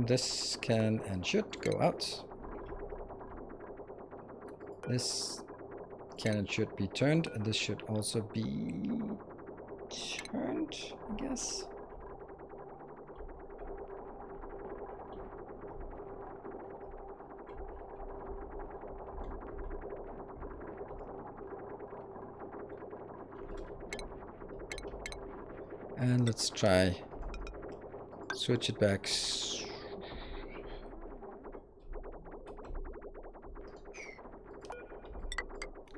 This can and should go out. This can and should be turned, and this should also be turned, I guess. And let's try switch it back.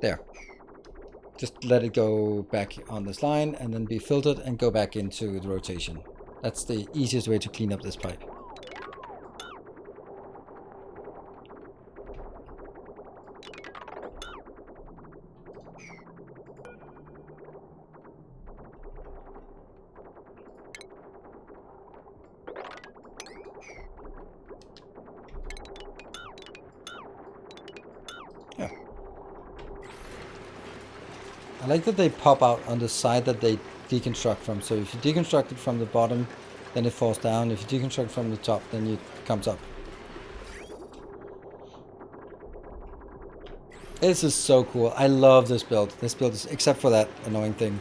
There. Just let it go back on this line and then be filtered and go back into the rotation. That's the easiest way to clean up this pipe. I like that they pop out on the side that they deconstruct from. So if you deconstruct it from the bottom, then it falls down. If you deconstruct from the top, then it comes up. This is so cool. I love this build. This build is, except for that annoying thing.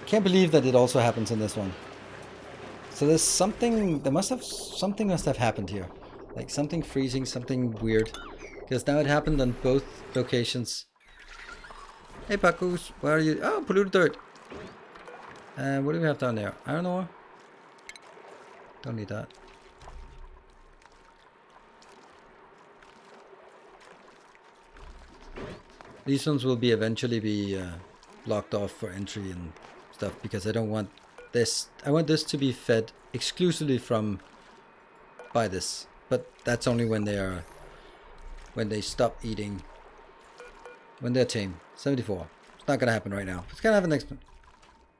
Can't believe that it also happens in this one. So there's something, something must have happened here. Like something freezing, something weird. Because now it happened on both locations. Hey Paco, where are you? Oh, polluted dirt. What do we have down there? Iron ore? Don't need that. These ones will be eventually be blocked off for entry and stuff because I don't want this. I want this to be fed exclusively from buy this, but that's only when they stop eating, when they're tame. 74. It's not gonna happen right now. It's gonna happen next.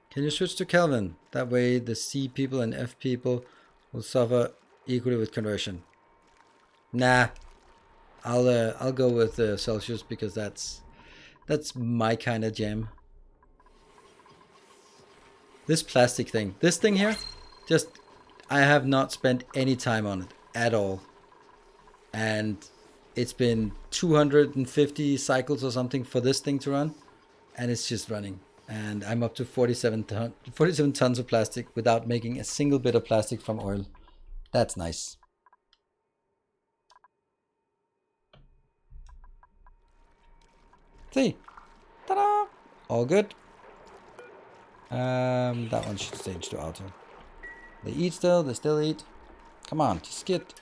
Can you switch to Kelvin? That way the C people and F people will suffer equally with conversion. Nah, I'll go with Celsius because that's my kind of jam. This plastic thing, this thing here, just I have not spent any time on it at all, and it's been 250 cycles or something for this thing to run, and it's just running. And I'm up to 47 tons of plastic without making a single bit of plastic from oil. That's nice. See, ta-da! All good. That one should change to auto. They eat still. They still eat. Come on, just get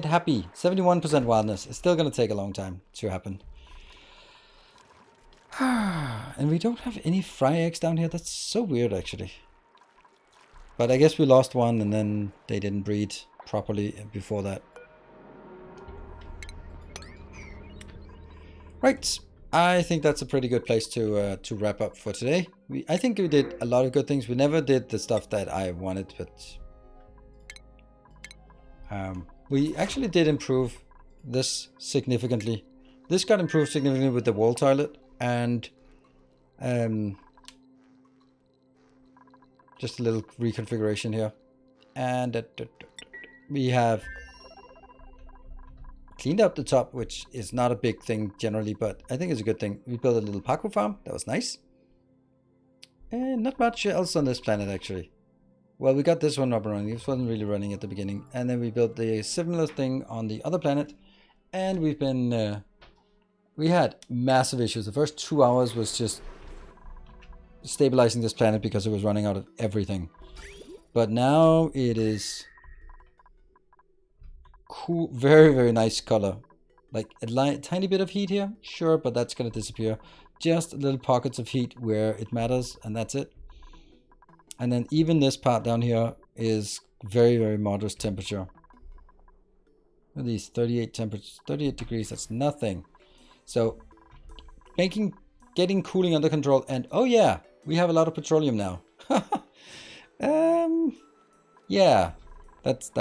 happy. 71% wildness. It's still gonna take a long time to happen. And we don't have any fry eggs down here. That's so weird, actually. But I guess we lost one, and then they didn't breed properly before that. Right. I think that's a pretty good place to wrap up for today. I think we did a lot of good things. We never did the stuff that I wanted, but we actually did improve this significantly. This got improved significantly with the wall toilet, and just a little reconfiguration here. And we have cleaned up the top, which is not a big thing generally, but I think it's a good thing. We built a little Paco farm. That was nice. And not much else on this planet, actually. Well, we got this one up and running. This wasn't really running at the beginning. And then we built the similar thing on the other planet. And we've been... we had massive issues. The first 2 hours was just stabilizing this planet because it was running out of everything. But now it is... cool, very, very nice color. Like a tiny bit of heat here, sure, but that's gonna disappear. Just little pockets of heat where it matters, and that's it. And then even this part down here is very, very moderate temperature. Look at these 38 degrees, that's nothing. So getting cooling under control, and oh yeah, we have a lot of petroleum now. Yeah, that's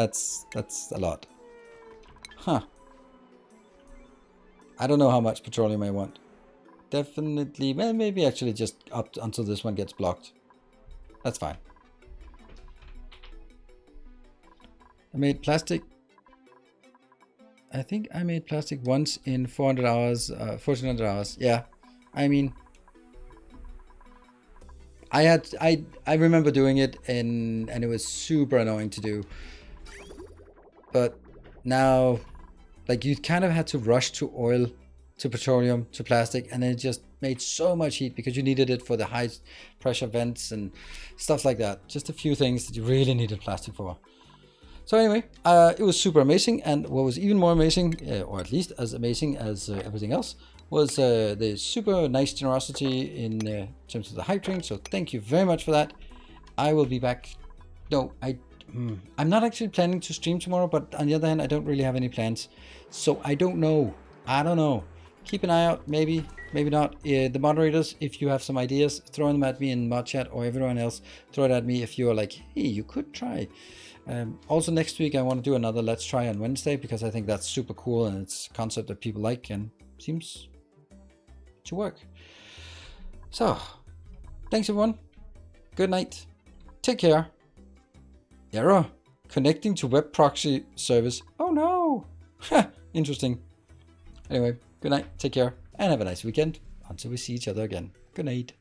a lot. Huh. I don't know how much petroleum I want. Definitely, well, maybe actually just up until this one gets blocked. That's fine. I made plastic. I think I made plastic once in 400 hours, 1400 hours. Yeah, I mean, I remember doing it and it was super annoying to do. But now, like, you kind of had to rush to oil, to petroleum, to plastic, and then it just made so much heat because you needed it for the high pressure vents and stuff like that. Just a few things that you really needed plastic for. So anyway, it was super amazing, and what was even more amazing, or at least as amazing as everything else, was the super nice generosity in terms of the hype train. So thank you very much for that. I will be back. No, I'm not actually planning to stream tomorrow, but on the other hand, I don't really have any plans. So I don't know. I don't know. Keep an eye out. Maybe, maybe not. The moderators, if you have some ideas, throw them at me in mod chat, or everyone else, throw it at me if you're like, hey, you could try. Also next week, I want to do another Let's Try on Wednesday, because I think that's super cool and it's a concept that people like and seems to work. So, thanks everyone. Good night. Take care. Error. Connecting to web proxy service. Oh no. Interesting. Anyway, good night. Take care and have a nice weekend until we see each other again. Good night.